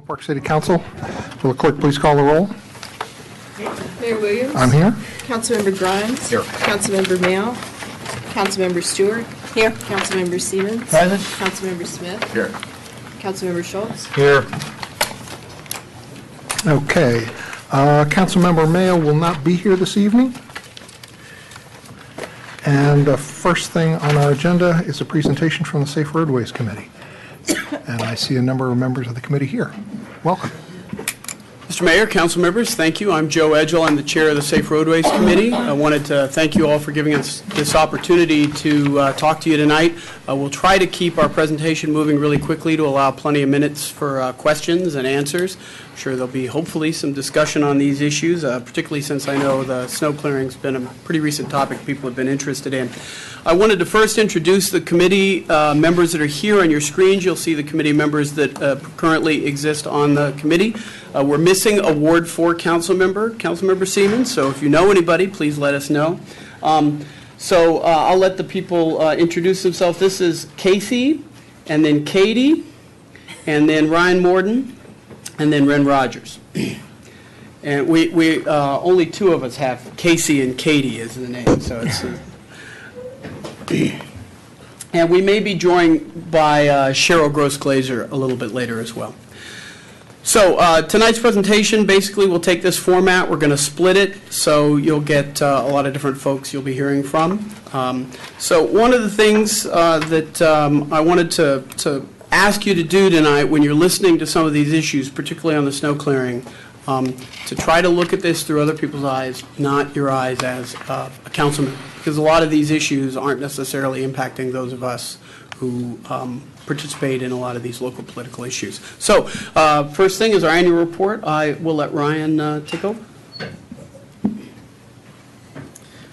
Park City Council. Will the clerk please call the roll? Mayor Williams. I'm here. Councilmember Grimes. Here. Councilmember Mayo. Councilmember Stewart. Here. Councilmember Siemens. Present. Councilmember Smith. Here. Councilmember Schultz. Here. Okay. Councilmember Mayo will not be here this evening. And the first thing on our agenda is a presentation from the Safe Roadways Committee. And I see a number of members of the committee here. Welcome. Mr. Mayor, council members, thank you. I'm Joe Edgell. I'm the chair of the Safe Roadways Committee. I wanted to thank you all for giving us this opportunity to talk to you tonight. We'll try to keep our presentation moving really quickly to allow plenty of minutes for questions and answers. I'm sure there'll be hopefully some discussion on these issues, particularly since I know the snow clearing's been a pretty recent topic people have been interested in. I wanted to first introduce the committee members that are here on your screens. You'll see the committee members that currently exist on the committee. We're missing a Ward 4 Councilmember Siemens, so if you know anybody, please let us know. I'll let the people introduce themselves. This is Casey, and then Katie, and then Ryan Morden, and then Ren Rogers. And we only two of us have Casey and Katie as the name, so it's... And we may be joined by Cheryl Gross-Glazer a little bit later as well. So tonight's presentation, basically we'll take this format, we're going to split it, so you'll get a lot of different folks you'll be hearing from. So one of the things that I wanted to ask you to do tonight when you're listening to some of these issues, particularly on the snow clearing, to try to look at this through other people's eyes, not your eyes as a councilman, because a lot of these issues aren't necessarily impacting those of us who participate in a lot of these local political issues. So first thing is our annual report. I will let Ryan take over.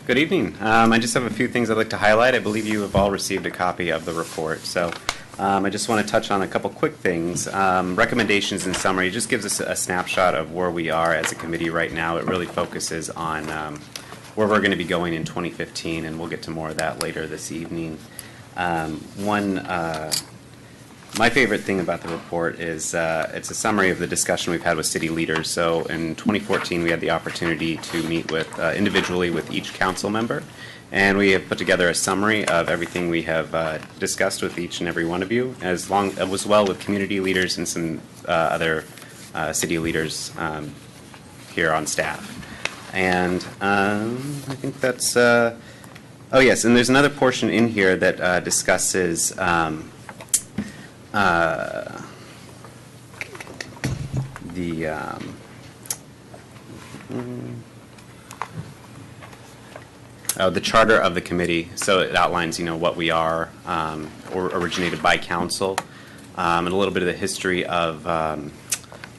Good evening. I just have a few things I'd like to highlight. I believe you have all received a copy of the report. So I just want to touch on a couple quick things. Recommendations in summary just gives us a snapshot of where we are as a committee right now. It really focuses on where we're going to be going in 2015, and we'll get to more of that later this evening. My favorite thing about the report is it's a summary of the discussion we've had with city leaders. So in 2014, we had the opportunity to meet with individually with each council member, and we have put together a summary of everything we have discussed with each and every one of you, as well with community leaders and some other city leaders here on staff. And I think that's, oh yes, and there's another portion in here that discusses the charter of the committee. So it outlines, what we are, or originated by council, and a little bit of the history of.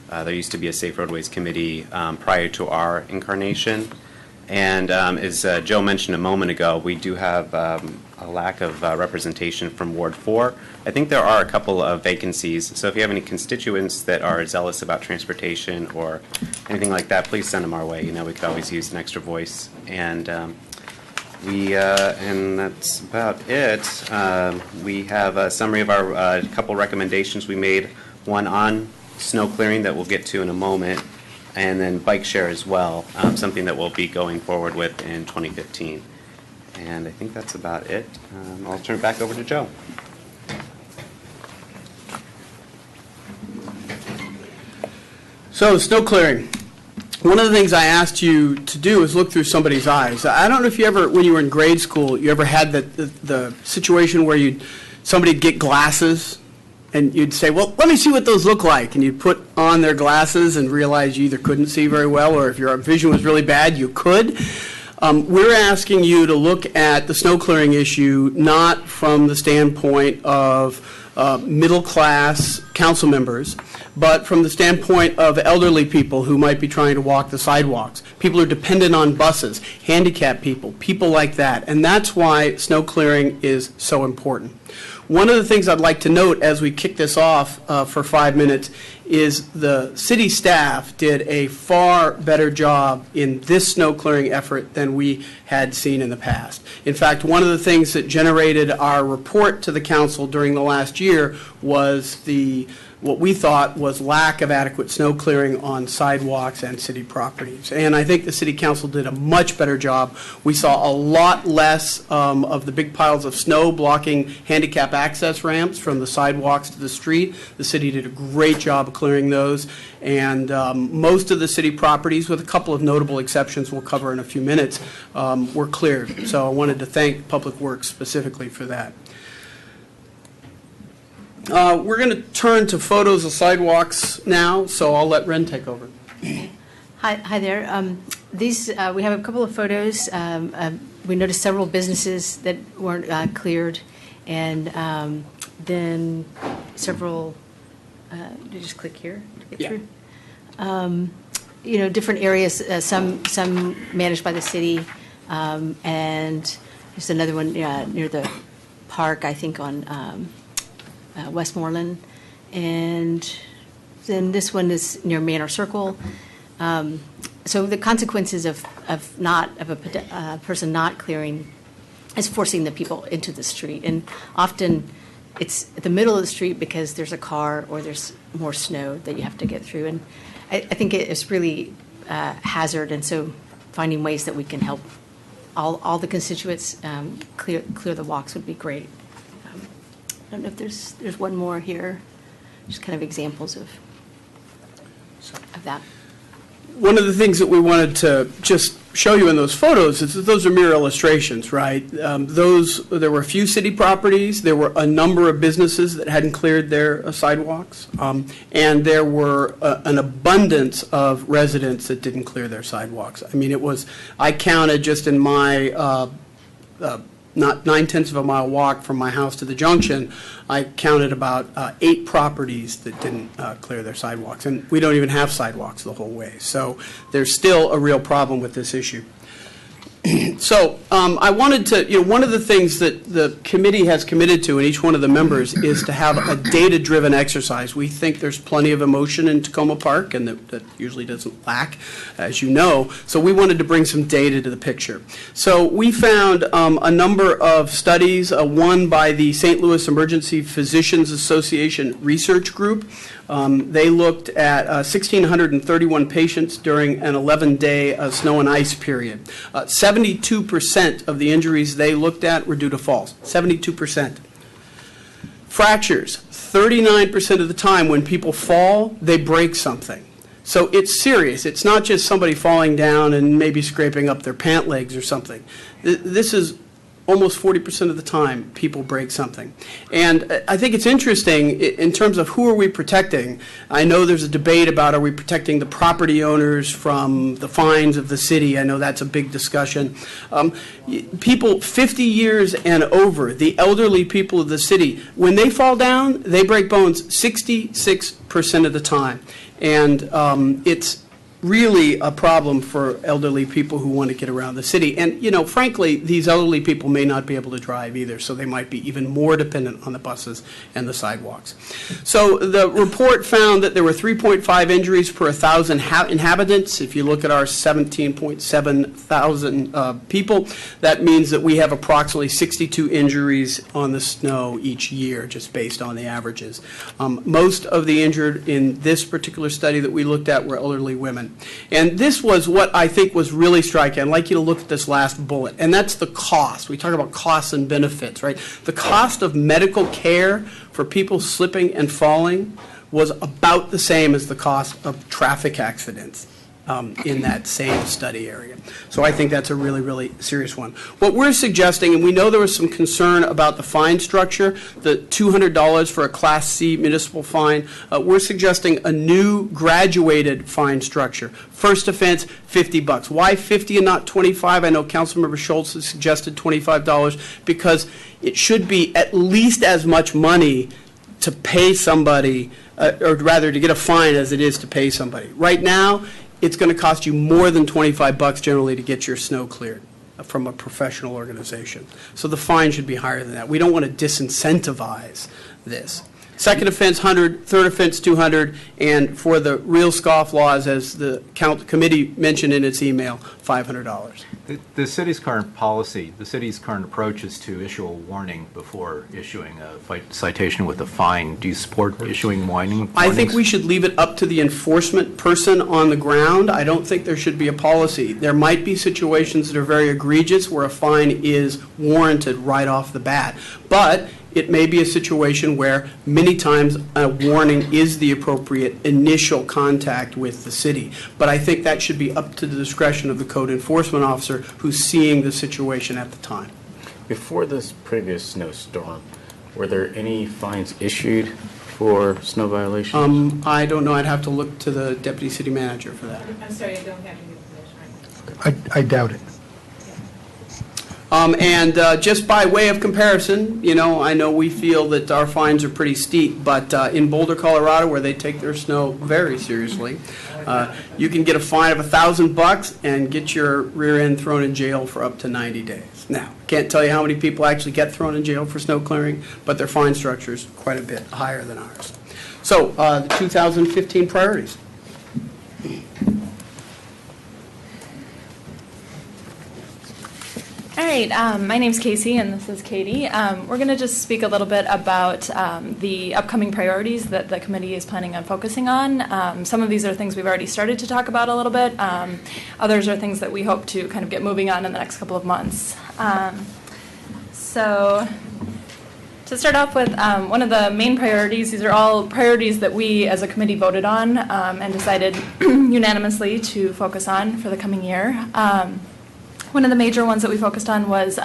There used to be a Safe Roadways Committee prior to our incarnation. And as Joe mentioned a moment ago, we do have a lack of representation from Ward 4. I think there are a couple of vacancies. So if you have any constituents that are zealous about transportation or anything like that, please send them our way. We could always use an extra voice. And and that's about it. We have a summary of our couple recommendations we made. One on snow clearing that we'll get to in a moment, and then bike share as well, something that we'll be going forward with in 2015. And I think that's about it. I'll turn it back over to Joe. So snow clearing. One of the things I asked you to do is look through somebody's eyes. I don't know if you ever, when you were in grade school, you ever had the situation where somebody'd get glasses and you'd say, well, let me see what those look like. And you'd put on their glasses and realize you either couldn't see very well, or if your vision was really bad, you could. We're asking you to look at the snow clearing issue not from the standpoint of middle-class council members, but from the standpoint of elderly people who might be trying to walk the sidewalks, people who are dependent on buses, handicapped people like that. And that's why snow clearing is so important. One of the things I'd like to note as we kick this off for 5 minutes is the city staff did a far better job in this snow clearing effort than we had seen in the past. In fact, one of the things that generated our report to the council during the last year was the what we thought was lack of adequate snow clearing on sidewalks and city properties. And I think the city council did a much better job. We saw a lot less of the big piles of snow blocking handicap access ramps from the sidewalks to the street. The city did a great job of clearing those. And most of the city properties, with a couple of notable exceptions we'll cover in a few minutes, were cleared. So I wanted to thank Public Works specifically for that. We're going to turn to photos of sidewalks now, so I'll let Ren take over. Hi there. These we have a couple of photos. We noticed several businesses that weren't cleared, and then several. You just click here to get through. Different areas. Some managed by the city, and there's another one near the park, I think, on Westmoreland, and then this one is near Manor Circle. So the consequences of a person not clearing is forcing the people into the street, and often it's at the middle of the street because there's a car or there's more snow that you have to get through, and I think it's really hazard, and so finding ways that we can help all the constituents clear the walks would be great. I don't know if there's one more here, just kind of examples of that. One of the things that we wanted to just show you in those photos is that those are mere illustrations, right? There were a few city properties, there were a number of businesses that hadn't cleared their sidewalks, and there were an abundance of residents that didn't clear their sidewalks. I mean, I counted just in my not 9/10 of a mile walk from my house to the junction, I counted about 8 properties that didn't clear their sidewalks. And we don't even have sidewalks the whole way. So there's still a real problem with this issue. So I wanted to, one of the things that the committee has committed to, and each one of the members, is to have a data-driven exercise. We think there's plenty of emotion in Tacoma Park, and that usually doesn't lack, as you know. So we wanted to bring some data to the picture. So we found a number of studies, one by the St. Louis Emergency Physicians Association Research Group. They looked at 1,631 patients during an 11-day snow and ice period. 72% of the injuries they looked at were due to falls. 72%. Fractures. 39% of the time when people fall, they break something. So it's serious. It's not just somebody falling down and maybe scraping up their pant legs or something. This is almost 40% of the time people break something. And I think it's interesting in terms of who are we protecting. I know there's a debate about are we protecting the property owners from the fines of the city. I know that's a big discussion. People 50 years and over, the elderly people of the city, when they fall down, they break bones 66% of the time. And it's really a problem for elderly people who want to get around the city. And, frankly, these elderly people may not be able to drive either, so they might be even more dependent on the buses and the sidewalks. So the report found that there were 3.5 injuries per 1,000 inhabitants. If you look at our 17.7 thousand people, that means that we have approximately 62 injuries on the snow each year, just based on the averages. Most of the injured in this particular study that we looked at were elderly women. And this was what I think was really striking. I'd like you to look at this last bullet, and that's the cost. We talk about costs and benefits, right? The cost of medical care for people slipping and falling was about the same as the cost of traffic accidents in that same study area. So I think that's a really, really serious one. What we're suggesting, and we know there was some concern about the fine structure, the $200 for a Class C municipal fine, we're suggesting a new graduated fine structure. First offense, $50. Why 50 and not 25? I know Councilmember Schultz has suggested $25 because it should be at least as much money to pay somebody, or rather to get a fine as it is to pay somebody. Right now, it's going to cost you more than $25 generally to get your snow cleared from a professional organization. So the fine should be higher than that. We don't want to disincentivize this. Second offense, 100, third offense, 200, and for the real scoff laws, as the committee mentioned in its email, $500. The city's current policy, the city's current approach is to issue a warning before issuing a citation with a fine. Do you support issuing warnings? I think we should leave it up to the enforcement person on the ground. I don't think there should be a policy. There might be situations that are very egregious where a fine is warranted right off the bat. But it may be a situation where many times a warning is the appropriate initial contact with the city. But I think that should be up to the discretion of the code enforcement officer who's seeing the situation at the time. Before this previous snowstorm, were there any fines issued for snow violations? I don't know. I'd have to look to the deputy city manager for that. I'm sorry, I don't have any information right now. I doubt it. And just by way of comparison, I know we feel that our fines are pretty steep, but in Boulder, Colorado, where they take their snow very seriously, you can get a fine of $1,000 and get your rear end thrown in jail for up to 90 days. Now, can't tell you how many people actually get thrown in jail for snow clearing, but their fine structure is quite a bit higher than ours. So, the 2015 priorities. All right, my name's Casey and this is Katie. We're going to just speak a little bit about the upcoming priorities that the committee is planning on focusing on. Some of these are things we've already started to talk about a little bit. Others are things that we hope to kind of get moving on in the next couple of months. So to start off with, one of the main priorities, these are all priorities that we as a committee voted on and decided unanimously to focus on for the coming year. One of the major ones that we focused on was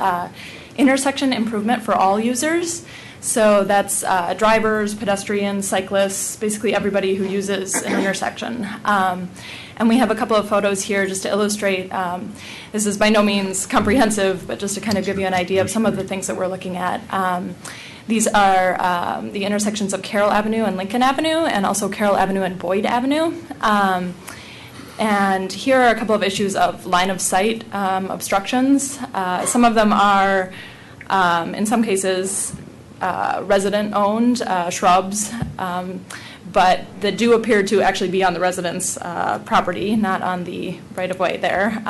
intersection improvement for all users. So that's drivers, pedestrians, cyclists, basically everybody who uses an intersection. And we have a couple of photos here just to illustrate. This is by no means comprehensive, but just to kind of give you an idea of some of the things that we're looking at. These are the intersections of Carroll Avenue and Lincoln Avenue, and also Carroll Avenue and Boyd Avenue. And here are a couple of issues of line of sight obstructions. Some of them are, in some cases, resident-owned shrubs, but that do appear to actually be on the resident's property, not on the right-of-way there.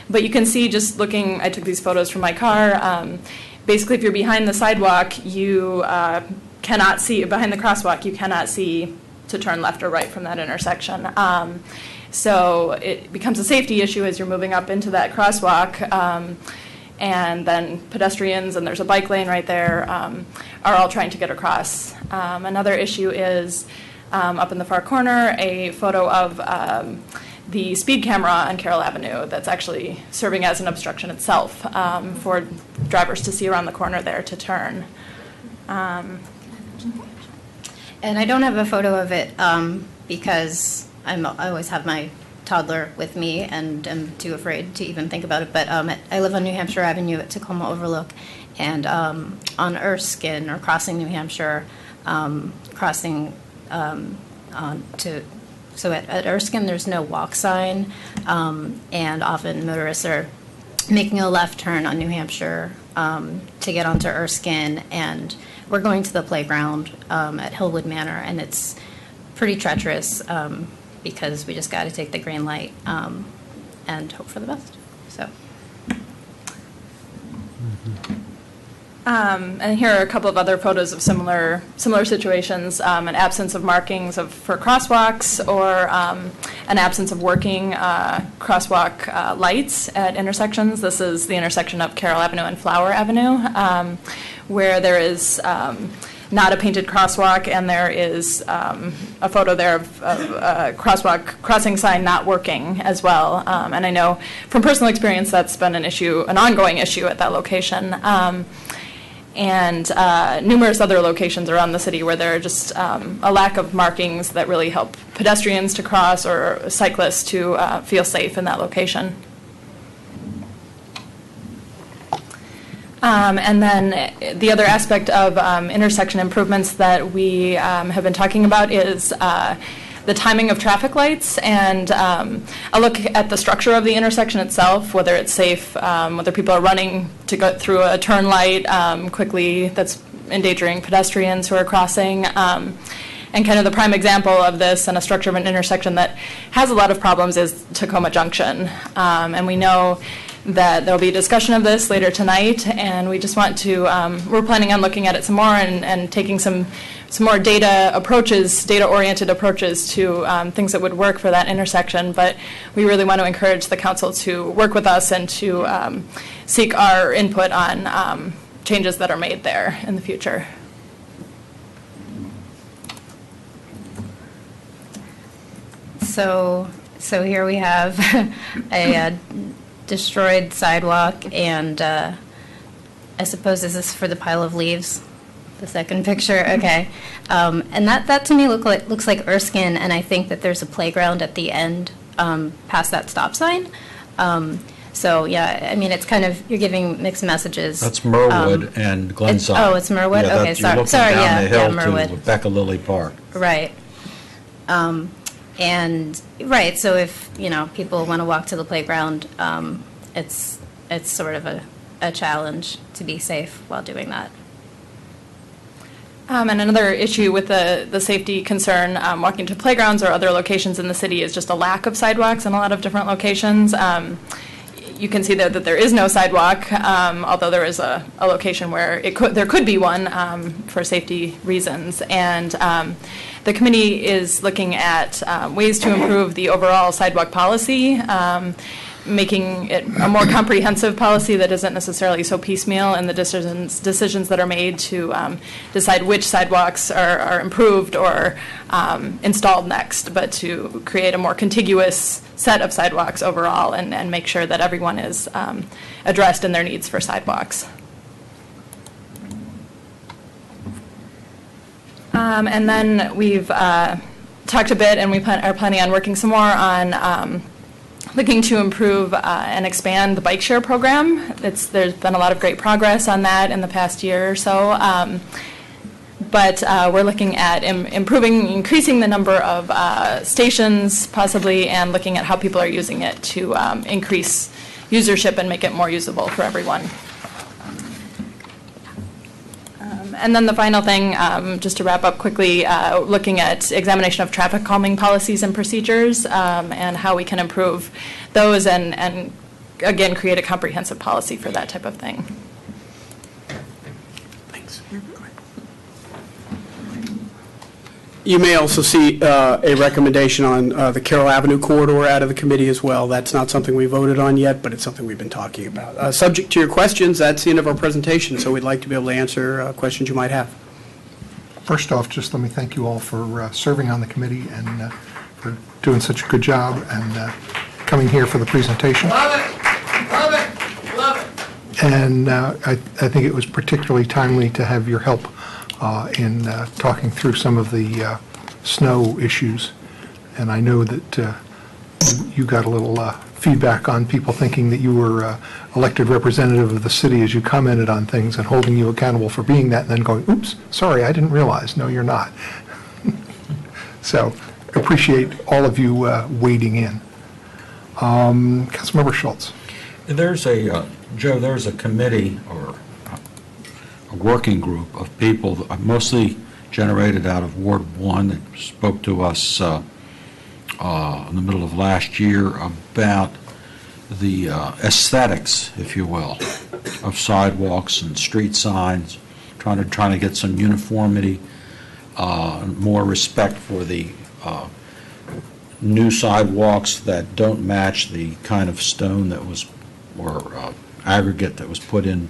But you can see, just looking, I took these photos from my car. Basically, if you're behind the sidewalk, you cannot see, behind the crosswalk, you cannot see to turn left or right from that intersection. So it becomes a safety issue as you're moving up into that crosswalk. And then pedestrians, and there's a bike lane right there, are all trying to get across. Another issue is up in the far corner, a photo of the speed camera on Carroll Avenue that's actually serving as an obstruction itself for drivers to see around the corner there to turn. And I don't have a photo of it because I always have my toddler with me and am too afraid to even think about it. But I live on New Hampshire Avenue at Tacoma Overlook, and on Erskine, or crossing New Hampshire, crossing so at Erskine there's no walk sign, and often motorists are making a left turn on New Hampshire to get onto Erskine, and we're going to the playground at Hillwood Manor, and it's pretty treacherous because we just got to take the green light and hope for the best. So. And here are a couple of other photos of similar situations, an absence of markings for crosswalks, or an absence of working crosswalk lights at intersections. This is the intersection of Carroll Avenue and Flower Avenue, where there is not a painted crosswalk, and there is a photo there of a crosswalk crossing sign not working as well. And I know from personal experience that's been an ongoing issue at that location. And numerous other locations around the city where there are just a lack of markings that really help pedestrians to cross or cyclists to feel safe in that location. And then the other aspect of intersection improvements that we have been talking about is the timing of traffic lights, and a look at the structure of the intersection itself, whether it's safe, whether people are running to go through a turn light quickly that's endangering pedestrians who are crossing. And kind of the prime example of this and a structure of an intersection that has a lot of problems is Tacoma Junction. And we know that there'll be a discussion of this later tonight, and we just want to, we're planning on looking at it some more and taking some more data-oriented approaches to things that would work for that intersection. But we really want to encourage the council to work with us and to seek our input on changes that are made there in the future. So here we have a destroyed sidewalk, and I suppose this is for the pile of leaves, the second picture, okay. And that to me looks like Erskine, and I think that there's a playground at the end past that stop sign. So, yeah, I mean, it's kind of, you're giving mixed messages. That's Merwood and Glenside. It's Merwood? Yeah, Okay, you're looking sorry, down the hill Merwood. to Becca Lilly Park. Right. And, right, so if, people want to walk to the playground, it's sort of a challenge to be safe while doing that. And another issue with the safety concern walking to playgrounds or other locations in the city is just a lack of sidewalks in a lot of different locations. You can see that there is no sidewalk, although there is a location where there could be one for safety reasons. And the committee is looking at ways to improve the overall sidewalk policy, making it a more comprehensive policy that isn't necessarily so piecemeal in the decisions that are made to decide which sidewalks are improved or installed next, but to create a more contiguous set of sidewalks overall and make sure that everyone is addressed in their needs for sidewalks. And then we've talked a bit, and we are planning on working some more on looking to improve and expand the bike share program. There's been a lot of great progress on that in the past year or so. But we're looking at increasing the number of stations, possibly, and looking at how people are using it to increase usership and make it more usable for everyone. And then the final thing, just to wrap up quickly, looking at examination of traffic calming policies and procedures and how we can improve those and again, create a comprehensive policy for that type of thing. Thanks. You may also see a recommendation on the Carroll Avenue corridor out of the committee as well. That's not something we voted on yet, but it's something we've been talking about. Subject to your questions, that's the end of our presentation, so we'd like to be able to answer questions you might have. First off, just let me thank you all for serving on the committee and for doing such a good job and coming here for the presentation. Love it! Love it! Love it! And I think it was particularly timely to have your help in talking through some of the snow issues. And I know that you got a little feedback on people thinking that you were elected representative of the city as you commented on things and holding you accountable for being that and then going, oops, sorry, I didn't realize. No, you're not. So appreciate all of you wading in. Councilmember Schultz. There's Joe, there's a committee or a working group of people, mostly generated out of Ward 1, that spoke to us in the middle of last year about the aesthetics, if you will, of sidewalks and street signs, trying to get some uniformity, more respect for the new sidewalks that don't match the kind of stone that was, or aggregate that was put in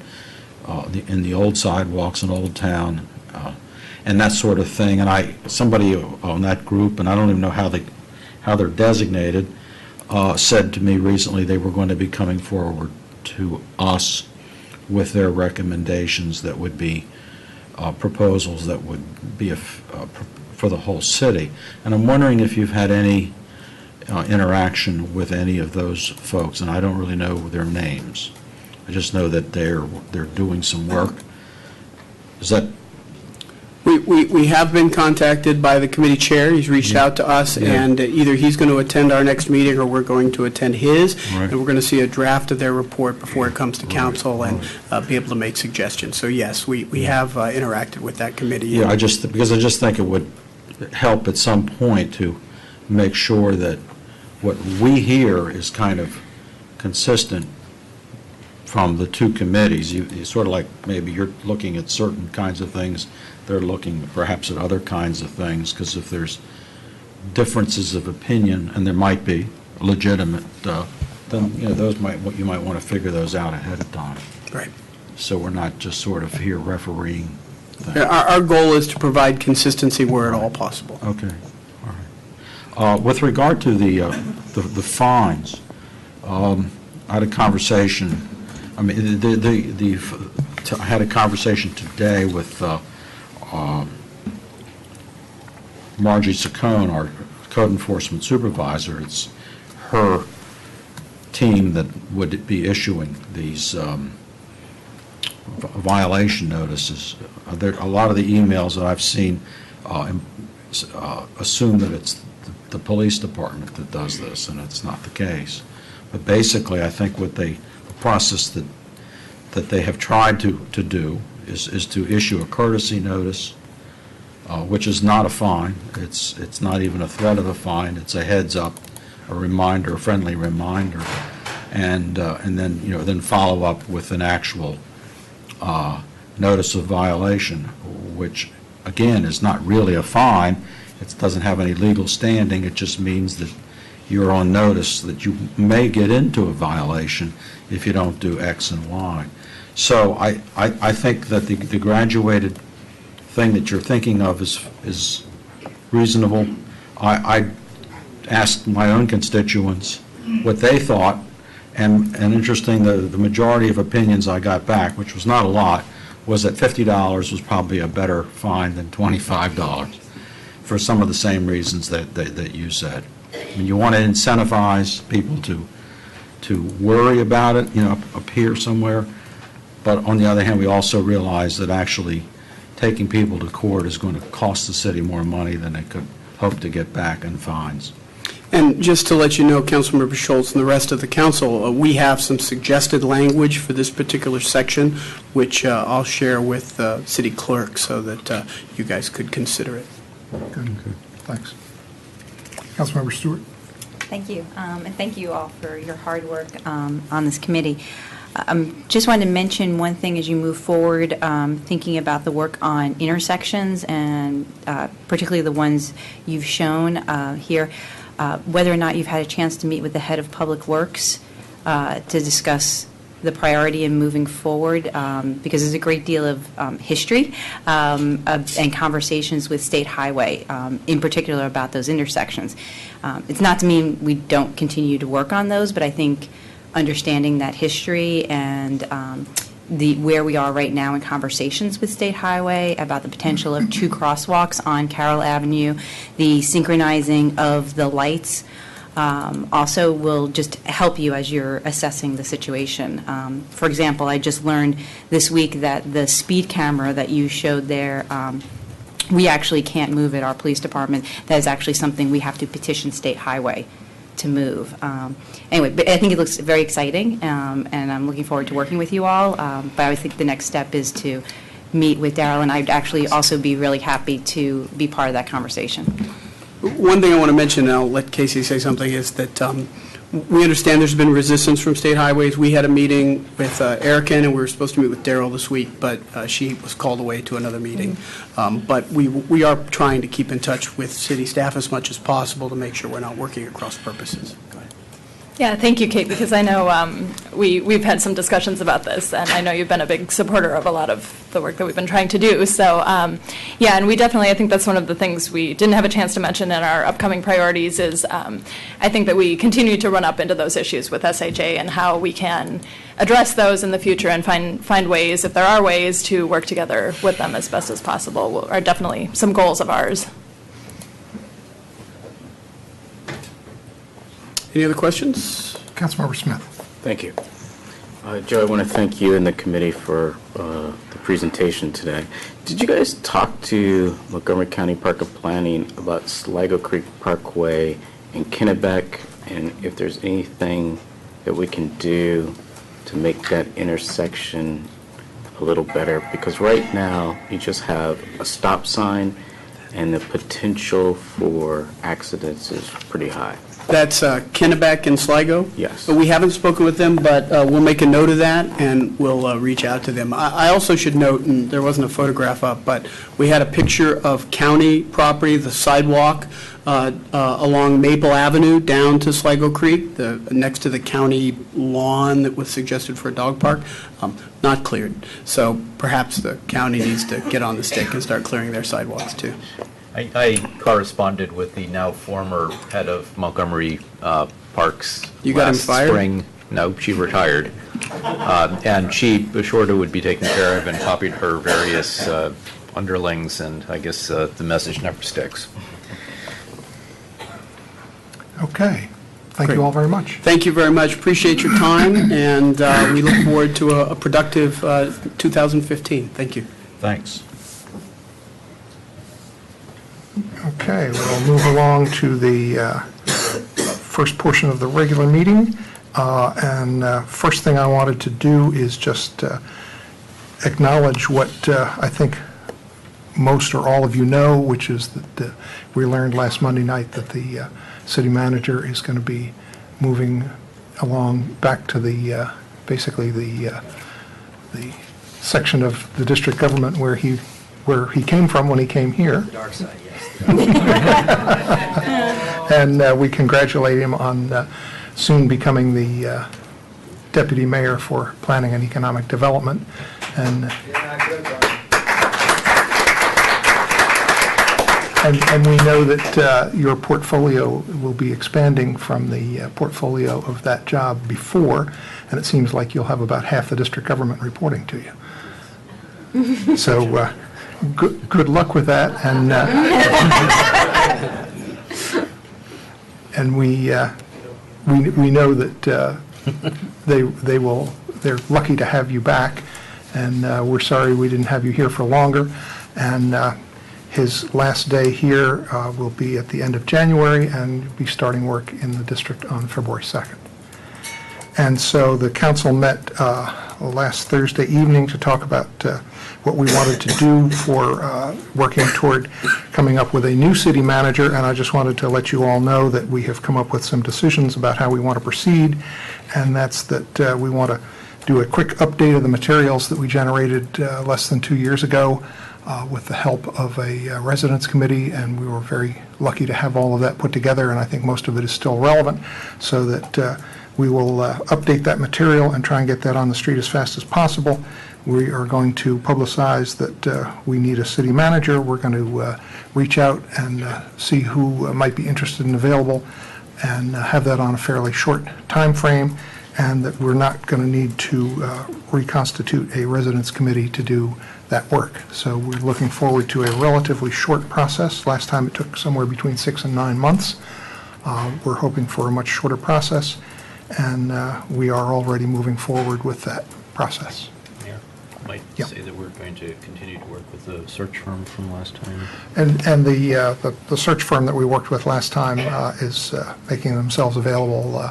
the old sidewalks in Old Town, and that sort of thing. And somebody on that group, and I don't even know how they're designated, said to me recently they were going to be coming forward to us with their recommendations that would be proposals that would be for the whole city. And I'm wondering if you've had any interaction with any of those folks, and I don't really know their names. I just know that they're doing some work. Is that? We We have been contacted by the committee chair. He's reached out to us, Yeah. and either he's going to attend our next meeting or we're going to attend his. Right. And we're going to see a draft of their report before it comes to council and be able to make suggestions. So yes, we have interacted with that committee. Yeah, because I just think it would help at some point to make sure that what we hear is kind of consistent from the two committees. You sort of like, maybe you're looking at certain kinds of things, they're looking perhaps at other kinds of things, because if there's differences of opinion, and there might be legitimate, then, you might want to figure those out ahead of time. Right. So we're not just sort of here refereeing things. Our goal is to provide consistency where at all possible. Okay, all right. With regard to the fines, I had a conversation, I had a conversation today with Margie Saccone, our code enforcement supervisor. It's her team that would be issuing these violation notices. A lot of the emails that I've seen assume that it's the police department that does this, and it's not the case. But basically, I think the process that they have tried to do is to issue a courtesy notice, which is not a fine. It's not even a threat of a fine. It's a heads up, a reminder, a friendly reminder, and then follow up with an actual notice of violation, which again is not really a fine. It doesn't have any legal standing. It just means that you're on notice that you may get into a violation if you don't do X and Y. So I think that the graduated thing that you're thinking of is reasonable. I asked my own constituents what they thought, and interesting, the majority of opinions I got back, which was not a lot, was that $50 was probably a better fine than $25 for some of the same reasons that you said. I mean, you want to incentivize people to worry about it, appear somewhere. But on the other hand, we also realize that actually taking people to court is going to cost the city more money than they could hope to get back in fines. And just to let you know, Councilmember Schultz and the rest of the council, we have some suggested language for this particular section, which I'll share with the city clerk so that you guys could consider it. Good. Thanks. Councilmember Stewart. Thank you, and thank you all for your hard work on this committee. Just wanted to mention one thing as you move forward, thinking about the work on intersections and particularly the ones you've shown here, whether or not you've had a chance to meet with the head of Public Works to discuss the priority in moving forward, because there's a great deal of history and conversations with State Highway, in particular about those intersections. It's not to mean we don't continue to work on those, but I think understanding that history and where we are right now in conversations with State Highway about the potential of 2 crosswalks on Carroll Avenue, the synchronizing of the lights, also will just help you as you're assessing the situation. For example, I just learned this week that the speed camera that you showed there, we actually can't move at our police department. That is actually something we have to petition State Highway to move. Anyway, but I think it looks very exciting, and I'm looking forward to working with you all. But I think the next step is to meet with Darrell, and I'd actually also be really happy to be part of that conversation. One thing I want to mention, and I'll let Casey say something, is that we understand there's been resistance from State Highways. We had a meeting with Erica, and we were supposed to meet with Darrell this week, but she was called away to another meeting. But we are trying to keep in touch with city staff as much as possible to make sure we're not working at cross purposes. Go ahead. Yeah, thank you, Kate, because I know we've had some discussions about this, and I know you've been a big supporter of a lot of the work that we've been trying to do. So, yeah, and we definitely, I think that's one of the things we didn't have a chance to mention in our upcoming priorities is I think that we continue to run up into those issues with SHA and how we can address those in the future and find ways, if there are ways, to work together with them as best as possible are definitely some goals of ours. Any other questions? Councilmember Smith. Thank you. Joe, I want to thank you and the committee for the presentation today. Did you guys talk to Montgomery County Park of Planning about Sligo Creek Parkway and Kennebec, and if there's anything that we can do to make that intersection a little better? Because right now, you just have a stop sign, and the potential for accidents is pretty high. That's Kennebec and Sligo? Yes. We haven't spoken with them, but we'll make a note of that, and we'll reach out to them. I also should note, and there wasn't a photograph up, but we had a picture of county property, the sidewalk along Maple Avenue down to Sligo Creek, next to the county lawn that was suggested for a dog park, not cleared. So perhaps the county needs to get on the stick and start clearing their sidewalks, too. I corresponded with the now former head of Montgomery Parks. You got him last fired? Spring. No, she retired. And she assured it would be taken care of and copied her various underlings, and I guess the message never sticks. Okay. Thank Great. you all very much. Thank you very much. Appreciate your time, and we look forward to a productive 2015. Thank you. Thanks. Okay, we'll move along to the first portion of the regular meeting. First thing I wanted to do is just acknowledge what I think most or all of you know, which is that we learned last Monday night that the city manager is going to be moving along back to the basically the section of the district government where he came from when he came here. The dark side, yes. And we congratulate him on soon becoming the deputy mayor for planning and economic development. And we know that your portfolio will be expanding from the portfolio of that job before, and it seems like you'll have about half the district government reporting to you. So good luck with that, and we know that they're lucky to have you back, and we're sorry we didn't have you here for longer. And his last day here will be at the end of January, and be starting work in the district on February 2nd. And so the council met last Thursday evening to talk about what we wanted to do for working toward coming up with a new city manager. And I just wanted to let you all know that we have come up with some decisions about how we want to proceed. And that's that we want to do a quick update of the materials that we generated less than 2 years ago with the help of a residents committee, and we were very lucky to have all of that put together, and I think most of it is still relevant, so that we will update that material and try and get that on the street as fast as possible. We are going to publicize that we need a city manager. We're going to reach out and see who might be interested and available, and have that on a fairly short time frame, and that we're not going to need to reconstitute a residents committee to do that work. So we're looking forward to a relatively short process. Last time it took somewhere between 6 and 9 months. We're hoping for a much shorter process, and we are already moving forward with that process. Mayor, I might say that we're going to continue to work with the search firm from last time. And the search firm that we worked with last time is making themselves available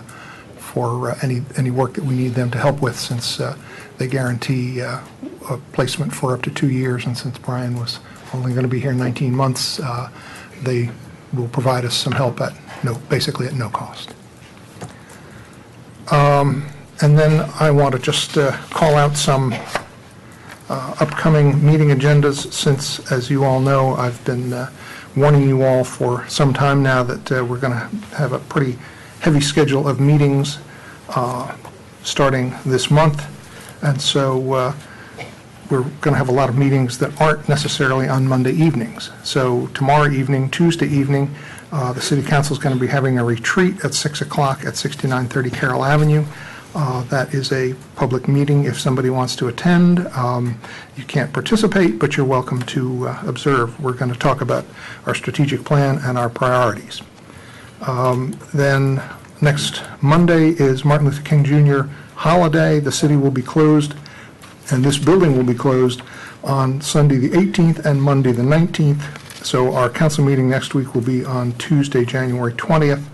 for any work that we need them to help with, since they guarantee a placement for up to 2 years, and since Brian was only going to be here 19 months, they will provide us some help basically at no cost. And then I want to just call out some upcoming meeting agendas, since, as you all know, I've been warning you all for some time now that we're going to have a pretty heavy schedule of meetings starting this month. And so we're going to have a lot of meetings that aren't necessarily on Monday evenings. So tomorrow evening, Tuesday evening, the City Council is going to be having a retreat at 6 o'clock at 6930 Carroll Avenue. That is a public meeting if somebody wants to attend. You can't participate, but you're welcome to observe. We're going to talk about our strategic plan and our priorities. Then next Monday is Martin Luther King Jr. holiday. The city will be closed, and this building will be closed on Sunday the 18th and Monday the 19th. So our council meeting next week will be on Tuesday, January 20th,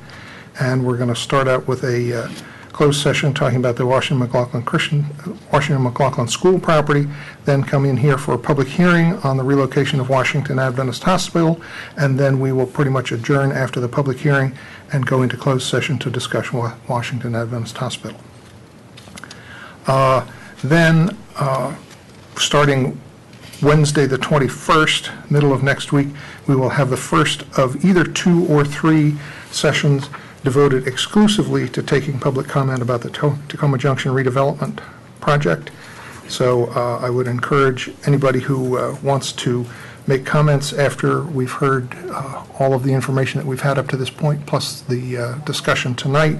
and we're going to start out with a closed session talking about the Washington McLaughlin School property, then come in here for a public hearing on the relocation of Washington Adventist Hospital, and then we will pretty much adjourn after the public hearing and go into closed session to discuss Washington Adventist Hospital. Then, starting Wednesday, the 21st, middle of next week, we will have the first of either 2 or 3 sessions devoted exclusively to taking public comment about the Tacoma Junction redevelopment project. So I would encourage anybody who wants to make comments after we've heard all of the information that we've had up to this point, plus the discussion tonight,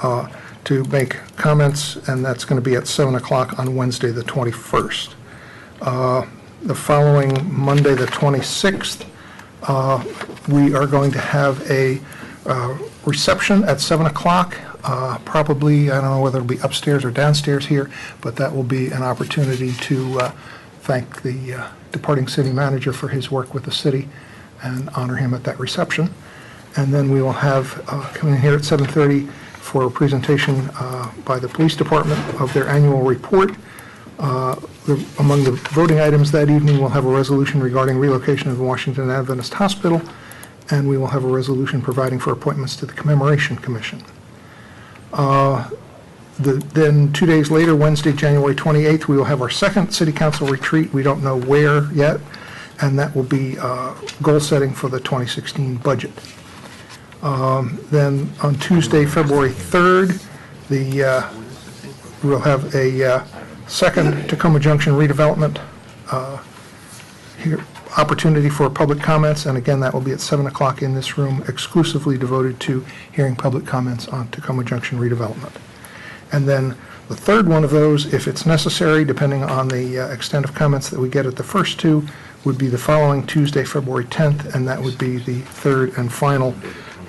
to make comments, and that's going to be at 7 o'clock on Wednesday, the 21st. The following Monday, the 26th, we are going to have a reception at 7 o'clock, probably, I don't know whether it'll be upstairs or downstairs here, but that will be an opportunity to thank the departing city manager for his work with the city and honor him at that reception. And then we will have, coming in here at 7:30 for a presentation by the police department of their annual report. Among the voting items that evening, we'll have a resolution regarding relocation of the Washington Adventist Hospital, and we will have a resolution providing for appointments to the Commemoration Commission. Then 2 days later, Wednesday, January 28th, we will have our second City Council retreat. We don't know where yet, and that will be goal setting for the 2016 budget. Then on Tuesday, February 3rd, we'll have a second Tacoma Junction redevelopment opportunity for public comments, and again, that will be at 7 o'clock in this room, exclusively devoted to hearing public comments on Tacoma Junction redevelopment. And then the third one of those, if it's necessary, depending on the extent of comments that we get at the first 2, would be the following Tuesday, February 10th, and that would be the third and final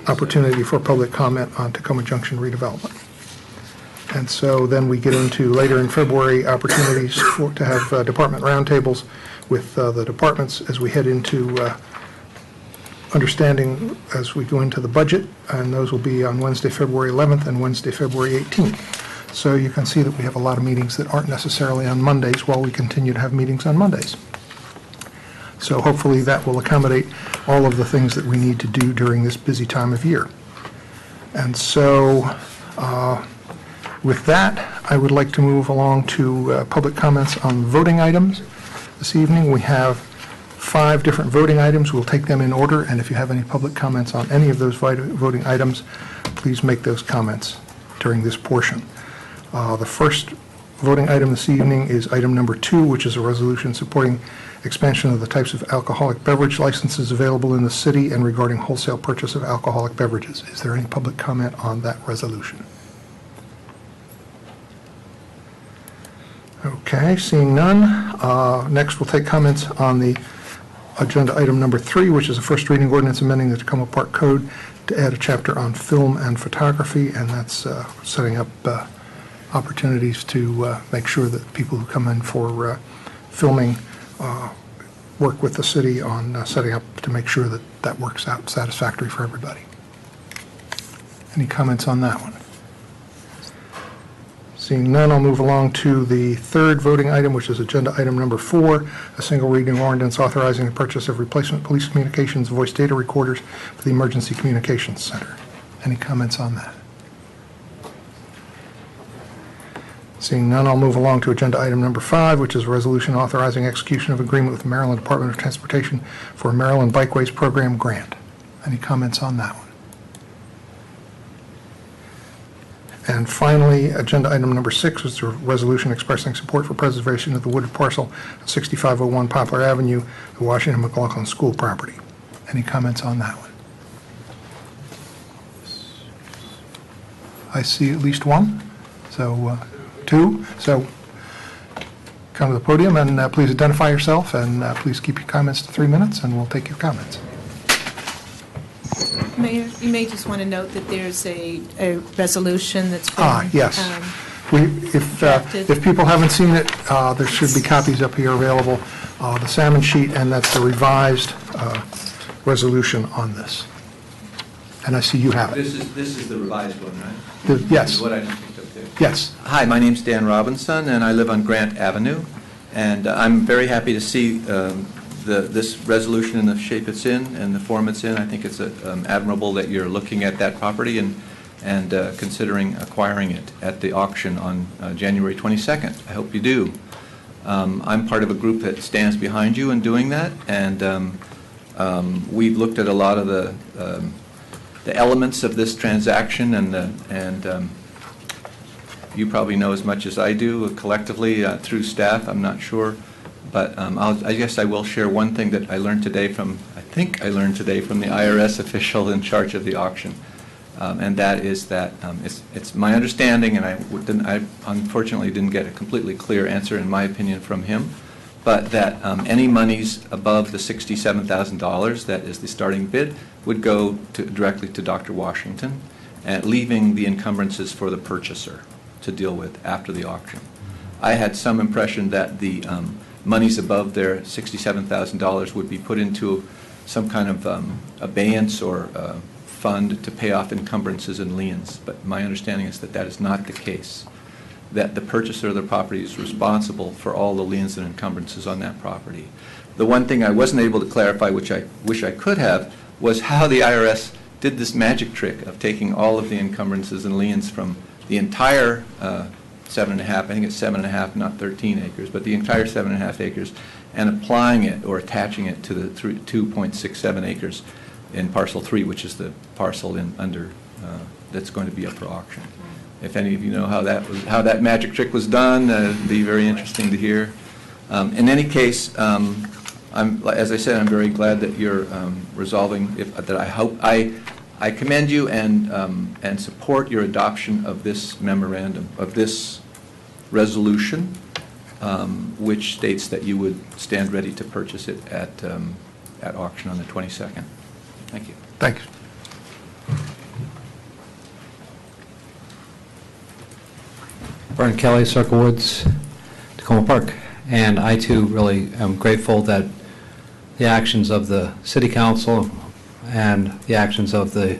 opportunity for public comment on Tacoma Junction redevelopment. And so then we get into later in February opportunities to have department roundtables with the departments as we head into understanding as we go into the budget, and those will be on Wednesday, February 11th and Wednesday, February 18th. So you can see that we have a lot of meetings that aren't necessarily on Mondays while we continue to have meetings on Mondays. So hopefully that will accommodate all of the things that we need to do during this busy time of year. And so with that, I would like to move along to public comments on voting items. This evening we have 5 different voting items. We'll take them in order, and if you have any public comments on any of those voting items, please make those comments during this portion. The first voting item this evening is item number 2, which is a resolution supporting expansion of the types of alcoholic beverage licenses available in the city and regarding wholesale purchase of alcoholic beverages. Is there any public comment on that resolution? Okay, seeing none. Next, we'll take comments on the agenda item number 3, which is a first reading ordinance amending the Tacoma Park Code to add a chapter on film and photography, and that's setting up opportunities to make sure that people who come in for filming work with the city on setting up to make sure that that works out satisfactory for everybody. Any comments on that one? Seeing none, I'll move along to the third voting item, which is agenda item number 4, a single reading ordinance authorizing the purchase of replacement police communications voice data recorders for the Emergency Communications Center. Any comments on that? Seeing none, I'll move along to agenda item number 5, which is a resolution authorizing execution of agreement with the Maryland Department of Transportation for a Maryland Bikeways Program grant. Any comments on that one? And finally, agenda item number 6 is a resolution expressing support for preservation of the wooded parcel at 6501 Poplar Avenue, the Washington McLaughlin School property. Any comments on that one? I see at least one, so 2. So come to the podium and please identify yourself, and please keep your comments to 3 minutes, and we'll take your comments. Mayor, you may just want to note that there's a resolution that's been... Yes. If people haven't seen it, there should be copies up here available, the salmon sheet, and that's the revised resolution on this. And I see you have it. This is the revised one, right? Yes. This is what I just picked up there. Yes. Hi, my name's Dan Robinson, and I live on Grant Avenue. And I'm very happy to see this resolution in the shape it's in and the form it's in. I think it's admirable that you're looking at that property and considering acquiring it at the auction on January 22nd. I hope you do. I'm part of a group that stands behind you in doing that, and we've looked at a lot of the elements of this transaction, and you probably know as much as I do collectively through staff. I'm not sure, but I guess I will share one thing that I learned today from the IRS official in charge of the auction. And that is that it's my understanding, and I unfortunately didn't get a completely clear answer, in my opinion, from him, but that any monies above the $67,000, that is the starting bid, would go directly to Dr. Washington, leaving the encumbrances for the purchaser to deal with after the auction. I had some impression that the monies above their $67,000 would be put into some kind of abeyance or fund to pay off encumbrances and liens, but my understanding is that that is not the case, that the purchaser of the property is responsible for all the liens and encumbrances on that property. The one thing I wasn't able to clarify, which I wish I could have, was how the IRS did this magic trick of taking all of the encumbrances and liens from the entire 7.5, I think it's 7.5, not 13 acres, but the entire 7.5 acres, and applying it or attaching it to the 2.67 acres in parcel 3, which is the parcel that's going to be up for auction. If any of you know how that magic trick was done, it'd be very interesting to hear. In any case, as I said, I'm very glad that you're resolving. I commend you and support your adoption of this memorandum, of this resolution, which states that you would stand ready to purchase it at auction on the 22nd. Thank you. Thanks. Brian Kelly, Circle Woods, Tacoma Park. And I too really am grateful that the actions of the City Council and the actions of the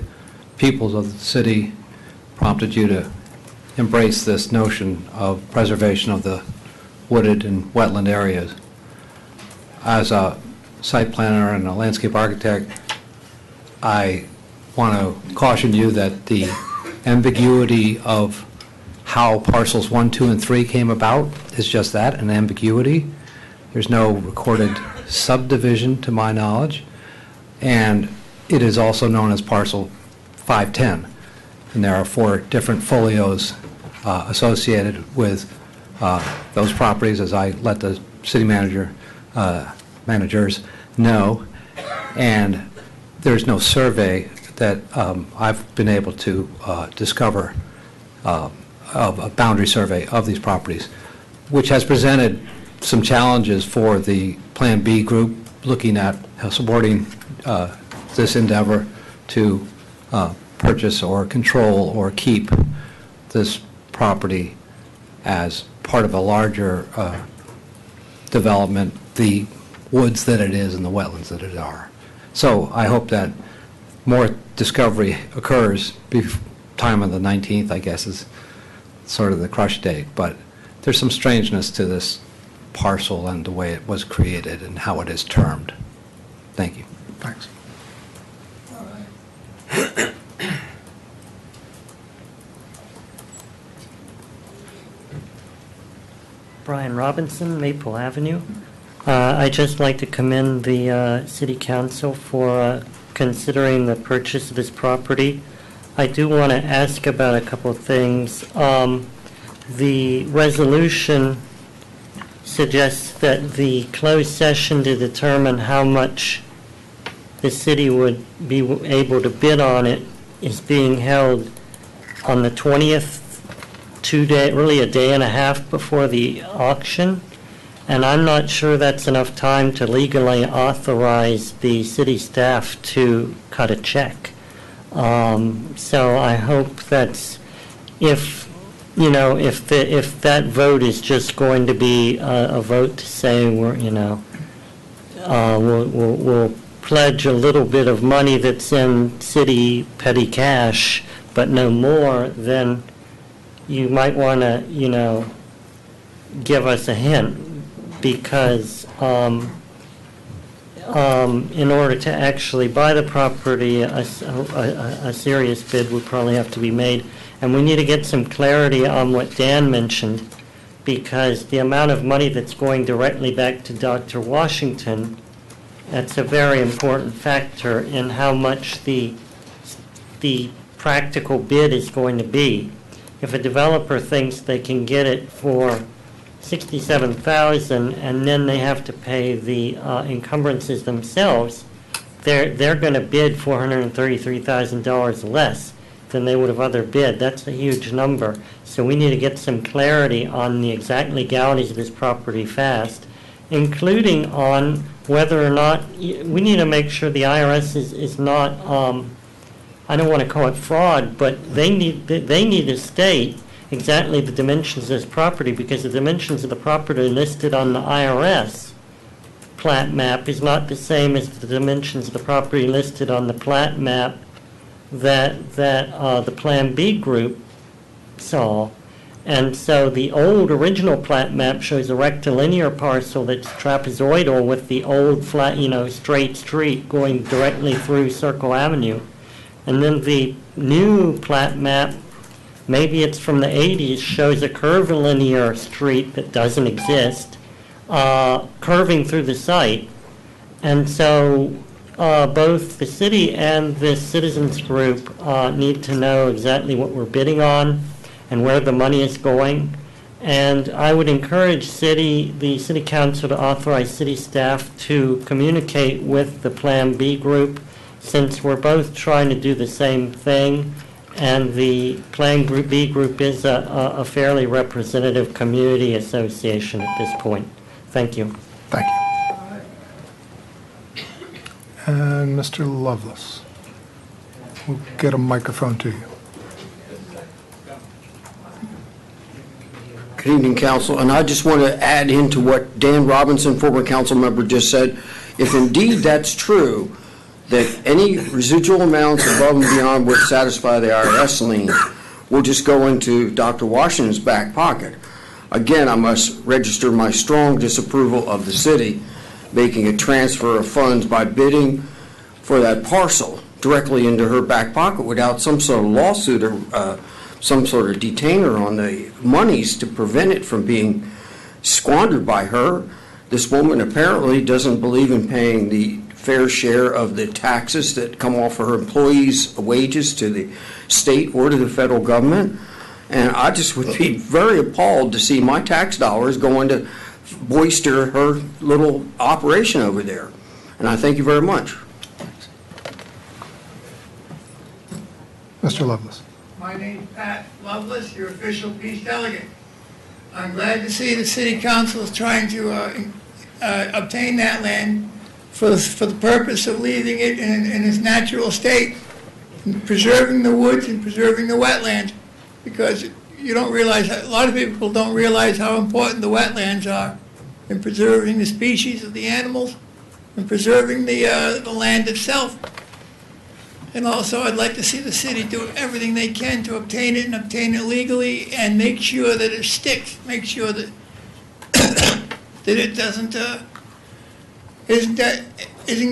peoples of the city prompted you to embrace this notion of preservation of the wooded and wetland areas. As a site planner and a landscape architect, I want to caution you that the ambiguity of how parcels 1, 2, and 3 came about is just that, an ambiguity. There's no recorded subdivision to my knowledge, and it is also known as parcel 510. And there are 4 different folios associated with those properties, as I let the city managers know. And there's no survey that I've been able to discover of a boundary survey of these properties, which has presented some challenges for the Plan B group looking at supporting this endeavor to purchase or control or keep this property as part of a larger development, the woods that it is and the wetlands that it are. So I hope that more discovery occurs before time of the 19th, I guess, is sort of the crush date. But there's some strangeness to this parcel and the way it was created and how it is termed. Thank you. Thanks. Brian Robinson, Maple Avenue. I'd just like to commend the City Council for considering the purchase of this property. I do want to ask about a couple of things. The resolution suggests that the closed session to determine how much the city would be able to bid on it is being held on the 20th, really a day and a half before the auction. And I'm not sure that's enough time to legally authorize the city staff to cut a check. So I hope that if you know, if that vote is just going to be a vote to say we'll pledge a little bit of money that's in city petty cash, but no more, then you might want to, give us a hint, because in order to actually buy the property, a serious bid would probably have to be made. And we need to get some clarity on what Dan mentioned, because the amount of money that's going directly back to Dr. Washington, that's a very important factor in how much the practical bid is going to be. If a developer thinks they can get it for $67,000 and then they have to pay the encumbrances themselves, they're going to bid $433,000 less than they would have other bid. That's a huge number. So we need to get some clarity on the exact legalities of this property fast, including on whether or not we need to make sure the IRS is not, I don't want to call it fraud, but they need to state exactly the dimensions of this property, because the dimensions of the property listed on the IRS plat map is not the same as the dimensions of the property listed on the plat map that the Plan B group saw. And so the old original plat map shows a rectilinear parcel that's trapezoidal with the old flat, straight street going directly through Circle Avenue. And then the new plat map, maybe it's from the 80s, shows a curvilinear street that doesn't exist, curving through the site. And so both the city and the citizens group need to know exactly what we're bidding on and where the money is going. And I would encourage the city council to authorize city staff to communicate with the Plan B group, since we're both trying to do the same thing, and the Plan B group is a fairly representative community association at this point. Thank you. Thank you. And Mr. Lovelace, we'll get a microphone to you. Good evening, Council. And I just want to add into what Dan Robinson, former council member, just said. If indeed that's true, that any residual amounts above and beyond would satisfy the IRS lien will just go into Dr. Washington's back pocket. Again, I must register my strong disapproval of the city making a transfer of funds by bidding for that parcel directly into her back pocket without some sort of lawsuit or some sort of detainer on the monies to prevent it from being squandered by her. This woman apparently doesn't believe in paying the fair share of the taxes that come off of her employees' wages to the state or to the federal government. And I just would be very appalled to see my tax dollars going to bolster her little operation over there. And I thank you very much. Mr. Lovelace. My name's Pat Lovelace, your official peace delegate. I'm glad to see the city council is trying to obtain that land for the purpose of leaving it in its natural state, and preserving the woods and preserving the wetlands, because you don't realize, a lot of people don't realize how important the wetlands are in preserving the species of the animals and preserving the land itself. And also, I'd like to see the city do everything they can to obtain it and obtain it legally, and make sure that it sticks, make sure that that it doesn't isn't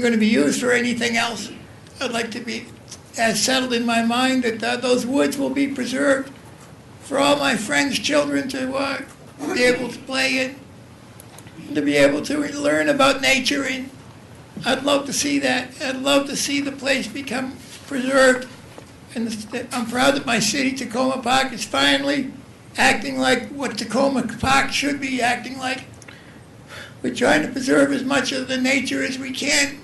going to be used for anything else. I'd like to be as settled in my mind that those woods will be preserved for all my friends' children to be able to play in, and to be able to learn about nature. And I'd love to see that. I'd love to see the place become preserved. And I'm proud that my city, Tacoma Park, is finally acting like what Tacoma Park should be acting like. We're trying to preserve as much of the nature as we can.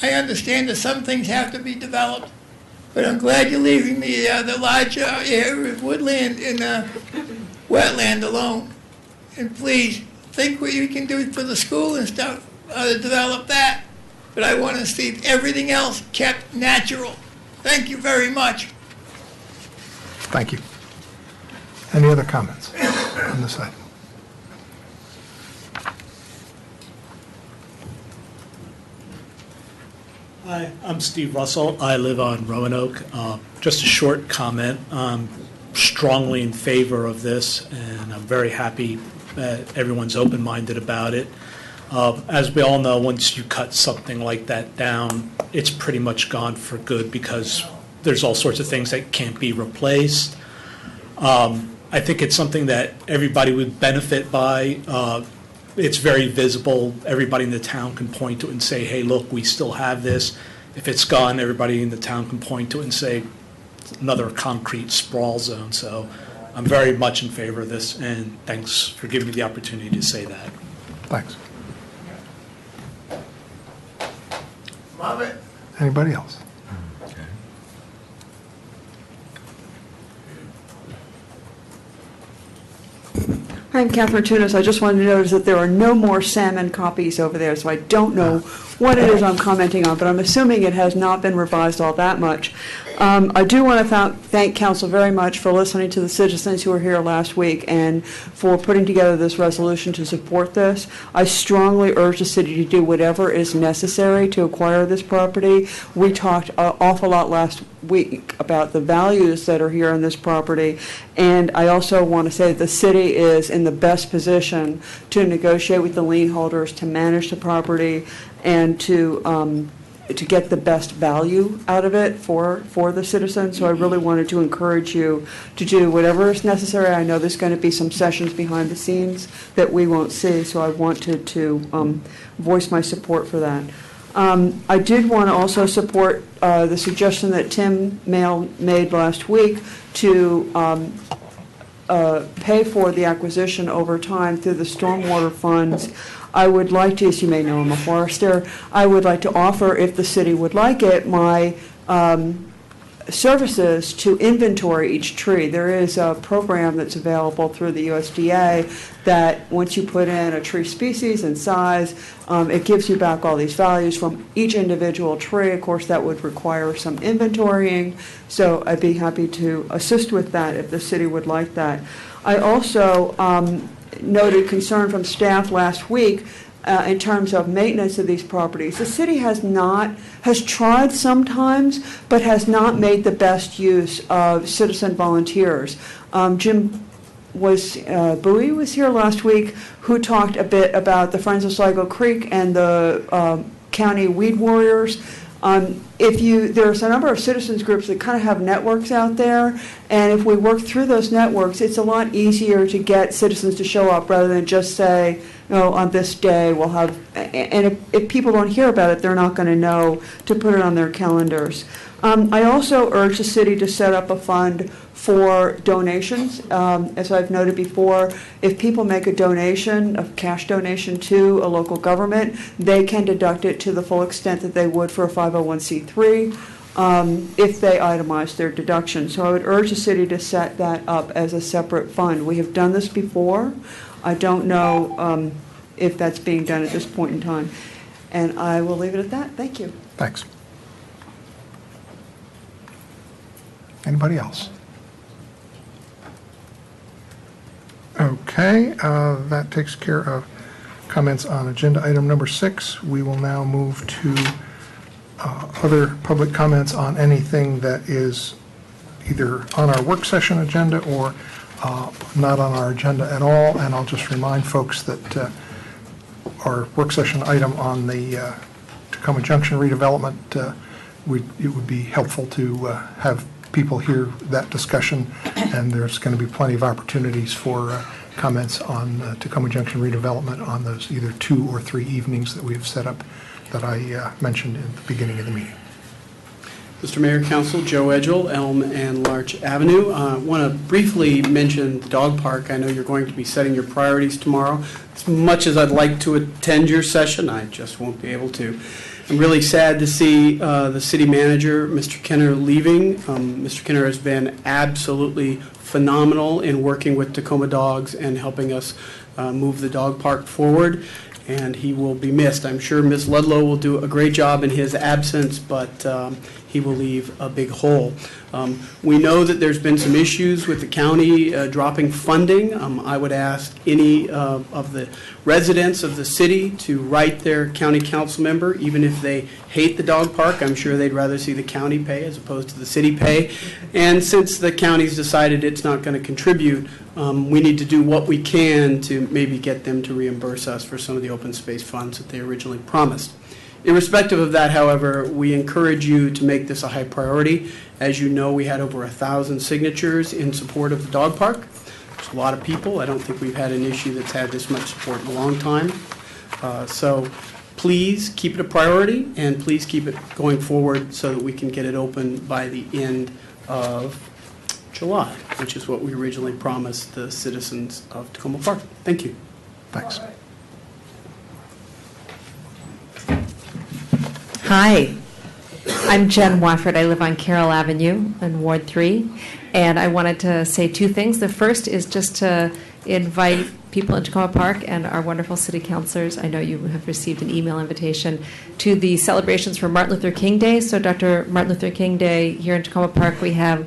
I understand that some things have to be developed, but I'm glad you're leaving the large area of woodland and wetland alone. And please, think what you can do for the school and stuff, to develop that. But I want to see everything else kept natural. Thank you very much. Thank you. Any other comments on this item? Hi, I'm Steve Russell. I live on Roanoke. Just a short comment. I'm strongly in favor of this, and I'm very happy that everyone's open-minded about it. As we all know, once you cut something like that down, it's pretty much gone for good because there's all sorts of things that can't be replaced. I think it's something that everybody would benefit by. It's very visible. Everybody in the town can point to it and say, hey, look, we still have this. If it's gone, everybody in the town can point to it and say, another concrete sprawl zone. So I'm very much in favor of this, and thanks for giving me the opportunity to say that. Thanks. Love it. Anybody else? I'm Catherine Tunis. I just wanted to notice that there are no more salmon copies over there, so I don't know what it is I'm commenting on, but I'm assuming it has not been revised all that much. I do want to thank Council very much for listening to the citizens who were here last week and for putting together this resolution to support this. I strongly urge the city to do whatever is necessary to acquire this property. We talked an awful lot last week about the values that are here on this property, and I also want to say that the city is in the best position to negotiate with the lien holders, to manage the property, and to get the best value out of it for the citizens. So I really wanted to encourage you to do whatever is necessary. I know there's going to be some sessions behind the scenes that we won't see, so I wanted to voice my support for that. I did want to also support the suggestion that Tim Mayle made last week to pay for the acquisition over time through the stormwater funds. I would like to, as you may know, I'm a forester, I would like to offer, if the city would like it, my services to inventory each tree. There is a program that's available through the USDA that once you put in a tree species and size, it gives you back all these values from each individual tree. Of course, that would require some inventorying, so I'd be happy to assist with that if the city would like that. I also noted concern from staff last week in terms of maintenance of these properties. The city has tried sometimes, but has not made the best use of citizen volunteers. Jim Bowie was here last week, who talked a bit about the Friends of Sligo Creek and the county weed warriors. There's a number of citizens groups that kind of have networks out there, and if we work through those networks, it's a lot easier to get citizens to show up rather than just say, on this day we'll have, and if people don't hear about it, they're not going to know to put it on their calendars. I also urge the city to set up a fund for donations. As I've noted before, if people make a donation, a cash donation to a local government, they can deduct it to the full extent that they would for a 501c3 if they itemize their deduction. So I would urge the city to set that up as a separate fund. We have done this before. I don't know if that's being done at this point in time. And I will leave it at that. Thank you. Thanks. Anybody else? Okay, that takes care of comments on agenda item number 6. We will now move to other public comments on anything that is either on our work session agenda or not on our agenda at all. And I'll just remind folks that our work session item on the Tacoma Junction redevelopment, it would be helpful to have people hear that discussion, and there's going to be plenty of opportunities for comments on Tacoma Junction redevelopment on those either 2 or 3 evenings that we've set up that I mentioned at the beginning of the meeting. Mr. Mayor, Council, Joe Edgell, Elm and Larch Avenue. I want to briefly mention the dog park. I know you're going to be setting your priorities tomorrow. As much as I'd like to attend your session, I just won't be able to. I'm really sad to see the city manager, Mr. Kenner, leaving. Mr. Kenner has been absolutely phenomenal in working with Tacoma Dogs and helping us move the dog park forward, and he will be missed. I'm sure Ms. Ludlow will do a great job in his absence, but he will leave a big hole. We know that there's been some issues with the county dropping funding. I would ask any of the residents of the city to write their county council member, even if they hate the dog park. I'm sure they'd rather see the county pay as opposed to the city pay. And since the county's decided it's not going to contribute, we need to do what we can to maybe get them to reimburse us for some of the open space funds that they originally promised. Irrespective of that, however, we encourage you to make this a high priority. As you know, we had over 1,000 signatures in support of the dog park. It's a lot of people. I don't think we've had an issue that's had this much support in a long time. So please keep it a priority, and please keep it going forward so that we can get it open by the end of July, which is what we originally promised the citizens of Tacoma Park. Thank you. Thanks. Hi, I'm Jen Wofford. I live on Carroll Avenue in Ward 3, and I wanted to say two things. The first is just to invite people in Tacoma Park and our wonderful city councilors. I know you have received an email invitation to the celebrations for Martin Luther King Day. So Dr. Martin Luther King Day here in Tacoma Park, we have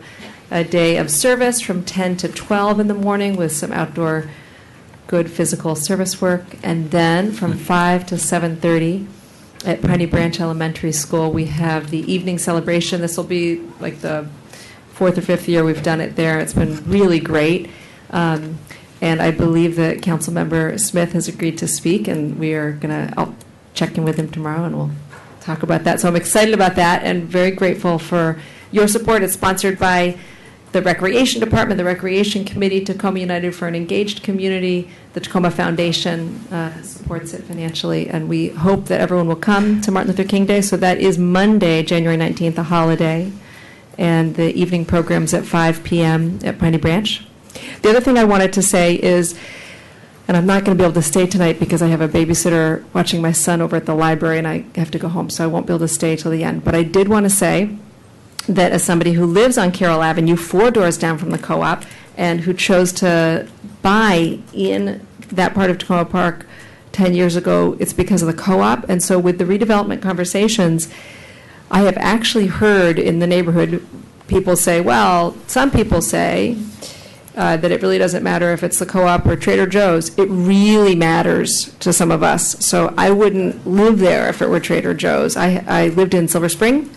a day of service from 10 to 12 in the morning with some outdoor good physical service work, and then from 5 to 7:30 at Piney Branch Elementary School, we have the evening celebration. This will be like the 4th or 5th year we've done it there. It's been really great. And I believe that Councilmember Smith has agreed to speak, and we are going to, I'll check in with him tomorrow and we'll talk about that. So I'm excited about that and very grateful for your support. It's sponsored by the Recreation Department, the Recreation Committee, Tacoma United for an Engaged Community, the Tacoma Foundation supports it financially, and we hope that everyone will come to Martin Luther King Day. So that is Monday, January 19th, a holiday, and the evening program's at 5 p.m. at Piney Branch. The other thing I wanted to say is, and I'm not going to be able to stay tonight because I have a babysitter watching my son over at the library, and I have to go home, so I won't be able to stay till the end. But I did want to say that as somebody who lives on Carroll Avenue, 4 doors down from the co-op, and who chose to buy in that part of Tacoma Park 10 years ago, it's because of the co-op. And so with the redevelopment conversations, I have actually heard in the neighborhood people say, well, some people say that it really doesn't matter if it's the co-op or Trader Joe's. It really matters to some of us. So I wouldn't live there if it were Trader Joe's. I lived in Silver Spring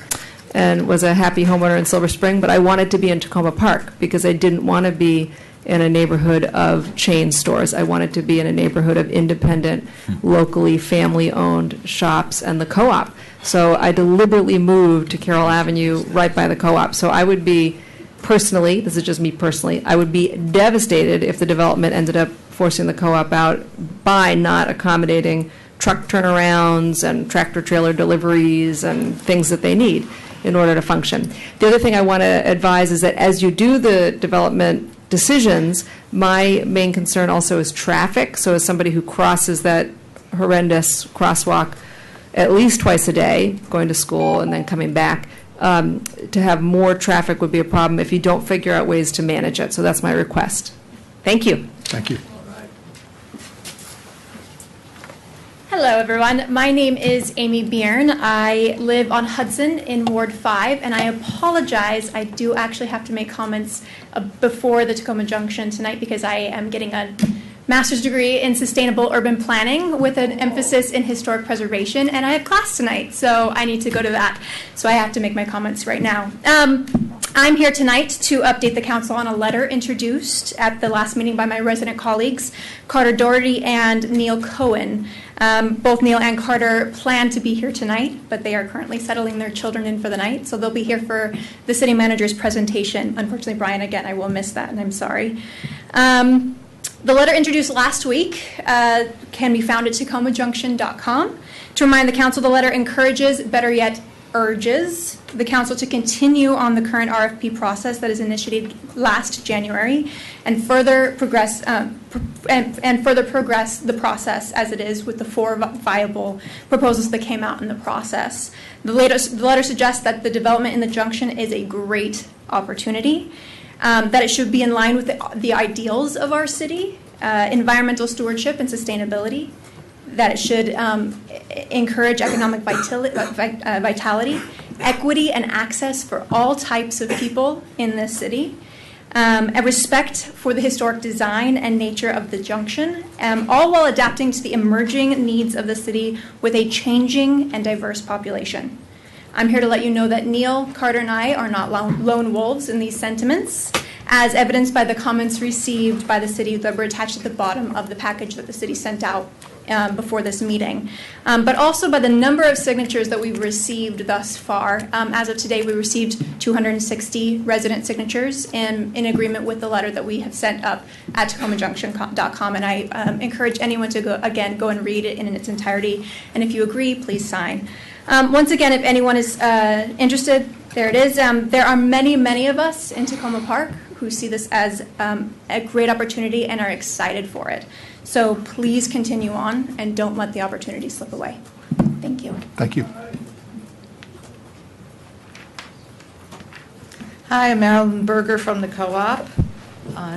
and was a happy homeowner in Silver Spring, but I wanted to be in Tacoma Park because I didn't want to be in a neighborhood of chain stores. I wanted to be in a neighborhood of independent, locally family-owned shops and the co-op. So I deliberately moved to Carroll Avenue right by the co-op. So I would be personally, this is just me personally, I would be devastated if the development ended up forcing the co-op out by not accommodating truck turnarounds and tractor trailer deliveries and things that they need in order to function. The other thing I want to advise is that as you do the development decisions, my main concern also is traffic. So as somebody who crosses that horrendous crosswalk at least twice a day, going to school and then coming back, to have more traffic would be a problem if you don't figure out ways to manage it. So that's my request. Thank you. Thank you. Hello, everyone. My name is Amy Byrne. I live on Hudson in Ward 5, and I apologize. I do actually have to make comments before the Tacoma Junction tonight because I am getting a master's degree in sustainable urban planning with an emphasis in historic preservation, and I have class tonight, so I need to go to that. So I have to make my comments right now. I'm here tonight to update the council on a letter introduced at the last meeting by my resident colleagues, Carter Doherty and Neil Cohen. Both Neil and Carter plan to be here tonight, but they are currently settling their children in for the night, so they'll be here for the city manager's presentation. Unfortunately, Brian, again, I will miss that, and I'm sorry. The letter introduced last week can be found at tacomajunction.com. To remind the council, the letter encourages, better yet, urges the council to continue on the current RFP process that is initiated last January and further progress the process as it is with the 4 viable proposals that came out in the process. The letter suggests that the development in the junction is a great opportunity, that it should be in line with the ideals of our city, environmental stewardship and sustainability, that it should encourage economic vitality, equity and access for all types of people in this city, a respect for the historic design and nature of the junction, all while adapting to the emerging needs of the city with a changing and diverse population. I'm here to let you know that Neil, Carter, and I are not lone wolves in these sentiments, as evidenced by the comments received by the city that were attached at the bottom of the package that the city sent out before this meeting, but also by the number of signatures that we've received thus far. As of today, we received 260 resident signatures in agreement with the letter that we have sent up at TacomaJunction.com, and I encourage anyone to go and read it in its entirety, and if you agree, please sign. Once again, if anyone is interested, there it is. There are many, many of us in Takoma Park who see this as a great opportunity and are excited for it. So please continue on and don't let the opportunity slip away. Thank you. Thank you. Hi, I'm Marilyn Berger from the Co-op.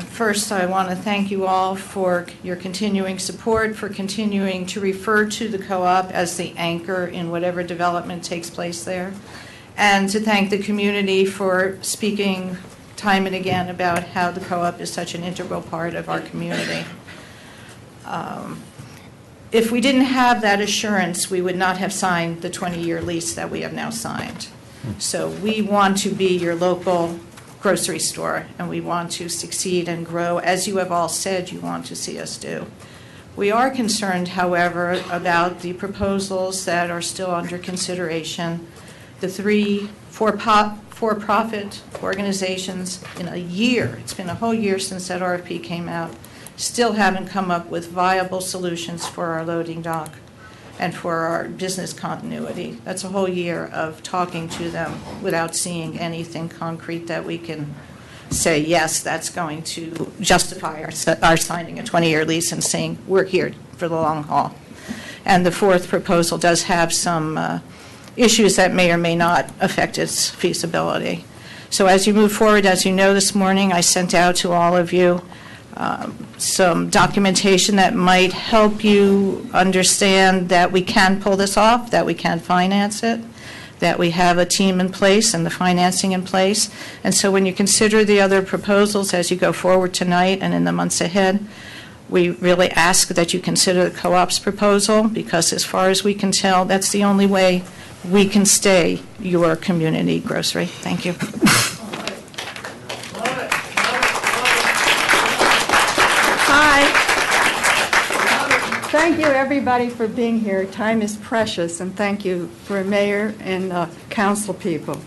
First, I want to thank you all for your continuing support, for continuing to refer to the Co-op as the anchor in whatever development takes place there, and to thank the community for speaking time and again about how the Co-op is such an integral part of our community. If we didn't have that assurance, we would not have signed the 20-year lease that we have now signed. So we want to be your local grocery store, and we want to succeed and grow, as you have all said you want to see us do. We are concerned, however, about the proposals that are still under consideration. The 3 for-profit organizations in a year, it's been a whole year since that RFP came out, still haven't come up with viable solutions for our loading dock and for our business continuity. That's a whole year of talking to them without seeing anything concrete that we can say, yes, that's going to justify our signing a 20-year lease and saying we're here for the long haul. And the 4th proposal does have some issues that may or may not affect its feasibility. So as you move forward, as you know, this morning I sent out to all of you some documentation that might help you understand that we can pull this off, that we can finance it, that we have a team in place and the financing in place. And so when you consider the other proposals as you go forward tonight and in the months ahead, we really ask that you consider the Co-op's proposal, because as far as we can tell, that's the only way we can stay your community grocery. Thank you. Thank you, everybody, for being here. Time is precious, and thank you for Mayor and council people.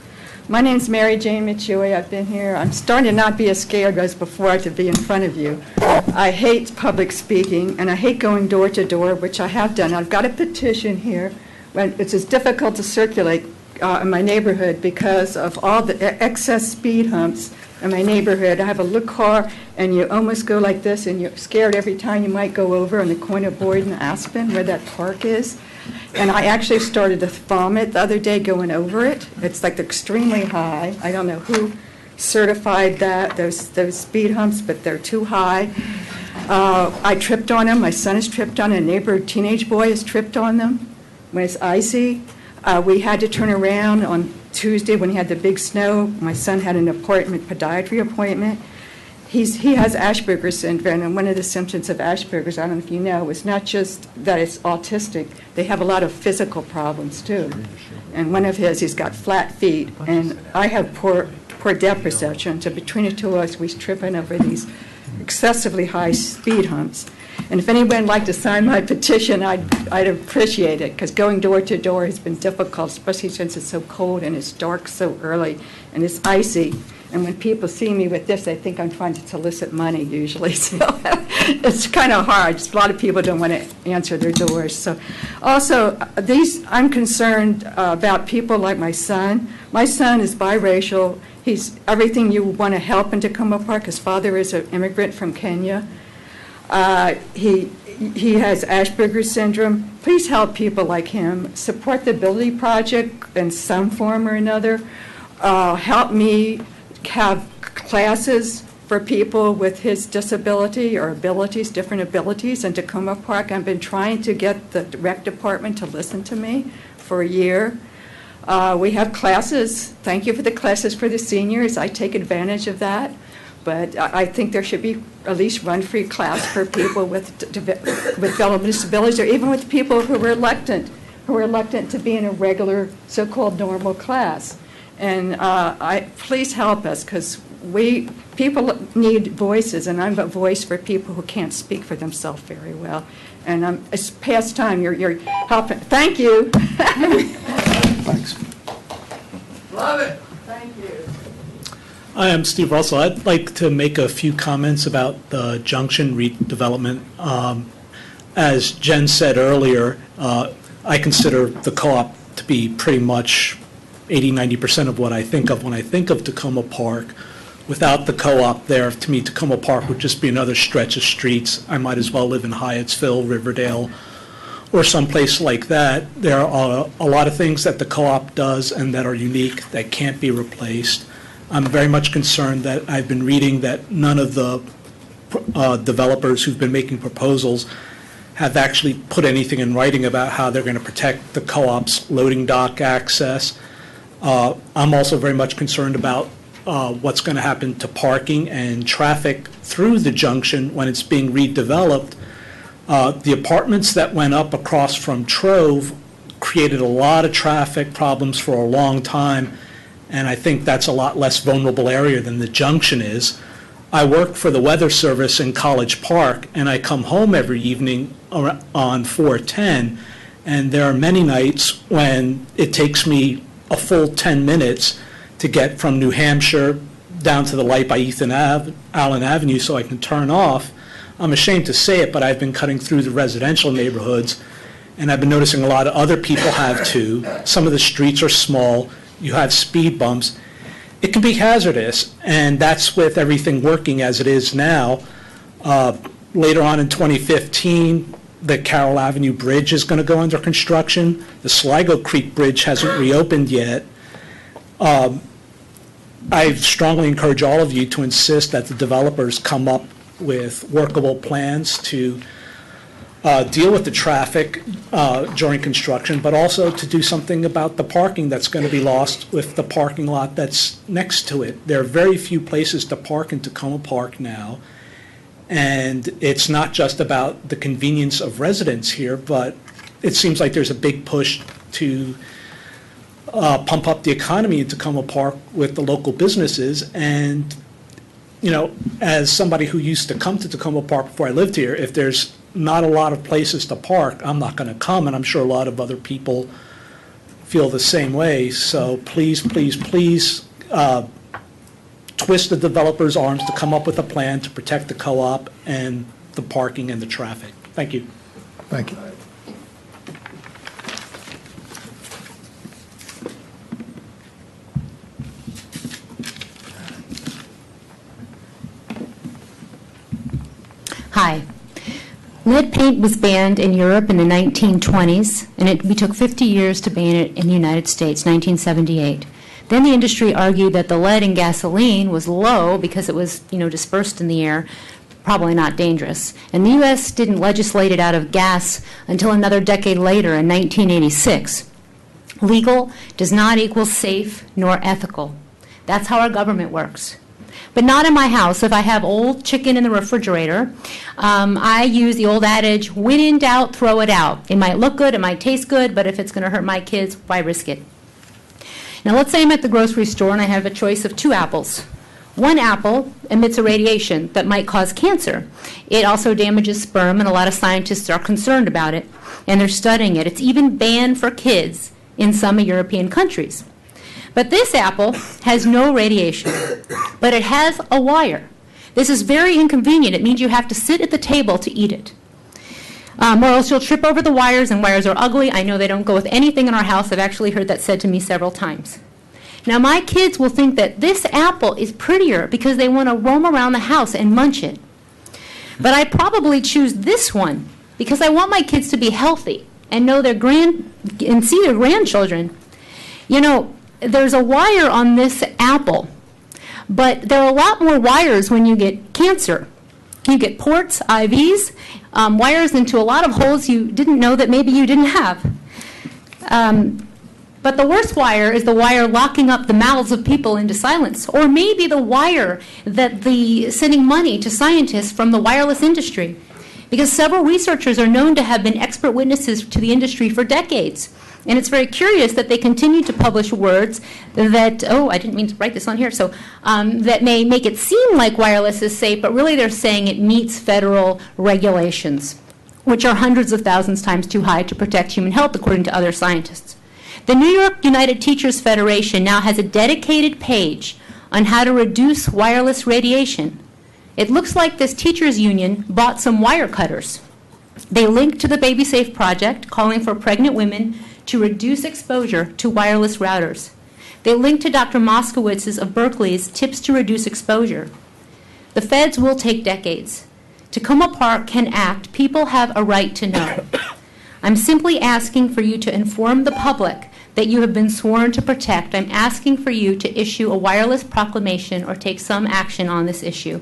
My name's Mary Jane Michui. I've been here. I'm starting to not be as scared as before to be in front of you. I hate public speaking, and I hate going door to door, which I have done. I've got a petition here. It's as difficult to circulate in my neighborhood because of all the excess speed humps in my neighborhood. I have a little car, and you almost go like this, and you're scared every time you might go over on the corner of Boyd and Aspen, where that park is. And I actually started to vomit the other day going over it. It's like extremely high. I don't know who certified that, those speed humps, but they're too high. I tripped on them. My son has tripped on them. A neighbor, teenage boy, has tripped on them when it's icy. We had to turn around on Tuesday when he had the big snow. My son had an podiatry appointment. He has Asperger's syndrome, and one of the symptoms of Asperger's, I don't know if you know, is not just that it's autistic. They have a lot of physical problems, too. And one of his, he's got flat feet, and I have poor depth perception, so between the two of us, we're tripping over these excessively high speed humps. And if anyone would like to sign my petition, I'd appreciate it, because going door to door has been difficult, especially since it's so cold and it's dark so early and it's icy. And when people see me with this, they think I'm trying to solicit money usually. So it's kind of hard. Just a lot of people don't want to answer their doors. So also, I'm concerned about people like my son. My son is biracial. He's everything you want to help in Takoma Park. His father is an immigrant from Kenya. He has Asperger's syndrome. Please help people like him. Support the Ability Project in some form or another. Help me have classes for people with his disability or abilities, different abilities in Takoma Park. I've been trying to get the rec department to listen to me for a year. We have classes. Thank you for the classes for the seniors. I take advantage of that. But I think there should be at least one free class for people with developmental disabilities, or even with people who are reluctant to be in a regular, so-called normal class. And please help us, because people need voices, and I'm a voice for people who can't speak for themselves very well. And it's past time. You're helping. Thank you. Thanks. Love it. Thank you. Hi, I'm Steve Russell. I'd like to make a few comments about the Junction redevelopment. As Jen said earlier, I consider the co-op to be pretty much 80–90% of what I think of when I think of Tacoma Park. Without the co-op there, to me, Tacoma Park would just be another stretch of streets. I might as well live in Hyattsville, Riverdale, or someplace like that. There are a lot of things that the co-op does and that are unique that can't be replaced. I'm very much concerned that I've been reading that none of the developers who've been making proposals have actually put anything in writing about how they're going to protect the co-op's loading dock access. I'm also very much concerned about what's going to happen to parking and traffic through the Junction when it's being redeveloped. The apartments that went up across from Trove created a lot of traffic problems for a long time, and I think that's a lot less vulnerable area than the Junction is. I work for the Weather Service in College Park, and I come home every evening on 410, and there are many nights when it takes me a full 10 minutes to get from New Hampshire down to the light by Allen Avenue so I can turn off. I'm ashamed to say it, but I've been cutting through the residential neighborhoods, and I've been noticing a lot of other people have too. Some of the streets are small. You have speed bumps. It can be hazardous, and that's with everything working as it is now. Later on in 2015, the Carroll Avenue Bridge is going to go under construction. The Sligo Creek Bridge hasn't reopened yet. I strongly encourage all of you to insist that the developers come up with workable plans to deal with the traffic during construction, but also to do something about the parking that's going to be lost with the parking lot that's next to it. There are very few places to park in Tacoma Park now, and it's not just about the convenience of residents here, but it seems like there's a big push to pump up the economy in Tacoma Park with the local businesses. And, you know, as somebody who used to come to Tacoma Park before I lived here, if there's not a lot of places to park, I'm not going to come, and I'm sure a lot of other people feel the same way. So please, please, please twist the developers' arms to come up with a plan to protect the co-op and the parking and the traffic. Thank you. Thank you. Hi. Lead paint was banned in Europe in the 1920s, and we took 50 years to ban it in the United States, 1978. Then the industry argued that the lead in gasoline was low because it was, dispersed in the air, probably not dangerous. And the U.S. didn't legislate it out of gas until another decade later in 1986. Legal does not equal safe nor ethical. That's how our government works. But not in my house. If I have old chicken in the refrigerator, I use the old adage, when in doubt, throw it out. It might look good, it might taste good, but if it's going to hurt my kids, why risk it? Now let's say I'm at the grocery store and I have a choice of 2 apples. One apple emits a radiation that might cause cancer. It also damages sperm, and a lot of scientists are concerned about it, and they're studying it. It's even banned for kids in some European countries. But this apple has no radiation, but it has a wire. This is very inconvenient. It means you have to sit at the table to eat it. Or else you'll trip over the wires, and wires are ugly. I know they don't go with anything in our house. I've actually heard that said to me several times. Now my kids will think that this apple is prettier because they want to roam around the house and munch it. But I probably choose this one because I want my kids to be healthy and know and see their grandchildren. There's a wire on this apple, but there are a lot more wires when you get cancer. You get ports, IVs, wires into a lot of holes you didn't know that maybe you didn't have. But the worst wire is the wire locking up the mouths of people into silence, or maybe the wire that sending money to scientists from the wireless industry. Because several researchers are known to have been expert witnesses to the industry for decades. And it's very curious that they continue to publish words that, I didn't mean to write this on here, that may make it seem like wireless is safe, but really they're saying it meets federal regulations, which are hundreds of thousands times too high to protect human health, according to other scientists. The New York United Teachers Federation now has a dedicated page on how to reduce wireless radiation. It looks like this teachers union bought some wire cutters. They link to the Baby Safe project, calling for pregnant women to reduce exposure to wireless routers. They link to Dr. Moskowitz's of Berkeley's tips to reduce exposure. The feds will take decades. Tacoma Park can act. People have a right to know. I'm simply asking for you to inform the public that you have been sworn to protect. I'm asking for you to issue a wireless proclamation or take some action on this issue.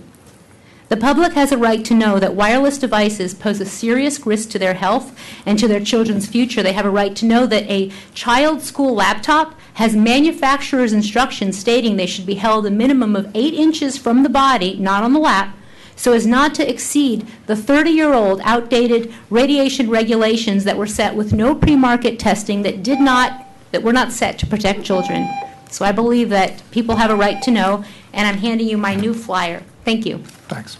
The public has a right to know that wireless devices pose a serious risk to their health and to their children's future. They have a right to know that a child's school laptop has manufacturer's instructions stating they should be held a minimum of 8 inches from the body, not on the lap, so as not to exceed the 30-year-old outdated radiation regulations that were set with no pre-market testing that were not set to protect children. So I believe that people have a right to know, and I'm handing you my new flyer. Thank you. Thanks.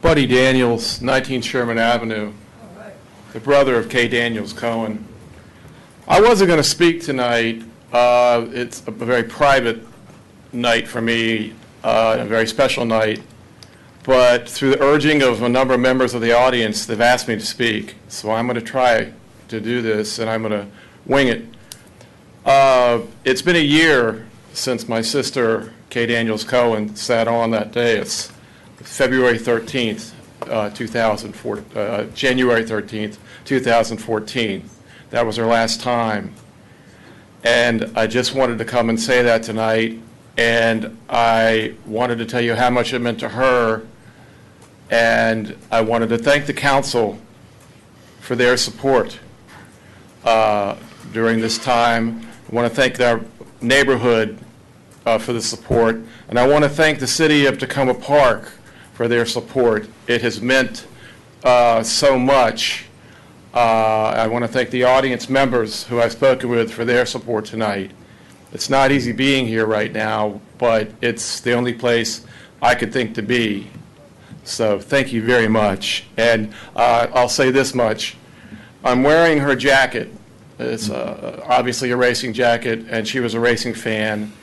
Buddy Daniels, 19 Sherman Avenue, the brother of Kay Daniels Cohen. I wasn't going to speak tonight. It's a very private night for me, a very special night. But through the urging of a number of members of the audience, they've asked me to speak. So I'm going to try to do this, and I'm going to wing it. It's been a year since my sister, Kay Daniels Cohen, sat on that day. It's February 13th, 2004, January 13th, 2014. That was her last time. And I just wanted to come and say that tonight. And I wanted to tell you how much it meant to her. And I wanted to thank the council for their support during this time. I want to thank our neighborhood for the support. And I want to thank the city of Tacoma Park for their support. It has meant so much. I want to thank the audience members who I've spoken with for their support tonight. It's not easy being here right now, but it's the only place I could think to be. So thank you very much. And I'll say this much. I'm wearing her jacket. It's obviously a racing jacket, and she was a racing fan.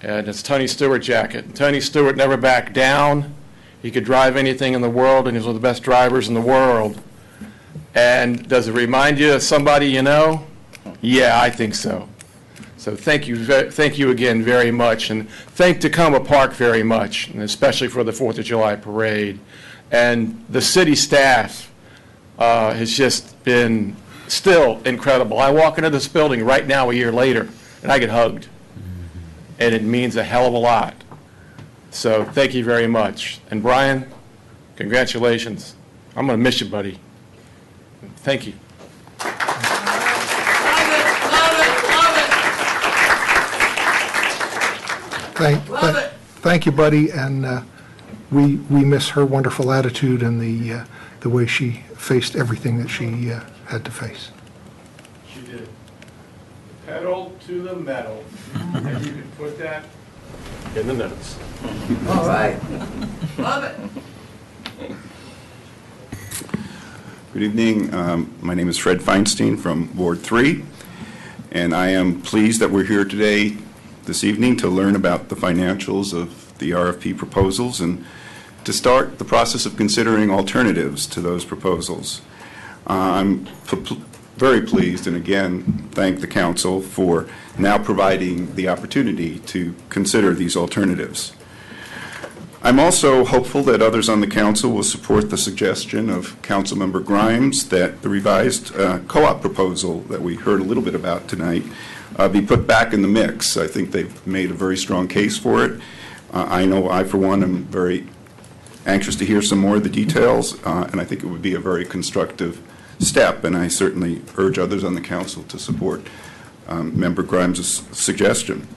And it's Tony Stewart jacket. Tony Stewart never backed down. He could drive anything in the world, and he was one of the best drivers in the world. And does it remind you of somebody you know? Yeah, I think so. So thank you again very much, and thank Tacoma Park very much, and especially for the 4th of July parade. And the city staff has just been still incredible. I walk into this building right now a year later, and I get hugged, and it means a hell of a lot. So thank you very much. And Brian, congratulations. I'm going to miss you, buddy. Thank you. Thank you, buddy, and we miss her wonderful attitude and the way she faced everything that she had to face. She did. Pedal to the metal. And you can put that in the notes. All right. Love it. Good evening. My name is Fred Feinstein from Ward 3, and I am pleased that we're here today, this evening, to learn about the financials of the RFP proposals and to start the process of considering alternatives to those proposals. I'm very pleased, and again, thank the council for now providing the opportunity to consider these alternatives. I'm also hopeful that others on the council will support the suggestion of Councilmember Grimes that the revised co-op proposal that we heard a little bit about tonight be put back in the mix. I think they've made a very strong case for it. I know I, for one, am very anxious to hear some more of the details, and I think it would be a very constructive step, and I certainly urge others on the council to support Member Grimes' suggestion.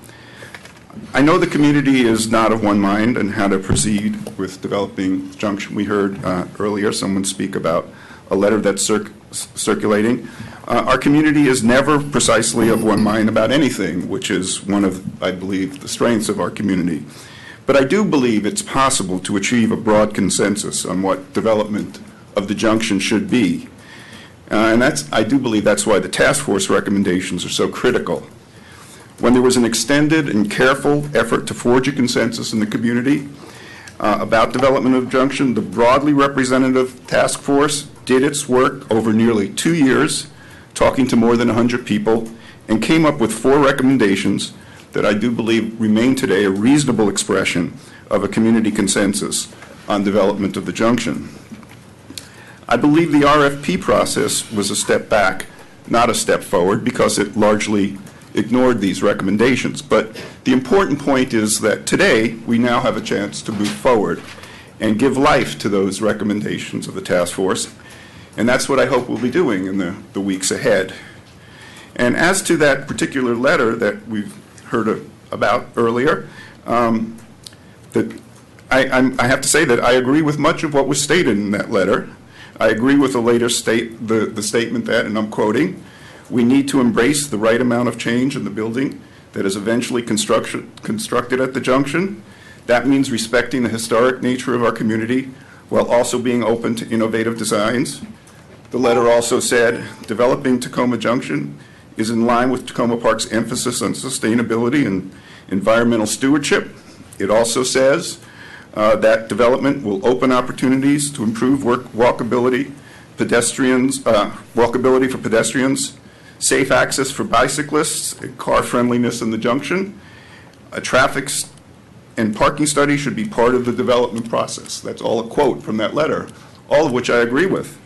I know the community is not of one mind on how to proceed with developing Junction. We heard earlier someone speak about a letter that's circulating. Our community is never precisely of one mind about anything, which is one of, I believe, the strengths of our community. But I do believe it's possible to achieve a broad consensus on what development of the junction should be. And I do believe that's why the task force recommendations are so critical. When there was an extended and careful effort to forge a consensus in the community about development of junction, the broadly representative task force did its work over nearly 2 years, talking to more than 100 people, and came up with 4 recommendations that I do believe remain today a reasonable expression of a community consensus on development of the junction. I believe the RFP process was a step back, not a step forward, because it largely ignored these recommendations. But the important point is that today we now have a chance to move forward and give life to those recommendations of the task force, and that's what I hope we'll be doing in the weeks ahead. And as to that particular letter that we've heard about earlier, that I have to say that I agree with much of what was stated in that letter. I agree with the later the statement that, and I'm quoting, "We need to embrace the right amount of change in the building that is eventually constructed at the junction. That means respecting the historic nature of our community while also being open to innovative designs." The letter also said, "Developing Tacoma Junction is in line with Tacoma Park's emphasis on sustainability and environmental stewardship." It also says that development will open opportunities to improve walkability for pedestrians, safe access for bicyclists, and car friendliness in the junction. A traffic and parking study should be part of the development process. That's all a quote from that letter, all of which I agree with.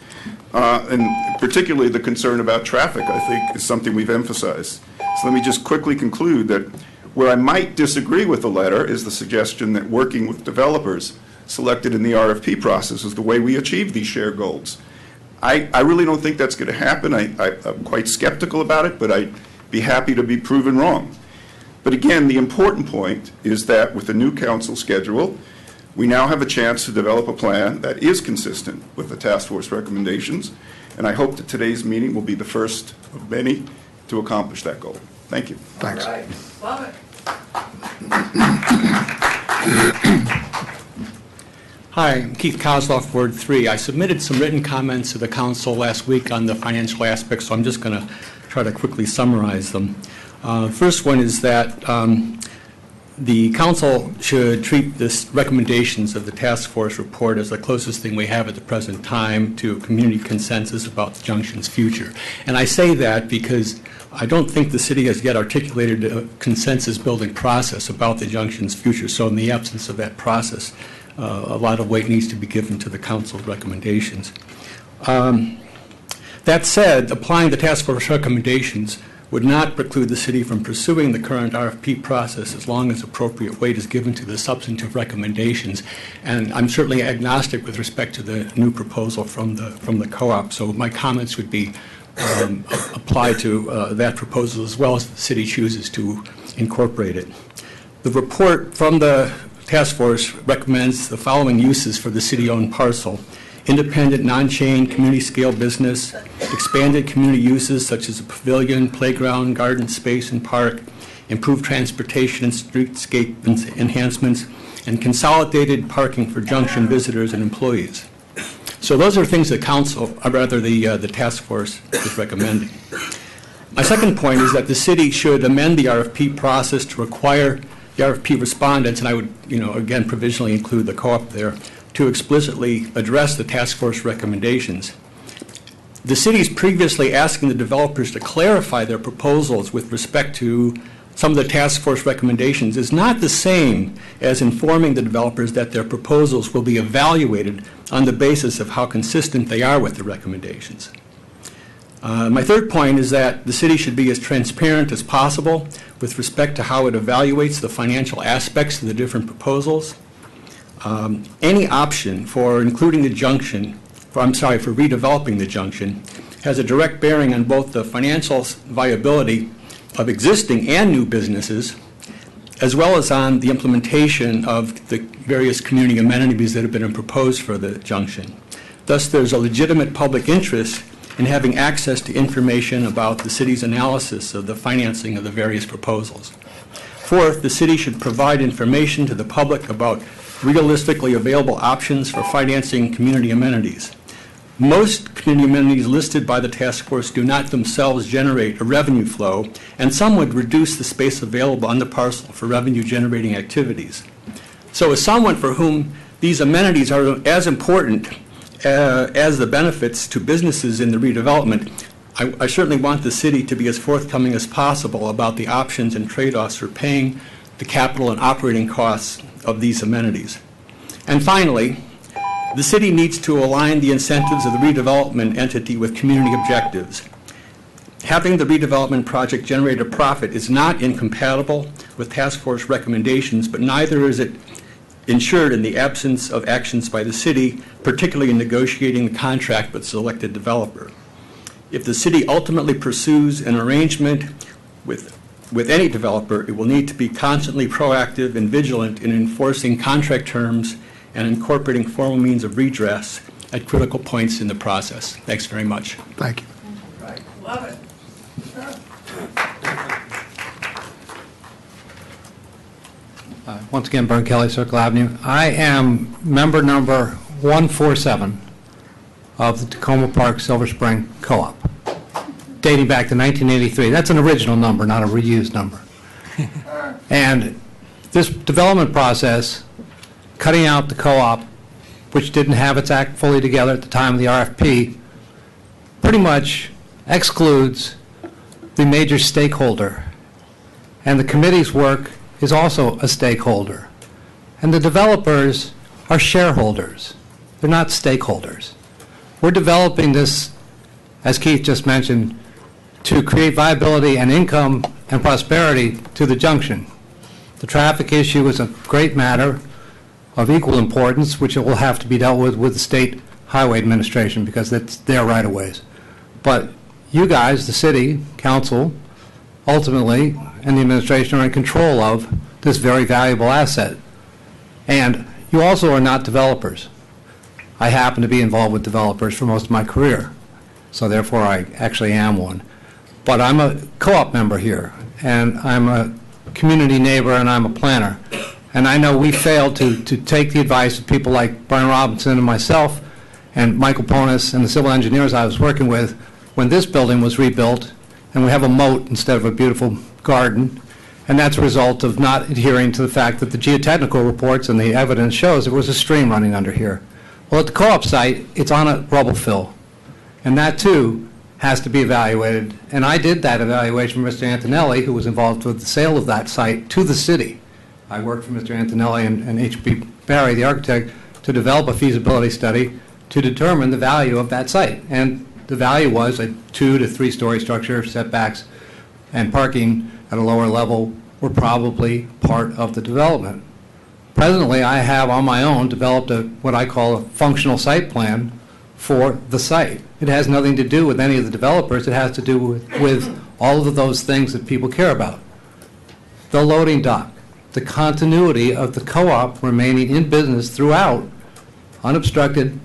And particularly the concern about traffic, I think, is something we've emphasized. So let me just quickly conclude that where I might disagree with the letter is the suggestion that working with developers selected in the RFP process is the way we achieve these shared goals. I really don't think that's going to happen. I'm quite skeptical about it, but I'd be happy to be proven wrong. But again, the important point is that with the new council schedule, we now have a chance to develop a plan that is consistent with the task force recommendations, and I hope that today's meeting will be the first of many to accomplish that goal. Thank you. Thanks. All right. Love it. Hi, I'm Keith Kozloff, Ward 3. I submitted some written comments to the council last week on the financial aspects, so I'm just going to try to quickly summarize them. First one is that the council should treat the recommendations of the task force report as the closest thing we have at the present time to a community consensus about the junction's future. And I say that because I don't think the city has yet articulated a consensus building process about the junction's future. So in the absence of that process, a lot of weight needs to be given to the council's recommendations. That said, applying the task force recommendations would not preclude the city from pursuing the current RFP process as long as appropriate weight is given to the substantive recommendations. And I'm certainly agnostic with respect to the new proposal from the co-op. So my comments would be applied to that proposal as well as the city chooses to incorporate it. The report from the task force recommends the following uses for the city-owned parcel: independent, non-chain, community-scale business, expanded community uses such as a pavilion, playground, garden space, and park, improved transportation and streetscape enhancements, and consolidated parking for junction visitors and employees. So those are things the council, or rather the task force is recommending. My second point is that the city should amend the RFP process to require the RFP respondents, and I would, again, provisionally include the co-op there, to explicitly address the task force recommendations. The city is previously asking the developers to clarify their proposals with respect to some of the task force recommendations is not the same as informing the developers that their proposals will be evaluated on the basis of how consistent they are with the recommendations. My third point is that the city should be as transparent as possible with respect to how it evaluates the financial aspects of the different proposals. Any option for including the junction, for redeveloping the junction, has a direct bearing on both the financial viability of existing and new businesses, as well as on the implementation of the various community amenities that have been proposed for the junction. Thus, there's a legitimate public interest in having access to information about the city's analysis of the financing of the various proposals. Fourth, the city should provide information to the public about realistically available options for financing community amenities. Most community amenities listed by the task force do not themselves generate a revenue flow, and some would reduce the space available on the parcel for revenue-generating activities. So as someone for whom these amenities are as important as the benefits to businesses in the redevelopment, I certainly want the city to be as forthcoming as possible about the options and trade-offs for paying the capital and operating costs of these amenities. And finally, the city needs to align the incentives of the redevelopment entity with community objectives. Having the redevelopment project generate a profit is not incompatible with task force recommendations, but neither is it ensured in the absence of actions by the city, particularly in negotiating the contract with selected developer. If the city ultimately pursues an arrangement with any developer, it will need to be constantly proactive and vigilant in enforcing contract terms and incorporating formal means of redress at critical points in the process. Thanks very much. Thank you. Right. Love it. Once again, Vern Kelly, Circle Avenue. I am member number 147 of the Tacoma Park Silver Spring Co-op, dating back to 1983. That's an original number, not a reused number. And this development process, cutting out the co-op, which didn't have its act fully together at the time of the RFP, pretty much excludes the major stakeholder. And the committee's work is also a stakeholder. And the developers are shareholders. They're not stakeholders. We're developing this, as Keith just mentioned, to create viability and income and prosperity to the junction. The traffic issue is a great matter of equal importance, which will have to be dealt with the State Highway Administration because that's their right-of-ways. But you guys, the city, council, ultimately, and the administration are in control of this very valuable asset. And you also are not developers. I happen to be involved with developers for most of my career, so therefore I actually am one. But I'm a co-op member here, and I'm a community neighbor, and I'm a planner. And I know we failed to take the advice of people like Brian Robinson and myself and Michael Ponis and the civil engineers I was working with when this building was rebuilt, and we have a moat instead of a beautiful garden. And that's a result of not adhering to the fact that the geotechnical reports and the evidence shows there was a stream running under here. Well, at the co-op site, it's on a rubble fill. And that, too, has to be evaluated. And I did that evaluation for Mr. Antonelli, who was involved with the sale of that site to the city. I worked for Mr. Antonelli and H.B. Barry, the architect, to develop a feasibility study to determine the value of that site. And the value was a 2 to 3 story structure, setbacks, and parking at a lower level were probably part of the development. Presently, I have on my own developed what I call a functional site plan for the site. It has nothing to do with any of the developers. It has to do with all of those things that people care about. The loading dock, the continuity of the co-op remaining in business throughout, unobstructed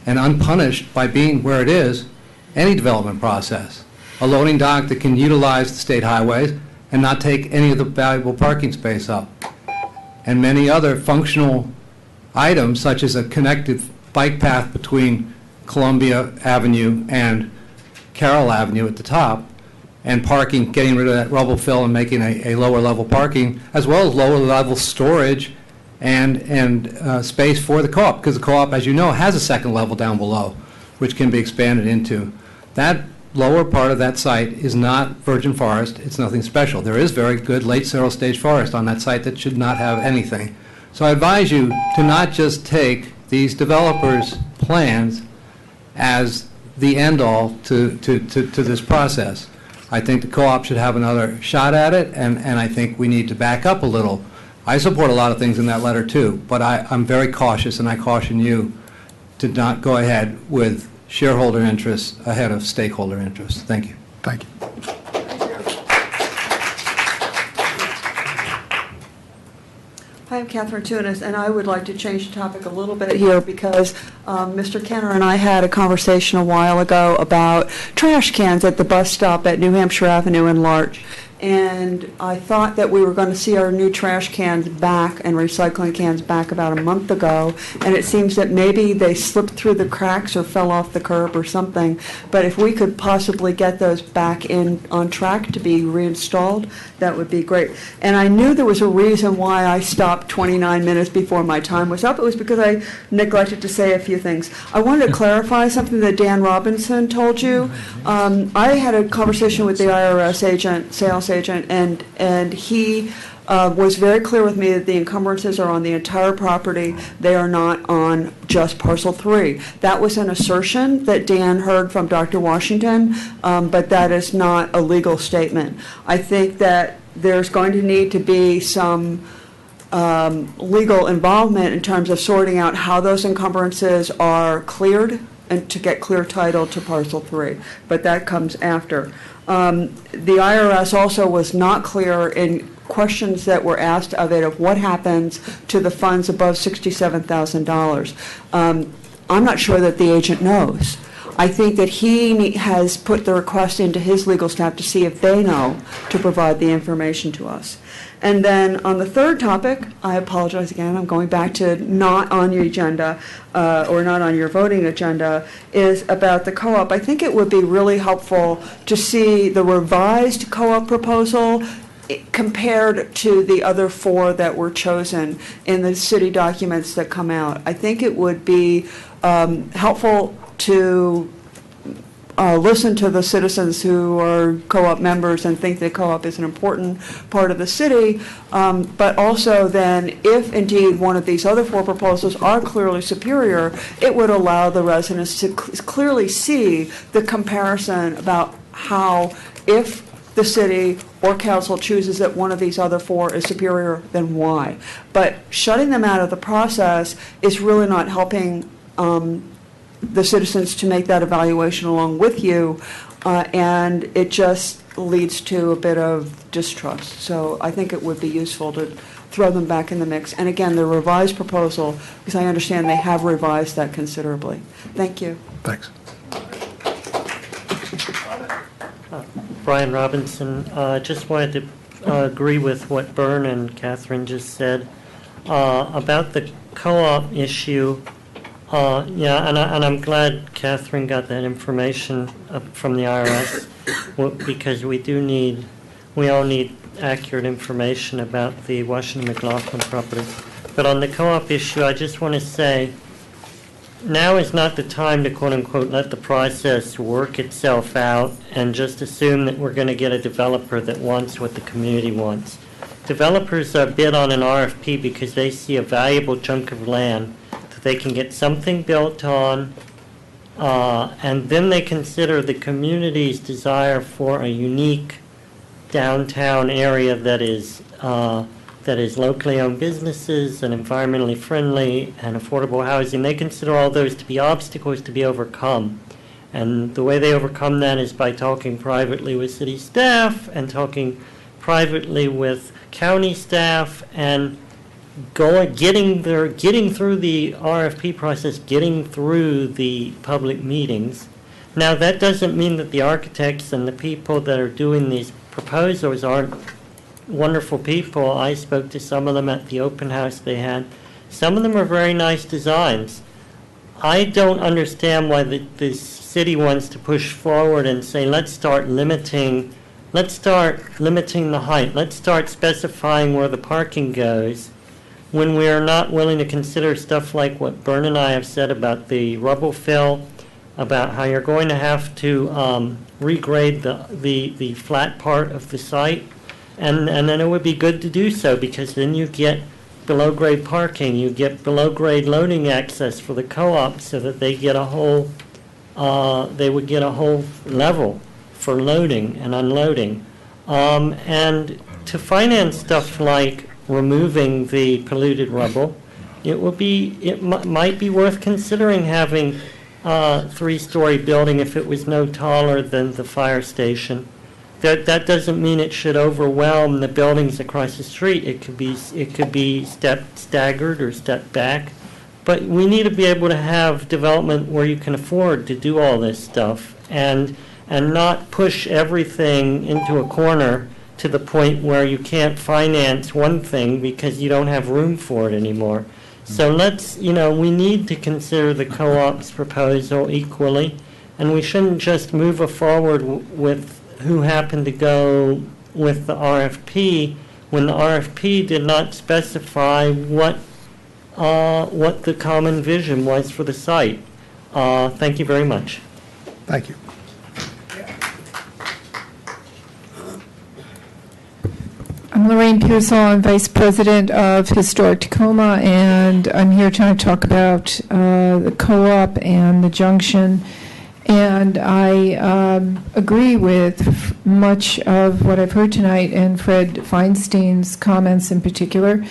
and unpunished by being where it is, any development process. A loading dock that can utilize the state highways and not take any of the valuable parking space up. And many other functional items, such as a connected bike path between Columbia Avenue and Carroll Avenue at the top, and parking, getting rid of that rubble fill and making a lower level parking, as well as lower level storage and space for the co-op, because the co-op, as you know, has a second level down below, which can be expanded into. That lower part of that site is not virgin forest. It's nothing special. There is very good late several stage forest on that site that should not have anything. So I advise you to not just take these developers' plans as the end-all to this process. I think the co-op should have another shot at it, and I think we need to back up a little. I support a lot of things in that letter, too, but I'm very cautious, and I caution you to not go ahead with shareholder interests ahead of stakeholder interests. Thank you. Thank you. Hi, I'm Catherine Tunis, and I would like to change the topic a little bit here because Mr. Kenner and I had a conversation a while ago about trash cans at the bus stop at New Hampshire Avenue in Larch. And I thought that we were going to see our new trash cans back and recycling cans back about a month ago. And it seems that maybe they slipped through the cracks or fell off the curb or something. But if we could possibly get those back in on track to be reinstalled, that would be great. And I knew there was a reason why I stopped 29 minutes before my time was up. It was because I neglected to say a few things. I wanted to clarify something that Dan Robinson told you. I had a conversation with the IRS agent, sales agent, and he was very clear with me that the encumbrances are on the entire property. They are not on just parcel 3. That was an assertion that Dan heard from Dr. Washington, but that is not a legal statement. I think that there's going to need to be some legal involvement in terms of sorting out how those encumbrances are cleared and to get clear title to parcel 3, but that comes after. The IRS also was not clear in questions that were asked of it of what happens to the funds above $67,000. I'm not sure that the agent knows. I think that he has put the request into his legal staff to see if they know to provide the information to us. And then on the third topic, I apologize again, I'm going back to not on your agenda or not on your voting agenda, is about the co-op. I think it would be really helpful to see the revised co-op proposal compared to the other 4 that were chosen in the city documents that come out. I think it would be helpful to listen to the citizens who are co-op members and think that co-op is an important part of the city, but also then if indeed one of these other 4 proposals are clearly superior, it would allow the residents to clearly see the comparison about how if the city or council chooses that one of these other 4 is superior, then why. But shutting them out of the process is really not helping the citizens to make that evaluation along with you, and it just leads to a bit of distrust. So I think it would be useful to throw them back in the mix. And again, the revised proposal, because I understand they have revised that considerably. Thank you. Thanks. Brian Robinson, just wanted to agree with what Bern and Catherine just said about the co-op issue. Yeah, and I'm glad Catherine got that information from the IRS because we all need accurate information about the Washington McLaughlin property. But on the co-op issue, I just want to say, now is not the time to quote-unquote let the process work itself out and just assume that we're going to get a developer that wants what the community wants. Developers bid on an RFP because they see a valuable chunk of land they can get something built on, and then they consider the community's desire for a unique downtown area that is locally owned businesses and environmentally friendly and affordable housing. They consider all those to be obstacles to be overcome. And the way they overcome that is by talking privately with city staff and talking privately with county staff and getting through the RFP process, getting through the public meetings. Now, that doesn't mean that the architects and the people that are doing these proposals aren't wonderful people. I spoke to some of them at the open house they had. Some of them are very nice designs. I don't understand why the city wants to push forward and say, let's start limiting the height. Let's start specifying where the parking goes, when we are not willing to consider stuff like what Bern and I have said about the rubble fill, about how you're going to have to regrade the flat part of the site, and then it would be good to do so because then you get below-grade parking, you get below-grade loading access for the co-op so that they get a whole they would get a whole level for loading and unloading. And to finance stuff like removing the polluted rubble, it might be worth considering having a 3-story building if it was no taller than the fire station. That doesn't mean it should overwhelm the buildings across the street. It could be staggered or stepped back. But we need to be able to have development where you can afford to do all this stuff and not push everything into a corner to the point where you can't finance one thing because you don't have room for it anymore. So we need to consider the co-op's proposal equally, and we shouldn't just move forward with who happened to go with the RFP when the RFP did not specify what the common vision was for the site. Thank you very much. Thank you. I'm Lorraine Pearsall. I'm Vice President of Historic Tacoma, and I'm here trying to talk about the co-op and the junction. And I agree with much of what I've heard tonight and Fred Feinstein's comments in particular.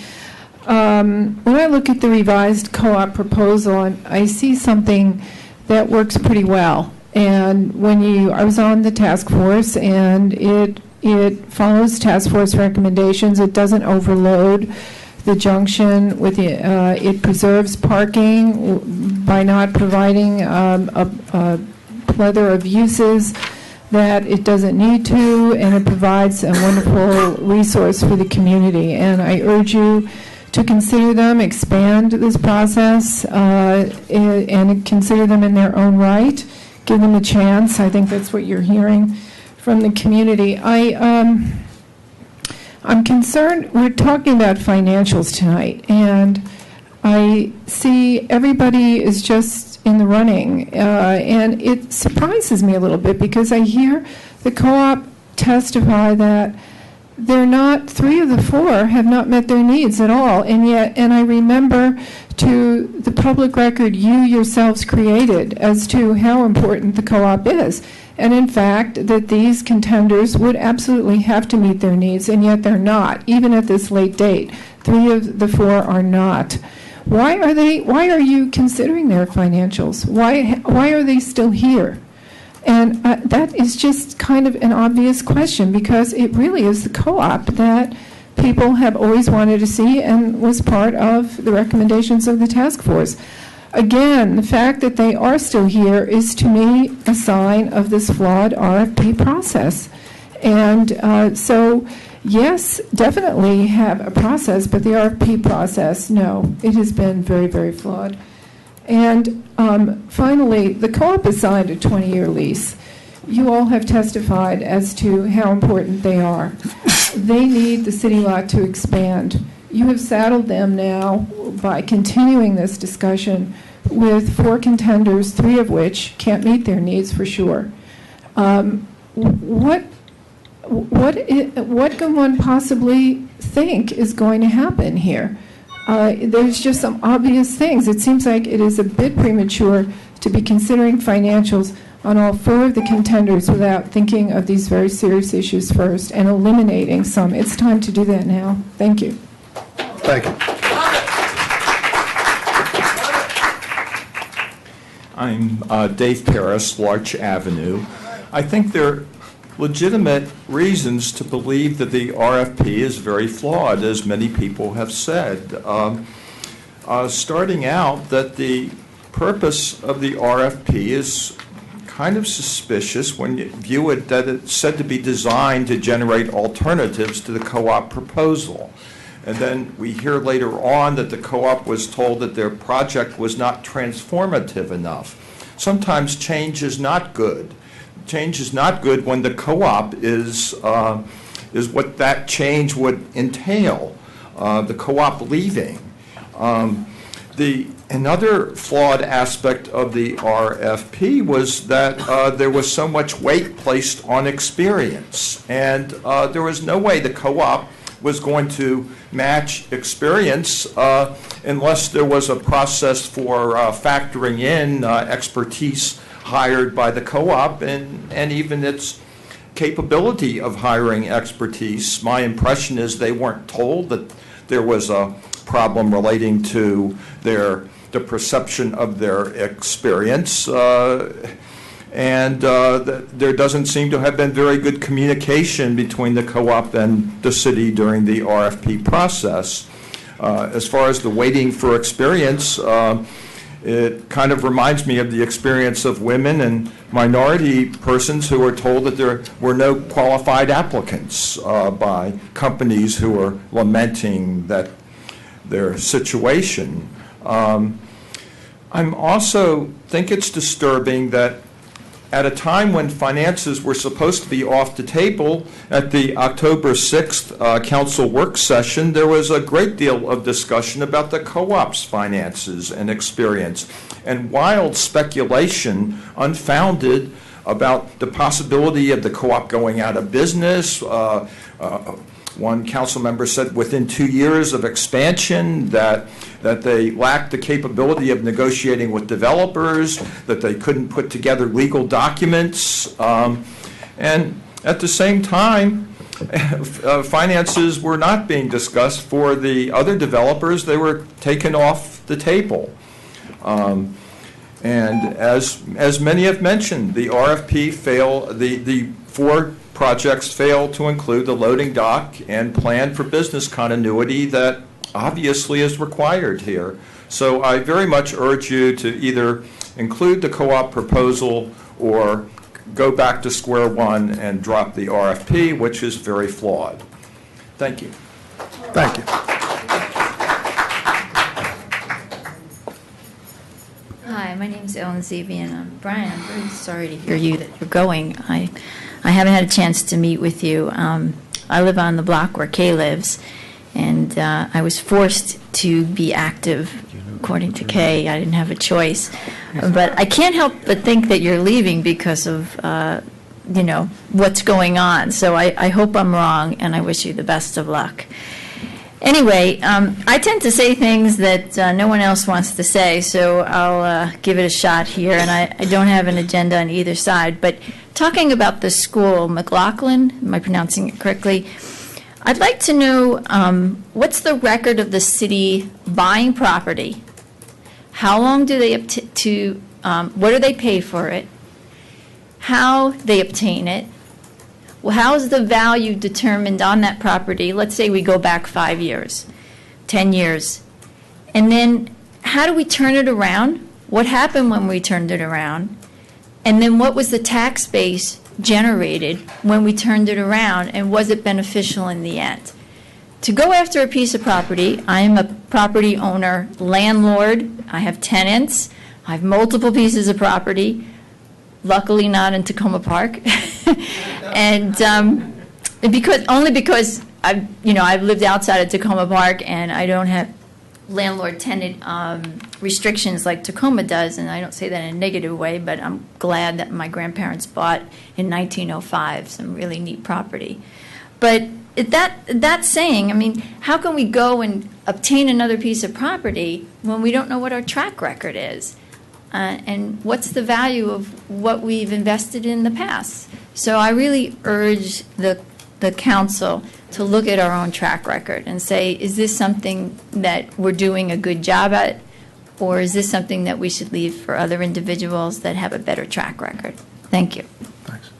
When I look at the revised co-op proposal, I see something that works pretty well. And I was on the task force, and it follows task force recommendations. It doesn't overload the junction with it preserves parking by not providing a plethora of uses that it doesn't need to, and it provides a wonderful resource for the community. And I urge you to consider them, expand this process, and consider them in their own right. Give them a chance. I think that's what you're hearing from the community. I'm concerned, we're talking about financials tonight, and I see everybody is just in the running, and it surprises me a little bit because I hear the co-op testify that they're not, 3 of the 4 have not met their needs at all, and I remember to the public record you yourselves created as to how important the co-op is. And in fact, that these contenders would absolutely have to meet their needs, and yet they're not, even at this late date. 3 of the 4 are not. Why are you considering their financials? Why are they still here? And that is just kind of an obvious question, because it really is the co-op that people have always wanted to see and was part of the recommendations of the task force. Again, the fact that they are still here is, to me, a sign of this flawed RFP process. And so, yes, definitely have a process, but the RFP process, no, it has been very, very flawed. And finally, the co-op has signed a 20-year lease. You all have testified as to how important they are. They need the city lot to expand. You have saddled them now by continuing this discussion with 4 contenders, 3 of which can't meet their needs for sure. What can one possibly think is going to happen here? There's just some obvious things. It seems like it is a bit premature to be considering financials on all 4 of the contenders without thinking of these very serious issues first and eliminating some. It's time to do that now. Thank you. Thank you. I'm Dave Paris, Larch Avenue. I think there are legitimate reasons to believe that the RFP is very flawed, as many people have said. Starting out, that the purpose of the RFP is kind of suspicious when you view it that it's said to be designed to generate alternatives to the co-op proposal. And then we hear later on that the co-op was told that their project was not transformative enough. Sometimes change is not good. Change is not good when the co-op is what that change would entail, the co-op leaving. Another flawed aspect of the RFP was that there was so much weight placed on experience, and there was no way the co-op was going to match experience unless there was a process for factoring in expertise hired by the co-op and even its capability of hiring expertise. My impression is they weren't told that there was a problem relating to the perception of their experience. And there doesn't seem to have been very good communication between the co-op and the city during the RFP process. As far as the waiting for experience, it kind of reminds me of the experience of women and minority persons who were told that there were no qualified applicants by companies who were lamenting that their situation. I'm also think it's disturbing that at a time when finances were supposed to be off the table, at the October 6th council work session, there was a great deal of discussion about the co-op's finances and experience, and wild speculation, unfounded, about the possibility of the co-op going out of business. One council member said within 2 years of expansion that they lacked the capability of negotiating with developers, that they couldn't put together legal documents, and at the same time, finances were not being discussed for the other developers. They were taken off the table. And as many have mentioned, the RFP failed, the 4 projects fail to include the loading dock and plan for business continuity that obviously is required here. So I very much urge you to either include the co-op proposal or go back to square one and drop the RFP, which is very flawed. Thank you. Thank you. Hi, my name is Ellen Zevian. Brian, I'm very sorry to hear you that you're going. I haven't had a chance to meet with you. I live on the block where Kay lives, and I was forced to be active, according to Kay. I didn't have a choice. But I can't help but think that you're leaving because of, what's going on. So I hope I'm wrong, and I wish you the best of luck. Anyway, I tend to say things that no one else wants to say, so I'll give it a shot here, and I don't have an agenda on either side. But talking about the school, McLaughlin, am I pronouncing it correctly? I'd like to know what's the record of the city buying property? How long do they what do they pay for it? How they obtain it? Well, how is the value determined on that property? Let's say we go back 5 years, 10 years. And then how do we turn it around? What happened when we turned it around? And then what was the tax base generated when we turned it around, and was it beneficial in the end? To go after a piece of property, I am a property owner, landlord, I have tenants, I have multiple pieces of property, luckily not in Tacoma Park. And because I've lived outside of Tacoma Park and I don't have landlord-tenant restrictions like Tacoma does, and I don't say that in a negative way, but I'm glad that my grandparents bought in 1905 some really neat property. But that saying, I mean, how can we go and obtain another piece of property when we don't know what our track record is? And what's the value of what we've invested in the past? So I really urge the council to look at our own track record and say, is this something that we're doing a good job at, or is this something that we should leave for other individuals that have a better track record? Thank you. Thanks.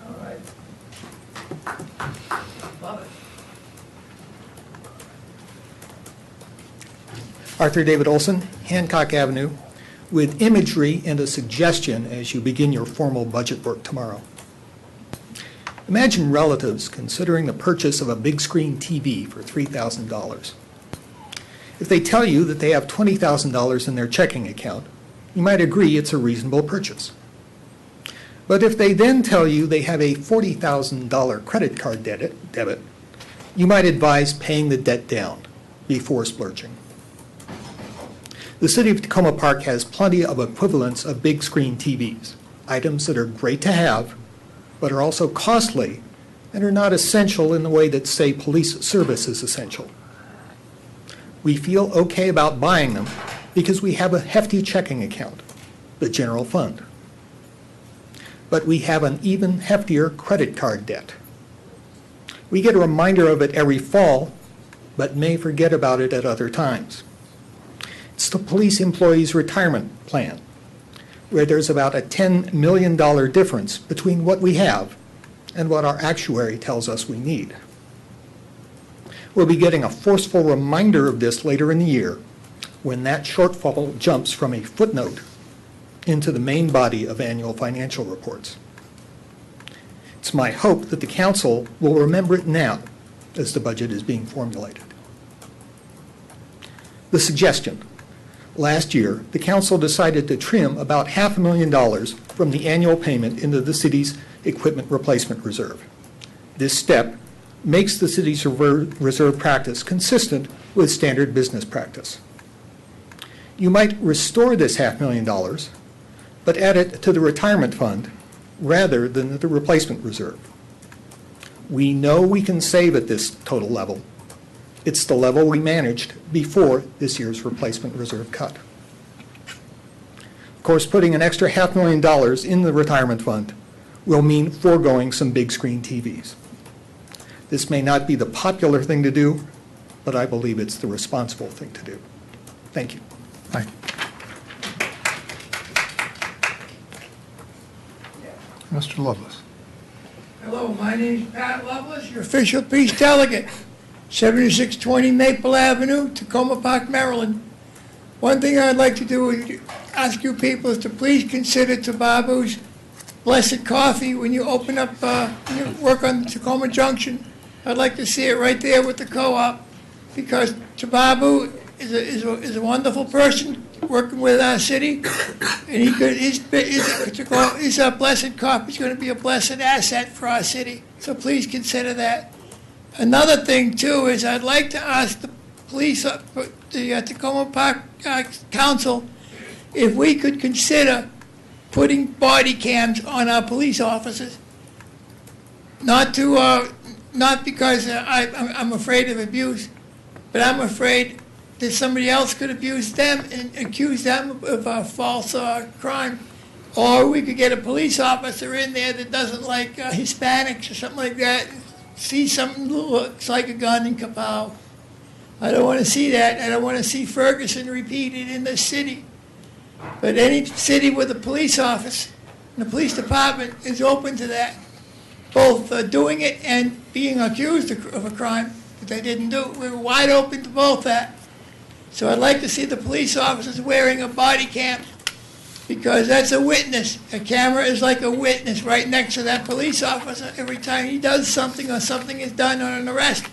Arthur David Olson, Hancock Avenue, with imagery and a suggestion as you begin your formal budget work tomorrow. Imagine relatives considering the purchase of a big screen TV for $3,000. If they tell you that they have $20,000 in their checking account, you might agree it's a reasonable purchase. But if they then tell you they have a $40,000 credit card debit, you might advise paying the debt down before splurging. The City of Tacoma Park has plenty of equivalents of big screen TVs, items that are great to have, but are also costly and are not essential in the way that, say, police service is essential. We feel okay about buying them because we have a hefty checking account, the general fund. But we have an even heftier credit card debt. We get a reminder of it every fall, but may forget about it at other times. It's the police employees' retirement plan, where there's about a $10 million difference between what we have and what our actuary tells us we need. We'll be getting a forceful reminder of this later in the year when that shortfall jumps from a footnote into the main body of annual financial reports. It's my hope that the council will remember it now as the budget is being formulated. The suggestion. Last year, the council decided to trim about $500,000 from the annual payment into the city's equipment replacement reserve. This step makes the city's reserve practice consistent with standard business practice. You might restore this $500,000, but add it to the retirement fund rather than the replacement reserve. We know we can save at this total level. It's the level we managed before this year's replacement reserve cut. Of course, putting an extra $500,000 in the retirement fund will mean foregoing some big screen TVs. This may not be the popular thing to do, but I believe it's the responsible thing to do. Thank you. Thank you. Mr. Lovelace. Hello, my name is Pat Lovelace, your official peace delegate, 7620 Maple Avenue, Tacoma Park, Maryland. One thing I'd like to do is ask you people is to please consider Tababu's Blessed Coffee when you open up, when you work on Tacoma Junction. I'd like to see it right there with the co-op, because Tababu is a wonderful person working with our city, and his Blessed Coffee is going to be a blessed asset for our city. So please consider that. Another thing too is I'd like to ask the police, the Tacoma Park Council, if we could consider putting body cams on our police officers. Not because I'm afraid of abuse, but I'm afraid that somebody else could abuse them and accuse them of a false crime. Or we could get a police officer in there that doesn't like Hispanics or something like that, see something that looks like a gun and kapow. I don't want to see that. I don't want to see Ferguson repeated in this city. But any city with a police office and the police department is open to that, both doing it and being accused of a crime that they didn't do. We're wide open to both that. So I'd like to see the police officers wearing a body cam, because that's a witness. A camera is like a witness right next to that police officer every time he does something or something is done on an arrest.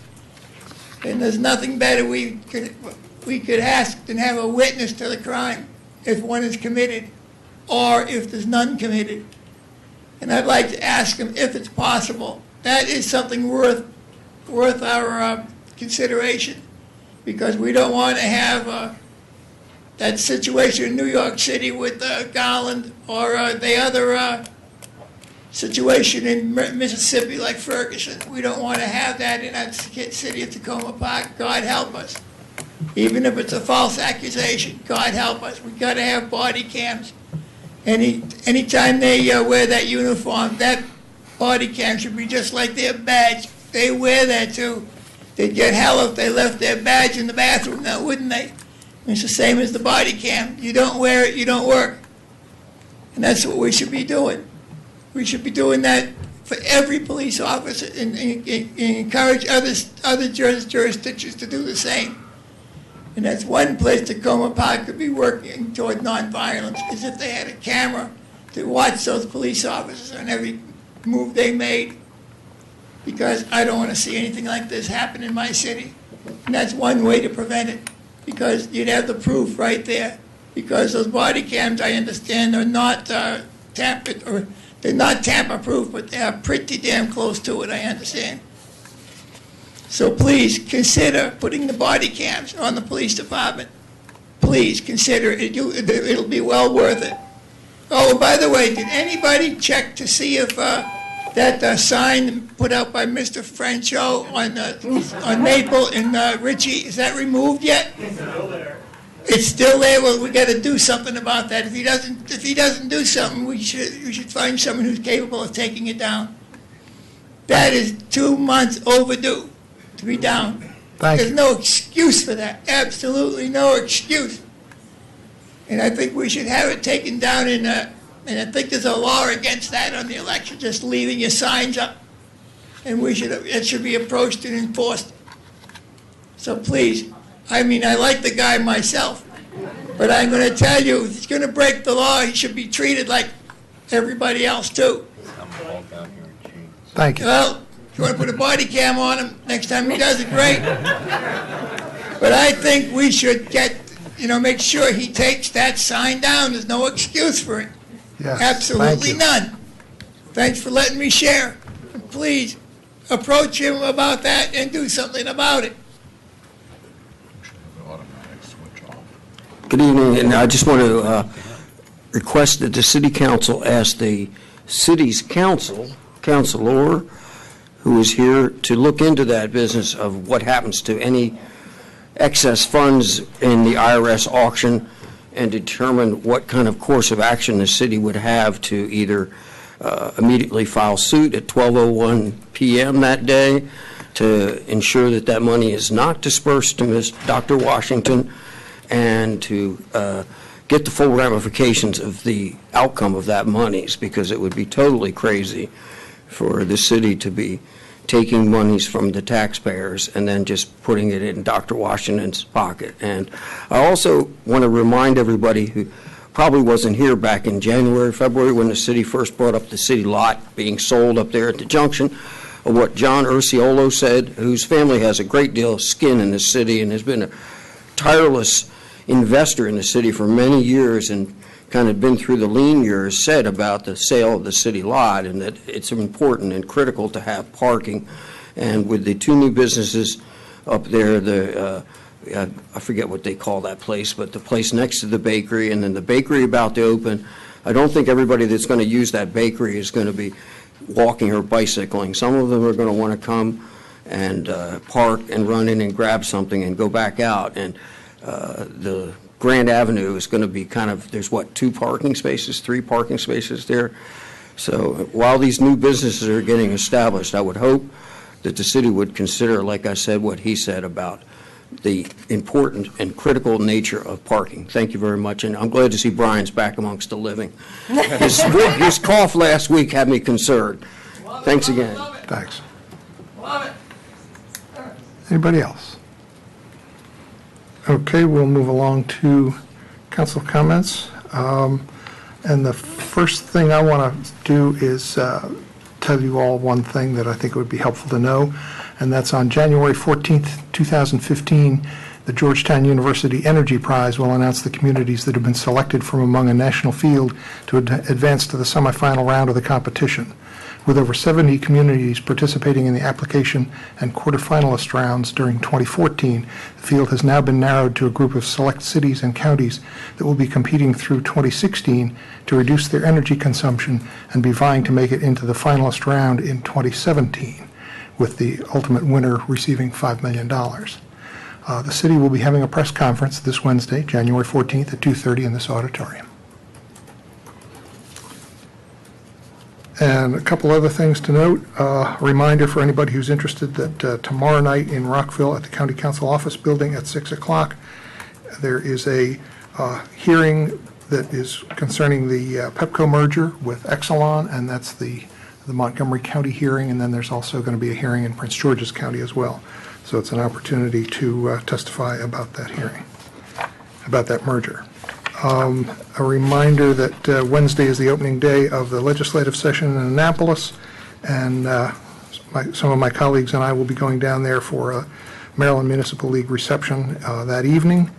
And there's nothing better we could ask than have a witness to the crime if one is committed or if there's none committed. And I'd like to ask them if it's possible. That is something worth our consideration, because we don't want to have that situation in New York City with Garland or the other situation in Mississippi like Ferguson. We don't want to have that in that city of Tacoma Park. God help us. Even if it's a false accusation, God help us. We've got to have body cams. Anytime they wear that uniform, that body cam should be just like their badge. They wear that too. They'd get hell if they left their badge in the bathroom now, wouldn't they? It's the same as the body cam. You don't wear it, you don't work. And that's what we should be doing. We should be doing that for every police officer and encourage other jurisdictions to do the same. And that's one place Tacoma Park could be working toward nonviolence, is if they had a camera to watch those police officers on every move they made. Because I don't want to see anything like this happen in my city. And that's one way to prevent it, because you'd have the proof right there. Because those body cams, I understand, are not tampered, or they're not tamper-proof, but they are pretty damn close to it, I understand. So please consider putting the body cams on the police department. Please consider it. It'll be well worth it. Oh, by the way, did anybody check to see if that sign put out by Mr. Francho on Maple and Ritchie, is that removed yet? It's still there. It's still there. Well, we got to do something about that. If he doesn't do something, we should find someone who's capable of taking it down. That is 2 months overdue to be down. There's no excuse for that. Absolutely no excuse. And I think we should have it taken down and I think there's a law against that on the election, just leaving your signs up. And it should be approached and enforced. So please, I mean, I like the guy myself, but I'm going to tell you, if he's going to break the law, he should be treated like everybody else too. Thank you. Well, if you want to put a body cam on him, next time he does it, great. But I think we should make sure he takes that sign down. There's no excuse for it. Yes, absolutely none. Thanks for letting me share. Please approach him about that and do something about it. Good evening, and I just want to request that the city council ask the city's councilor, who is here, to look into that business of what happens to any excess funds in the IRS auction and determine what kind of course of action the city would have to either immediately file suit at 12:01 p.m. that day to ensure that that money is not dispersed to Ms. Dr. Washington, and to get the full ramifications of the outcome of that monies, because it would be totally crazy for the city to be taking monies from the taxpayers and then just putting it in Dr. Washington's pocket. And I also want to remind everybody who probably wasn't here back in January, February, when the city first brought up the city lot being sold up there at the junction, of what John Urciolo said, whose family has a great deal of skin in the city and has been a tireless investor in the city for many years and kind of been through the lean years, said about the sale of the city lot, and that it's important and critical to have parking. And with the two new businesses up there, I forget what they call that place, but the place next to the bakery and then the bakery about to open, I don't think everybody that's going to use that bakery is going to be walking or bicycling. Some of them are going to want to come and park and run in and grab something and go back out. And the Grand Avenue is going to be there's what, 3 parking spaces there. So while these new businesses are getting established, I would hope that the city would consider, like I said, what he said about the important and critical nature of parking. Thank you very much, and I'm glad to see Brian's back amongst the living. His cough last week had me concerned. Thanks again. Thanks. Anybody else? Okay, we'll move along to council comments. And the first thing I want to do is tell you all one thing that I think it would be helpful to know, and that's on January 14th, 2015, the Georgetown University Energy Prize will announce the communities that have been selected from among a national field to advance to the semifinal round of the competition. With over 70 communities participating in the application and quarterfinalist rounds during 2014, the field has now been narrowed to a group of select cities and counties that will be competing through 2016 to reduce their energy consumption and be vying to make it into the finalist round in 2017, with the ultimate winner receiving $5 million. The city will be having a press conference this Wednesday, January 14th at 2:30 in this auditorium. And a couple other things to note. A reminder for anybody who's interested that tomorrow night in Rockville at the County Council Office Building at 6 o'clock, there is a hearing that is concerning the Pepco merger with Exelon, and that's the Montgomery County hearing, and then there's also going to be a hearing in Prince George's County as well. So it's an opportunity to testify about that hearing, about that merger. A reminder that Wednesday is the opening day of the legislative session in Annapolis, and some of my colleagues and I will be going down there for a Maryland Municipal League reception that evening.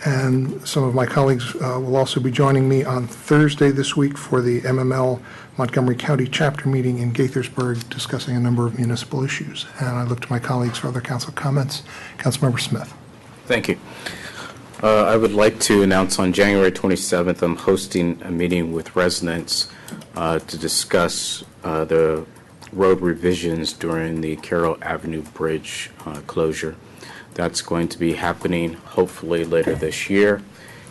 And some of my colleagues will also be joining me on Thursday this week for the MML Montgomery County chapter meeting in Gaithersburg, discussing a number of municipal issues. And I look to my colleagues for other council comments. Councilmember Smith. Thank you. I would like to announce on January 27th, I'm hosting a meeting with residents to discuss the road revisions during the Carroll Avenue Bridge closure. That's going to be happening hopefully later this year.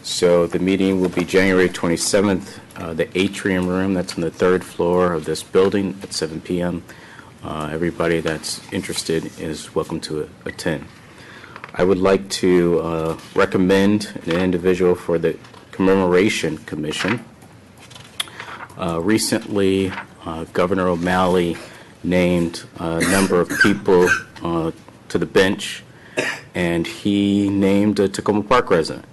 So the meeting will be January 27th, the Atrium Room, that's on the 3rd floor of this building at 7 p.m. Everybody that's interested is welcome to attend. I would like to recommend an individual for the Commemoration Commission. Recently, Governor O'Malley named a number of people to the bench, and he named a Tacoma Park resident.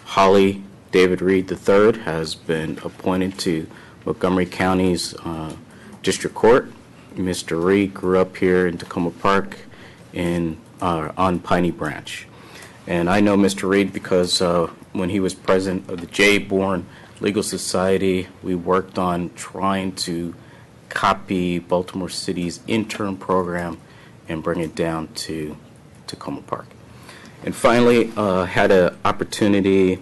Holly David Reed III has been appointed to Montgomery County's District Court. Mr. Reed grew up here in Tacoma Park on Piney Branch. And I know Mr. Reed because when he was president of the J. Bourne Legal Society, we worked on trying to copy Baltimore City's intern program and bring it down to Tacoma Park. And finally, had an opportunity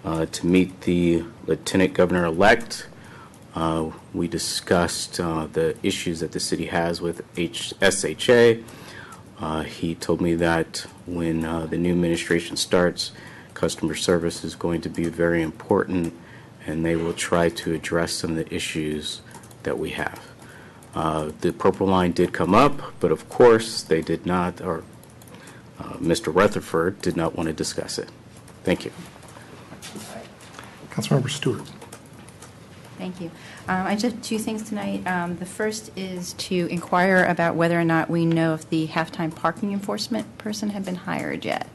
to meet the Lieutenant Governor-elect. We discussed the issues that the city has with SHA. He told me that when the new administration starts, customer service is going to be very important, and they will try to address some of the issues that we have. The Purple Line did come up, but of course they did not, or Mr. Rutherford did not want to discuss it. Thank you. Councilmember Stewart. Thank you. I just have two things tonight. The first is to inquire about whether or not we know if the halftime parking enforcement person had been hired yet.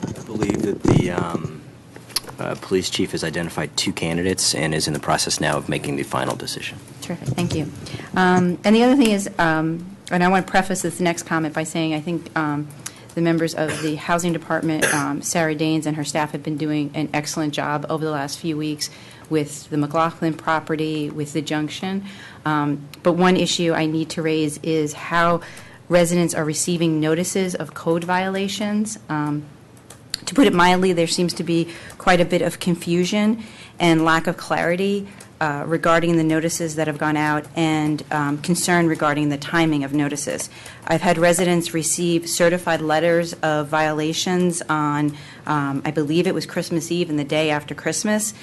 I believe that the police chief has identified 2 candidates and is in the process now of making the final decision. Terrific. Thank you. And the other thing is, and I want to preface this next comment by saying I think the members of the Housing Department, Sarah Daines and her staff, have been doing an excellent job over the last few weeks with the McLaughlin property, with the Junction. But one issue I need to raise is how residents are receiving notices of code violations. To put it mildly, there seems to be quite a bit of confusion and lack of clarity regarding the notices that have gone out, and concern regarding the timing of notices. I've had residents receive certified letters of violations on, I believe it was Christmas Eve and the day after Christmas.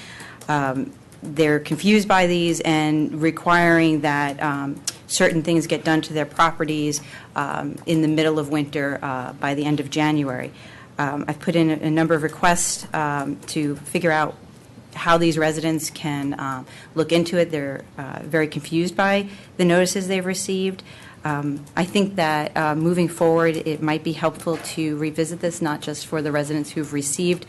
They're confused by these and requiring that certain things get done to their properties in the middle of winter by the end of January. I've put in a number of requests to figure out how these residents can look into it. They're very confused by the notices they've received. I think that moving forward, it might be helpful to revisit this, not just for the residents who've received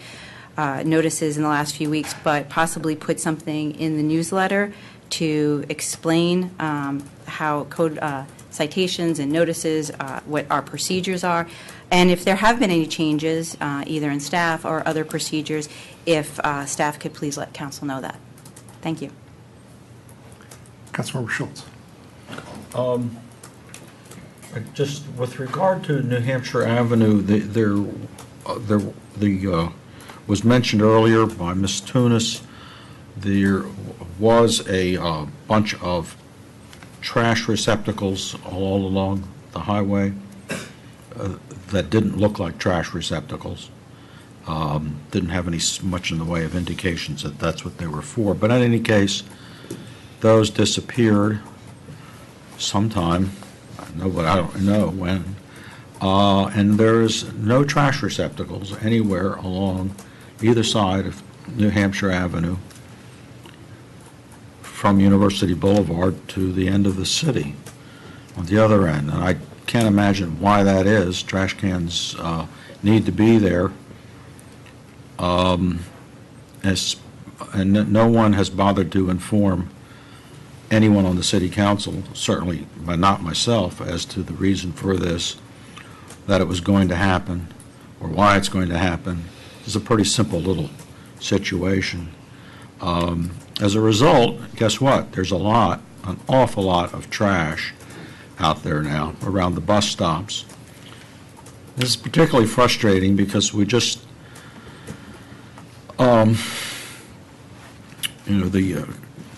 notices in the last few weeks, but possibly put something in the newsletter to explain how code citations and notices, what our procedures are, and if there have been any changes, either in staff or other procedures, if staff could please let council know that. Thank you. Councilmember Schultz. Just with regard to New Hampshire Avenue, there was mentioned earlier by Ms. Tunis, there was a bunch of trash receptacles all along the highway that didn't look like trash receptacles. Didn't have much in the way of indications that that's what they were for. But in any case, those disappeared sometime. I don't know when. And there's no trash receptacles anywhere along either side of New Hampshire Avenue from University Boulevard to the end of the city on the other end. And I can't imagine why that is. Trash cans need to be there. And no one has bothered to inform anyone on the city council, certainly not myself, as to the reason for this, that it was going to happen or why it's going to happen. It's a pretty simple little situation. As a result, guess what? There's an awful lot of trash out there now around the bus stops. This is particularly frustrating because we just, the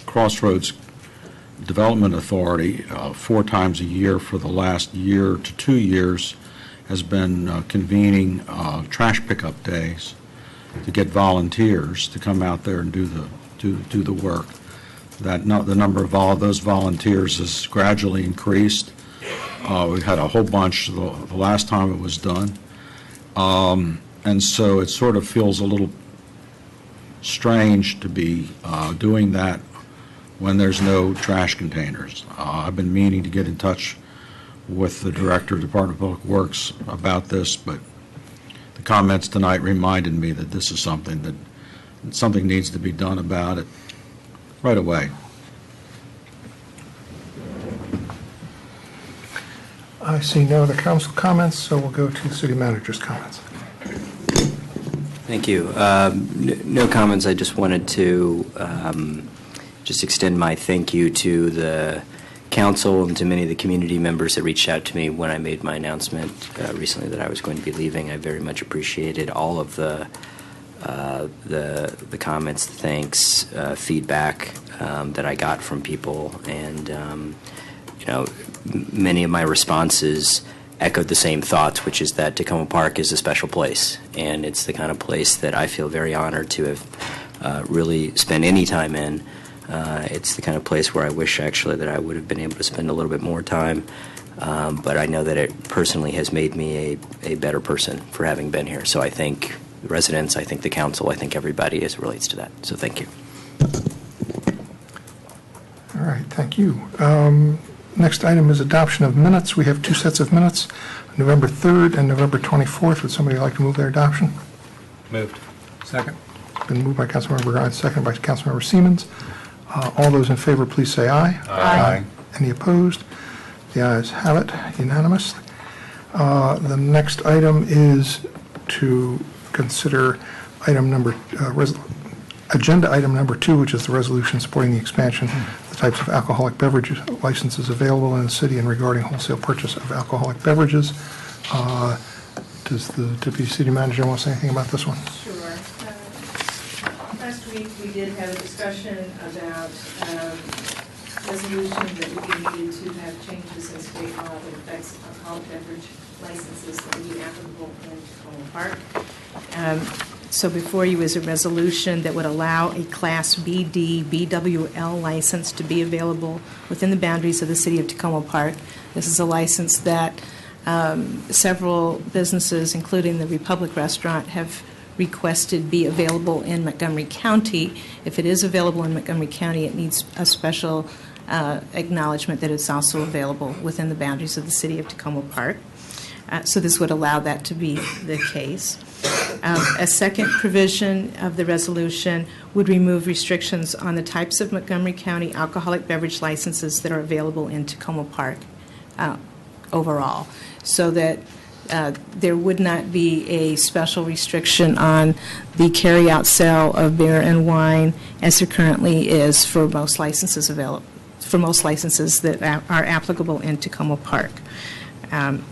Crossroads Development Authority 4 times a year for the last year to 2 years has been convening trash pickup days to get volunteers to come out there and do the work. The number of those volunteers has gradually increased. We had a whole bunch the last time it was done. And so it sort of feels a little strange to be doing that when there's no trash containers. I've been meaning to get in touch with the Director of Department of Public Works about this, but the comments tonight reminded me that this is something needs to be done about it right away. I see no other council comments, so we'll go to the city manager's comments. Thank you. No comments. I just wanted to just extend my thank you to the council and to many of the community members that reached out to me when I made my announcement recently that I was going to be leaving. I very much appreciated all of the comments, thanks, feedback that I got from people, and many of my responses echoed the same thoughts, which is that Tacoma Park is a special place, and it's the kind of place that I feel very honored to have really spent any time in. It's the kind of place where I wish actually that I would have been able to spend a little bit more time, but I know that it personally has made me a better person for having been here. So I thank the residents, I thank the council, I thank everybody as it relates to that. So thank you. All right, thank you. Next item is adoption of minutes. We have 2 sets of minutes, November 3rd and November 24th. Would somebody like to move their adoption? Moved. Second. Been moved by Councilmember Grimes, second by Councilmember Siemens. All those in favor, please say aye. Aye. Any opposed? The ayes have it, unanimous. The next item is to consider agenda item number 2, which is the resolution supporting the expansion of the types of alcoholic beverage licenses available in the city and regarding wholesale purchase of alcoholic beverages. Does the Deputy City Manager want to say anything about this one? Sure. Last week, we did have a discussion about resolution that we needed to have changes in state law that affects alcoholic beverage licenses that would be applicable in Tacoma Park. So before you is a resolution that would allow a Class BD BWL license to be available within the boundaries of the city of Tacoma Park. This is a license that several businesses, including the Republic Restaurant, have requested be available in Montgomery County. If it is available in Montgomery County, it needs a special acknowledgement that it's also available within the boundaries of the city of Tacoma Park. So this would allow that to be the case. A second provision of the resolution would remove restrictions on the types of Montgomery County alcoholic beverage licenses that are available in Tacoma Park overall, so that there would not be a special restriction on the carry-out sale of beer and wine as there currently is for most licenses that are applicable in Tacoma Park.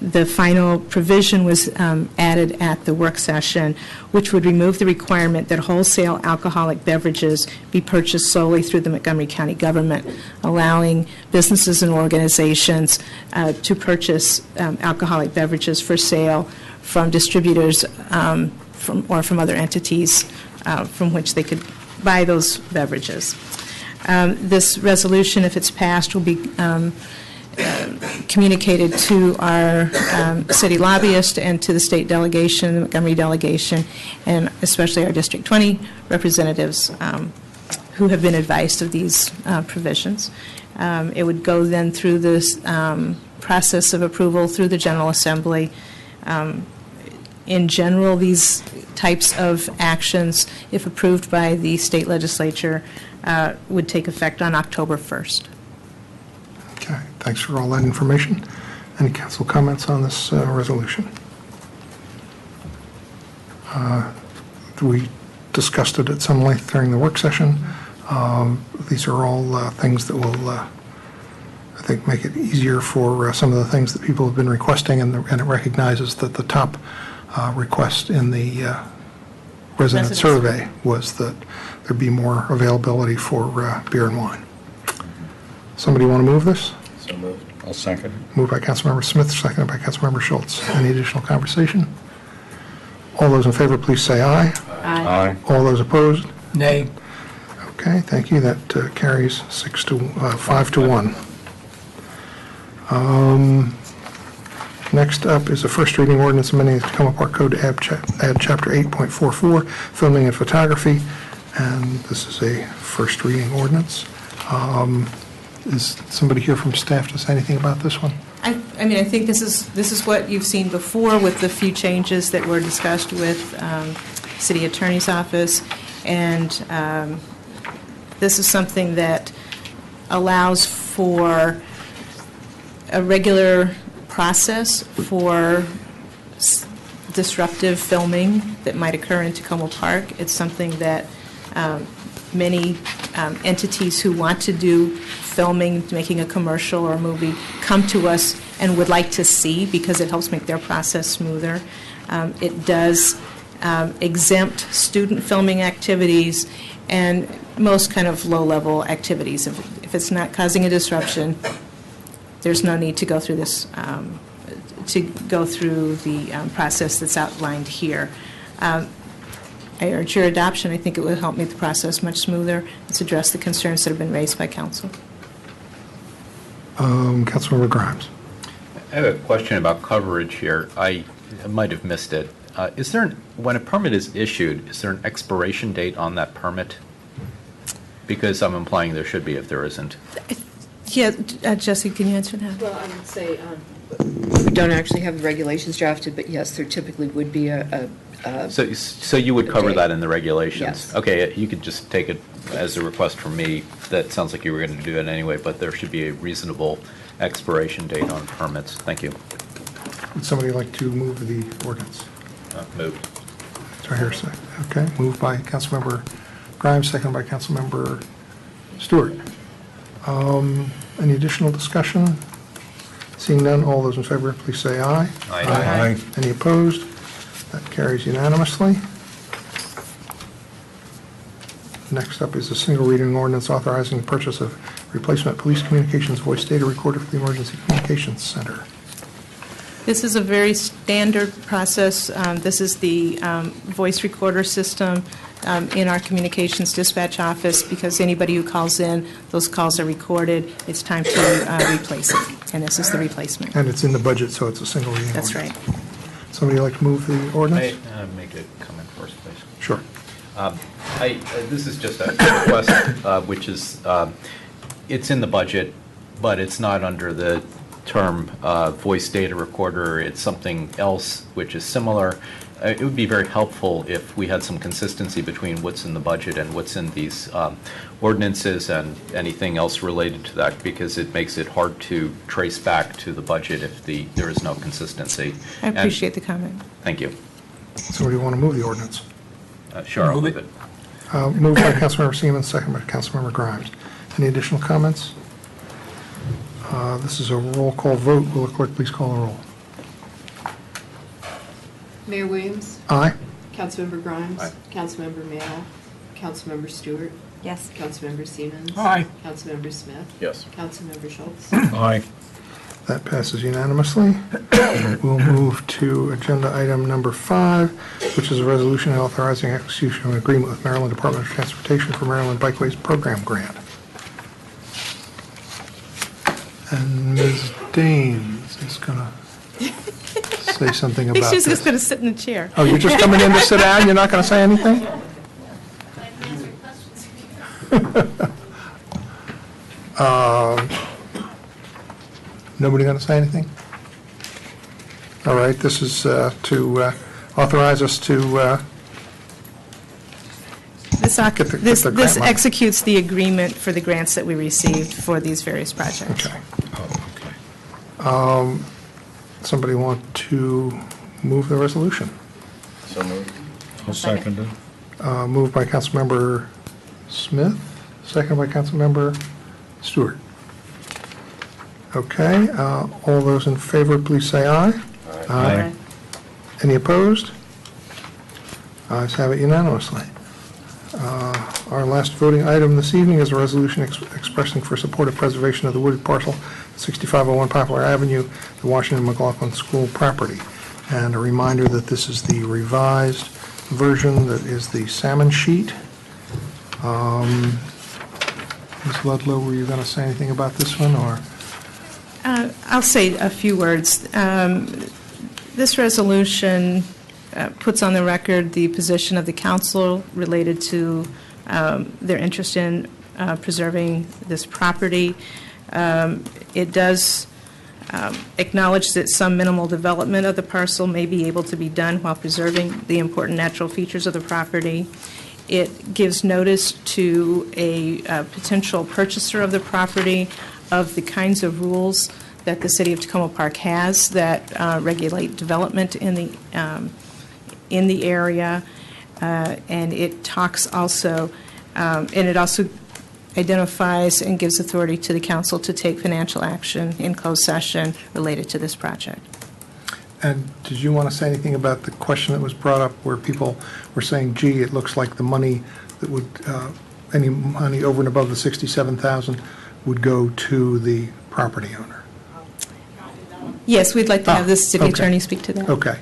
The final provision was added at the work session, which would remove the requirement that wholesale alcoholic beverages be purchased solely through the Montgomery County government, allowing businesses and organizations to purchase alcoholic beverages for sale from distributors or from other entities from which they could buy those beverages. This resolution, if it's passed, will be communicated to our city lobbyist and to the state delegation, the Montgomery delegation, and especially our District 20 representatives who have been advised of these provisions. It would go then through this process of approval through the General Assembly. In general, these types of actions, if approved by the state legislature, would take effect on October 1st. Okay, thanks for all that information. Any council comments on this resolution? We discussed it at some length during the work session. These are all things that will, I think, make it easier for some of the things that people have been requesting, and it recognizes that the top request in the resident survey was that there be more availability for beer and wine. Somebody want to move this? So moved. I'll second. Moved by Councilmember Smith, seconded by Councilmember Schultz. Any additional conversation? All those in favor, please say aye. Aye. All those opposed? Nay. Okay, thank you. That carries 5 to 1. Next up is a first reading ordinance amending the Tacoma Park Code to add Chapter 8.44, filming and photography, and this is a first reading ordinance. Is somebody here from staff to say anything about this one? I mean, I think this is what you've seen before with the few changes that were discussed with City Attorney's Office, and this is something that allows for a regular process for disruptive filming that might occur in Tacoma Park. It's something that many entities who want to do filming, making a commercial or a movie, come to us and would like to see because it helps make their process smoother. It does exempt student filming activities and most kind of low-level activities. If it's not causing a disruption, there's no need to go through this, the process that's outlined here. I urge your adoption. I think it will help make the process much smoother. Let's address the concerns that have been raised by council. Councilmember Grimes. I have a question about coverage here. I might have missed it. Is there, when a permit is issued, is there an expiration date on that permit? Because I'm implying there should be if there isn't. Yeah, Jesse, can you answer that? Well, I would say we don't actually have the regulations drafted, but yes, there typically would be So you would cover date. that in the regulations? Yes. Okay, you could just take it as a request from me. That sounds like you were going to do it anyway, but there should be a reasonable expiration date on permits. Thank you. Would somebody like to move the ordinance? Moved. Do I hear a second? Okay, moved by Councilmember Grimes, seconded by Councilmember Stewart. Any additional discussion? Seeing none, all those in favor, please say aye. Aye. Aye. Any opposed? That carries unanimously. Next up is a single reading ordinance authorizing the purchase of replacement police communications voice data recorder for the Emergency Communications Center. This is a very standard process. This is the voice recorder system in our communications dispatch office because anybody who calls in, those calls are recorded. It's time to replace it, and this is the replacement. And it's in the budget, so it's a single reading That's ordinance. right. Somebody like to move the ordinance? May I make a comment first, please? Sure. This is just a request, which is, it's in the budget, but it's not under the term voice data recorder. It's something else which is similar. It would be very helpful if we had some consistency between what's in the budget and what's in these ordinances and anything else related to that, because it makes it hard to trace back to the budget if there is no consistency. I appreciate the comment. Thank you. Somebody want to move the ordinance? Sure, I'll move it. Moved by Councilmember Siemens, second by Councilmember Grimes. Any additional comments? This is a roll call vote. Will the clerk please call the roll? Mayor Williams? Aye. Councilmember Grimes? Aye. Councilmember Mayo? Councilmember Stewart? Yes. Councilmember Siemens? Aye. Councilmember Smith? Yes. Councilmember Schultz? Aye. That passes unanimously. We'll move to agenda item number 5, which is a resolution authorizing execution of an agreement with Maryland Department of Transportation for Maryland Bikeways Program Grant. And Ms. Daines is going to say something about She's this. just going to sit in the chair. Oh, you're just coming in to sit down? You're not going to say anything? Nobody going to say anything? All right, this is to authorize us to This get the grant money. executes the agreement for the grants that we received for these various projects. Okay. Somebody want to move the resolution? So moved. I'll second it. Moved by Councilmember Smith, second by Councilmember Stewart. Okay, all those in favor, please say aye. Aye. Any opposed? Ayes have it unanimously. Our last voting item this evening is a resolution expressing for support of preservation of the wooded parcel, 6501 Poplar Avenue, the Washington McLaughlin School property. And a reminder that this is the revised version that is the salmon sheet. Ms. Ludlow, were you going to say anything about this one, or? I'll say a few words. This resolution puts on the record the position of the council related to their interest in preserving this property. It does acknowledge that some minimal development of the parcel may be able to be done while preserving the important natural features of the property. It gives notice to a potential purchaser of the property of the kinds of rules that the City of Tacoma Park has that regulate development in the area, and it talks also, and it also identifies and gives authority to the council to take financial action in closed session related to this project. And did you want to say anything about the question that was brought up where people were saying, gee, it looks like the money that would, any money over and above the $67,000 would go to the property owner? Yes, we'd like to have the city okay. attorney speak to that. Okay.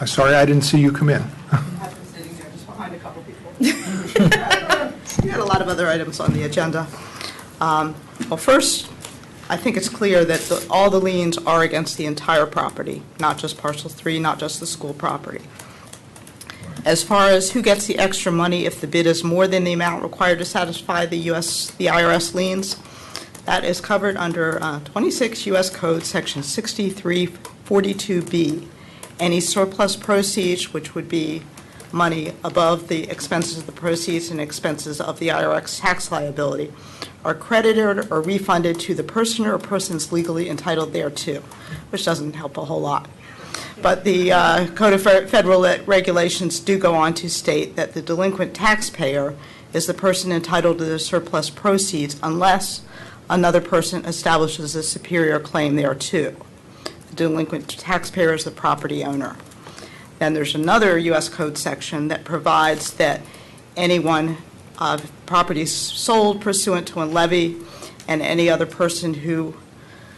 I'm sorry, I didn't see you come in. I've been sitting there just behind a couple people. We had a lot of other items on the agenda. Well, first, I think it's clear that all the liens are against the entire property, not just parcel 3, not just the school property. As far as who gets the extra money if the bid is more than the amount required to satisfy the IRS liens, that is covered under 26 U.S. Code Section 6342B. Any surplus proceeds, which would be money above the expenses of the proceeds and expenses of the IRS tax liability, are credited or refunded to the person or persons legally entitled thereto, which doesn't help a whole lot. But the Code of Federal Regulations do go on to state that the delinquent taxpayer is the person entitled to the surplus proceeds unless another person establishes a superior claim thereto. The delinquent taxpayer is the property owner. Then there's another U.S. Code section that provides that anyone properties sold pursuant to a levy and any other person who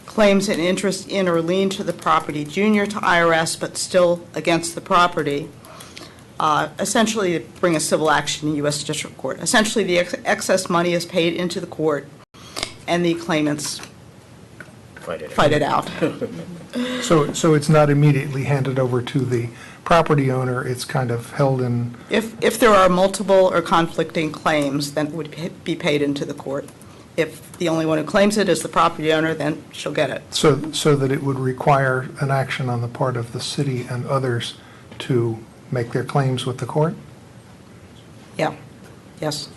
claims an interest in or lien to the property junior to IRS but still against the property, essentially bring a civil action in U.S. District Court. Essentially, the excess money is paid into the court and the claimants fight it out. So it's not immediately handed over to the property owner, it's kind of held in... If there are multiple or conflicting claims, then it would be paid into the court. If the only one who claims it is the property owner, then she'll get it. So that it would require an action on the part of the city and others to make their claims with the court? Yeah, yes.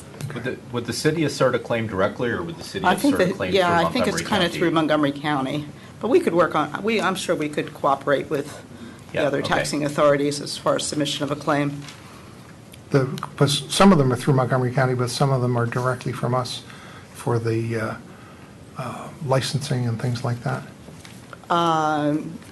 Would the city assert a claim directly, or would the city assert a claim through Montgomery County? Yeah, I think it's kind of through Montgomery County. But we could work on, I'm sure we could cooperate with the other taxing authorities as far as submission of a claim. But some of them are through Montgomery County, but some of them are directly from us for the licensing and things like that?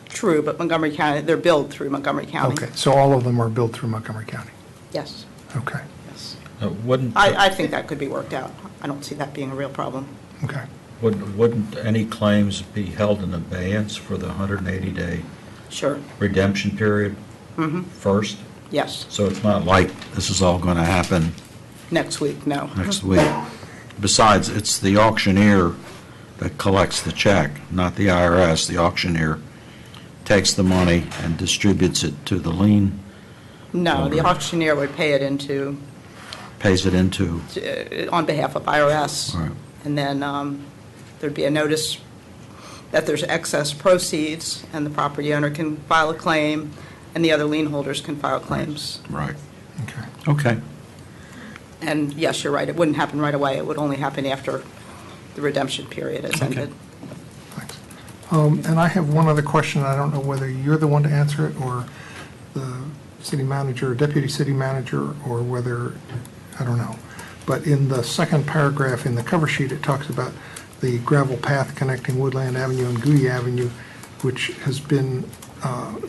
True, but Montgomery County, they're billed through Montgomery County. Okay, so all of them are billed through Montgomery County? Yes. Okay. Yes. Wouldn't I think that could be worked out. I don't see that being a real problem. Okay. Wouldn't any claims be held in abeyance for the 180-day Sure. redemption period first? Yes. So it's not like this is all going to happen Next week, no. next week. Besides, it's the auctioneer that collects the check, not the IRS. The auctioneer takes the money and distributes it to the lien. No, the auctioneer would pay it into, Pays it into. on behalf of IRS. Right. And then there'd be a notice that there's excess proceeds, and the property owner can file a claim, and the other lien holders can file claims. Right. Okay. Okay. And yes, you're right, it wouldn't happen right away. It would only happen after the redemption period has ended. And I have one other question. I don't know whether you're the one to answer it or the city manager, or deputy city manager, or whether, I don't know. But in the second paragraph in the cover sheet, it talks about the gravel path connecting Woodland Avenue and Goody Avenue, which has been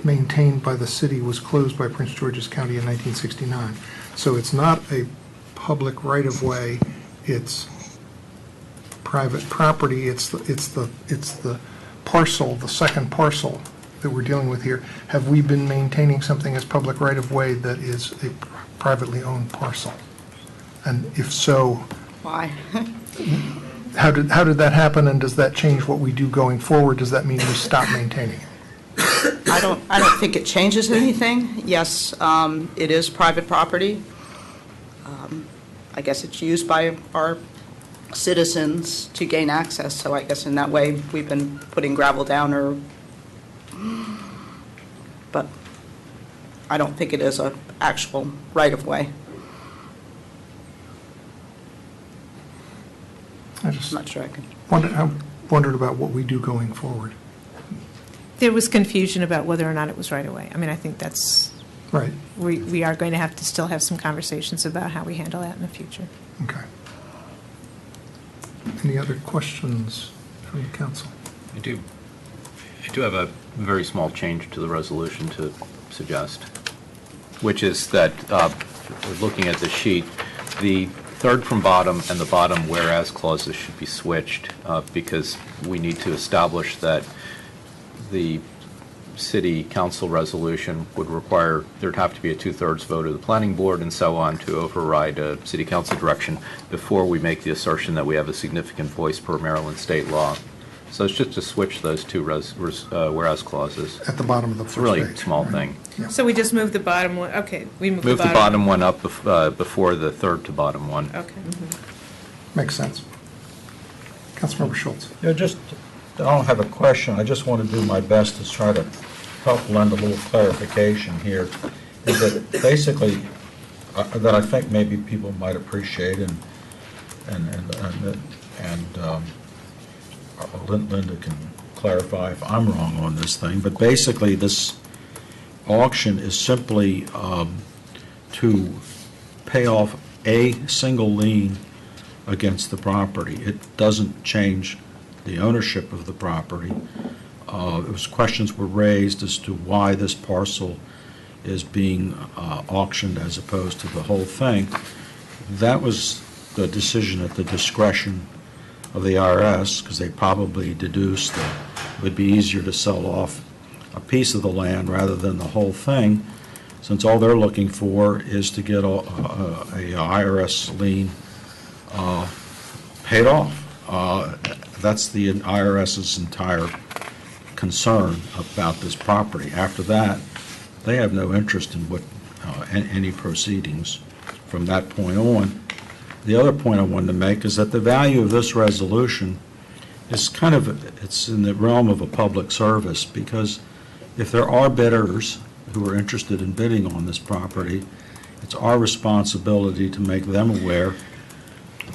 maintained by the city, was closed by Prince George's County in 1969. So it's not a public right-of-way, it's private property, it's the parcel, the second parcel that we're dealing with here. Have we been maintaining something as public right-of-way that is a privately owned parcel? And if so, Why? how did that happen, and does that change what we do going forward? Does that mean we stop maintaining it? I don't think it changes anything. Yes, it is private property. I guess it's used by our citizens to gain access, so I guess in that way, we've been putting gravel down but I don't think it is an actual right-of-way. I'm not sure I can. I wondered about what we do going forward. There was confusion about whether or not it was right away. I mean, I think that's, right. We are going to have to still have some conversations about how we handle that in the future. Okay. Any other questions from the council? I do have a very small change to the resolution to suggest, which is that, looking at the sheet, the third from bottom and the bottom whereas clauses should be switched because we need to establish that the city council resolution would require there'd have to be a 2/3 vote of the planning board and so on to override a city council direction before we make the assertion that we have a significant voice per Maryland state law. So it's just to switch those two whereas clauses. At the bottom of the first page. It's a really page. small thing. Yeah. So we just moved the bottom one, okay, we moved Move the bottom one up before the third to bottom one. Okay. Makes sense. Councilmember Schultz. Yeah, I don't have a question. I just want to do my best to try to help lend a little clarification here. Is that basically, that I think maybe people might appreciate and Linda can clarify if I'm wrong on this thing, but basically this auction is simply to pay off a single lien against the property. It doesn't change the ownership of the property. Questions were raised as to why this parcel is being auctioned as opposed to the whole thing. That was the decision at the discretion of the IRS, because they probably deduced that it would be easier to sell off a piece of the land rather than the whole thing, since all they're looking for is to get a IRS lien paid off. That's the IRS's entire concern about this property. After that, they have no interest in any proceedings from that point on. The other point I wanted to make is that the value of this resolution is it's in the realm of a public service, because if there are bidders who are interested in bidding on this property, it's our responsibility to make them aware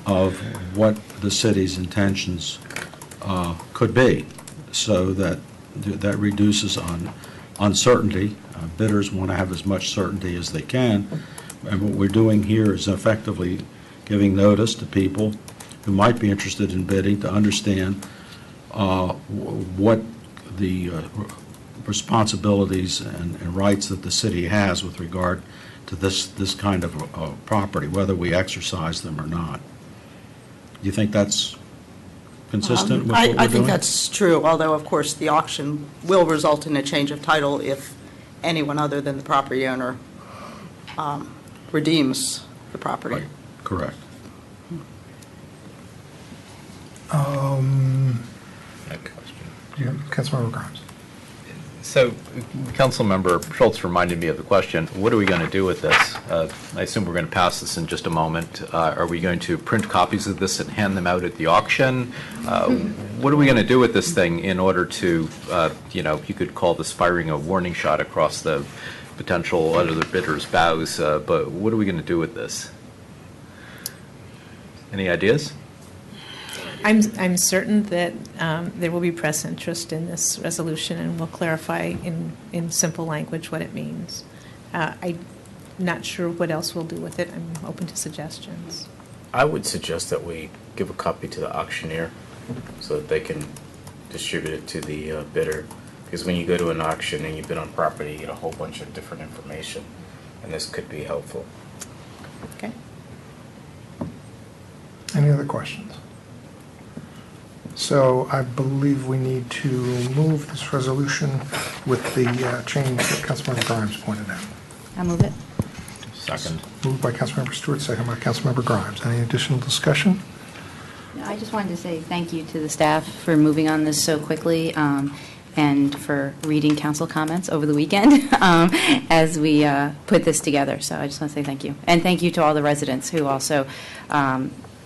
of what the city's intentions could be, so that reduces on uncertainty. Bidders want to have as much certainty as they can, and what we're doing here is effectively giving notice to people who might be interested in bidding to understand what the responsibilities and rights that the city has with regard to this kind of property, whether we exercise them or not. Do you think that's consistent with what we're doing? I think that's true, although, of course, the auction will result in a change of title if anyone other than the property owner redeems the property. Right. Correct. Councilmember Grimes. So, Councilmember Schultz reminded me of the question, what are we going to do with this? I assume we're going to pass this in just a moment. Are we going to print copies of this and hand them out at the auction? What are we going to do with this thing in order to, you could call this firing a warning shot across the potential other bidders' bows, but what are we going to do with this? Any ideas? I'm certain that there will be press interest in this resolution, and we'll clarify in simple language what it means. I'm not sure what else we'll do with it. I'm open to suggestions. I would suggest that we give a copy to the auctioneer so that they can distribute it to the bidder. Because when you go to an auction and you bid on property, you get a whole bunch of different information, and this could be helpful. Okay. Any other questions? So I believe we need to move this resolution with the change that Councilmember Grimes pointed out. I'll move it. Second. Moved by Councilmember Stewart, second by Councilmember Grimes. Any additional discussion? I just wanted to say thank you to the staff for moving on this so quickly and for reading council comments over the weekend as we put this together. So I just want to say thank you. And thank you to all the residents who also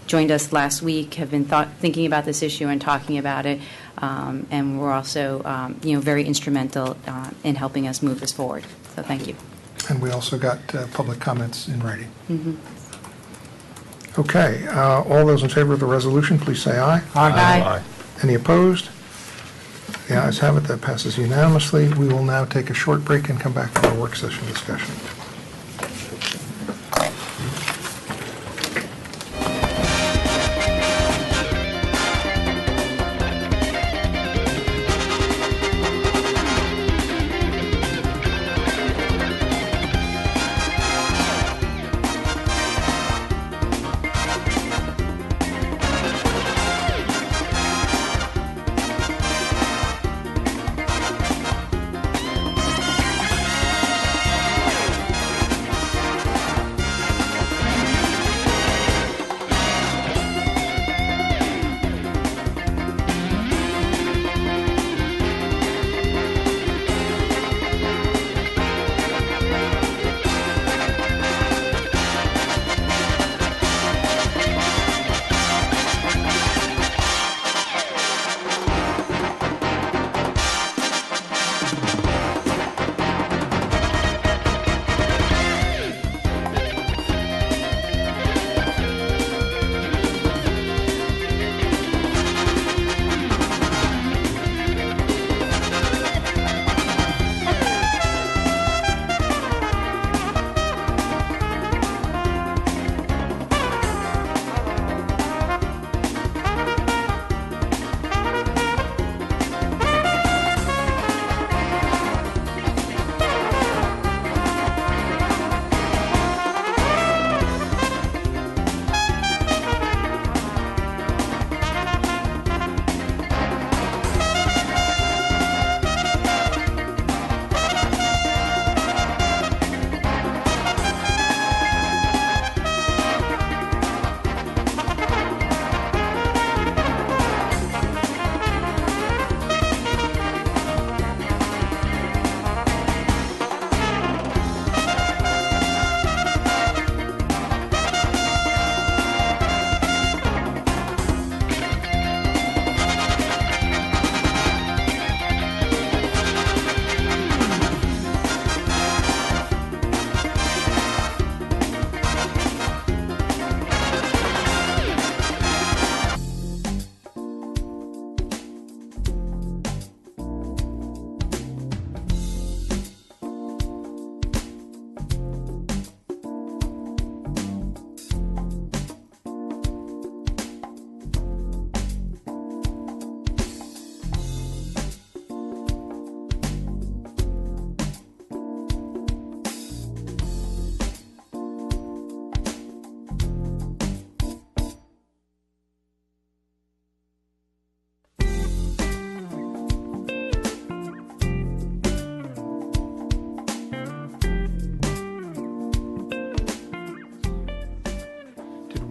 joined us last week, have been thinking about this issue and talking about it, and were also very instrumental in helping us move this forward. So thank you. And we also got public comments in writing. Mm-hmm. Okay, all those in favor of the resolution, please say aye. Aye. Any opposed? The ayes have it, that passes unanimously. We will now take a short break and come back for our work session discussion.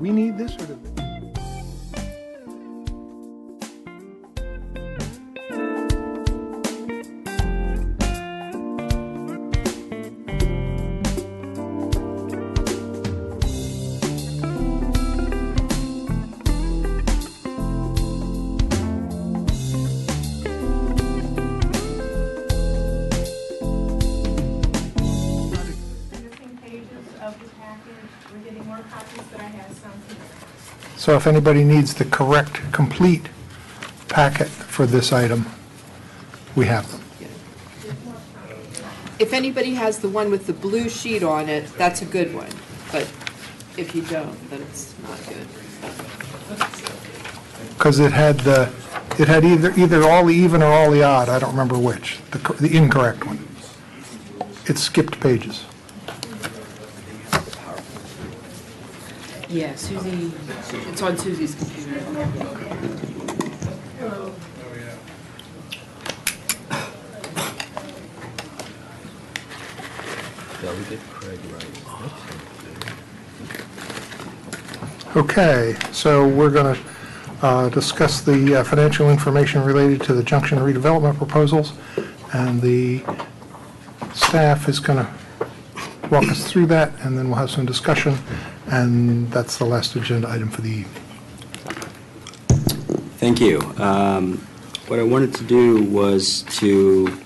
We need this, or did So if anybody needs the correct, complete packet for this item, we have them. If anybody has the one with the blue sheet on it, that's a good one. But if you don't, then it's not good. Because it had either all the even or all the odd, I don't remember which, the incorrect one. It skipped pages. Yeah, Susie, it's on Susie's computer. Yeah, we get Craig right. Okay, so we're going to discuss the financial information related to the junction redevelopment proposals, and the staff is going to walk us through that, and then we'll have some discussion, and that's the last agenda item for the evening. Thank you. What I wanted to do was to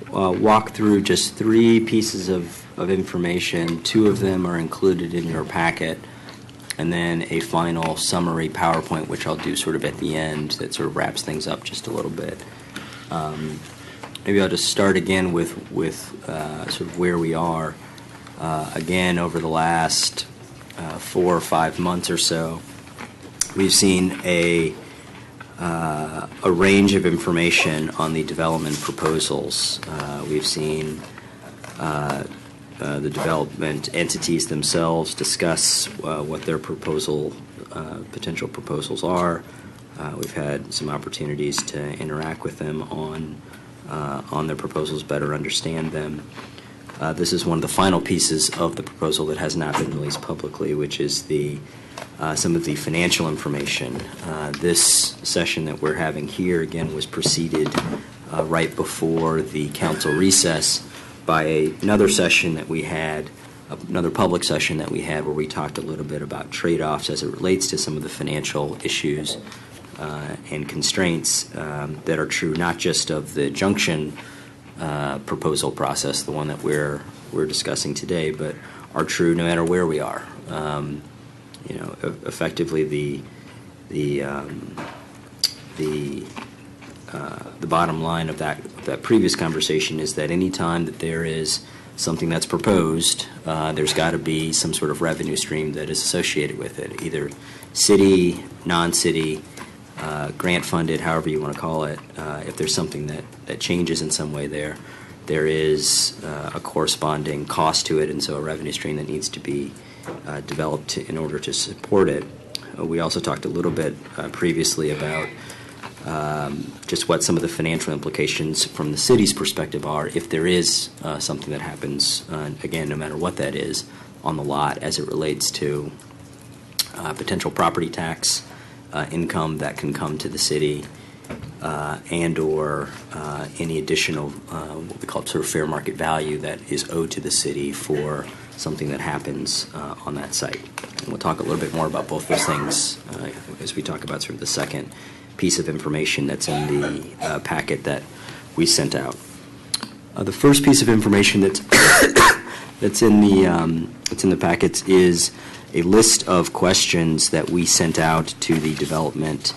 walk through just 3 pieces of information. 2 of them are included in your packet, and then a final summary PowerPoint, which I'll do sort of at the end, that sort of wraps things up just a little bit. Maybe I'll just start again with sort of where we are. Again, over the last 4 or 5 months or so, we've seen a range of information on the development proposals. We've seen the development entities themselves discuss what their potential proposals are. We've had some opportunities to interact with them on their proposals, better understand them. This is one of the final pieces of the proposal that has not been released publicly, which is some of the financial information. This session that we're having here, again, was preceded right before the council recess by another session that we had, another public session that we had, where we talked a little bit about trade-offs as it relates to some of the financial issues and constraints that are true not just of the junction proposal process, the one that we're discussing today, but are true no matter where we are. Effectively, the bottom line of that previous conversation is that any time that there is something that's proposed, there's got to be some sort of revenue stream that is associated with it, either city, non-city, grant funded, however you want to call it. If there's something that changes in some way there is a corresponding cost to it, and so a revenue stream that needs to be developed in order to support it. We also talked a little bit previously about just what some of the financial implications from the city's perspective are if there is something that happens, again, no matter what that is, on the lot as it relates to potential property tax income that can come to the city and or any additional what we call sort of fair market value that is owed to the city for something that happens on that site. And we'll talk a little bit more about both those things as we talk about sort of the second piece of information that's in the packet that we sent out. The first piece of information that's in the packets is a list of questions that we sent out to the development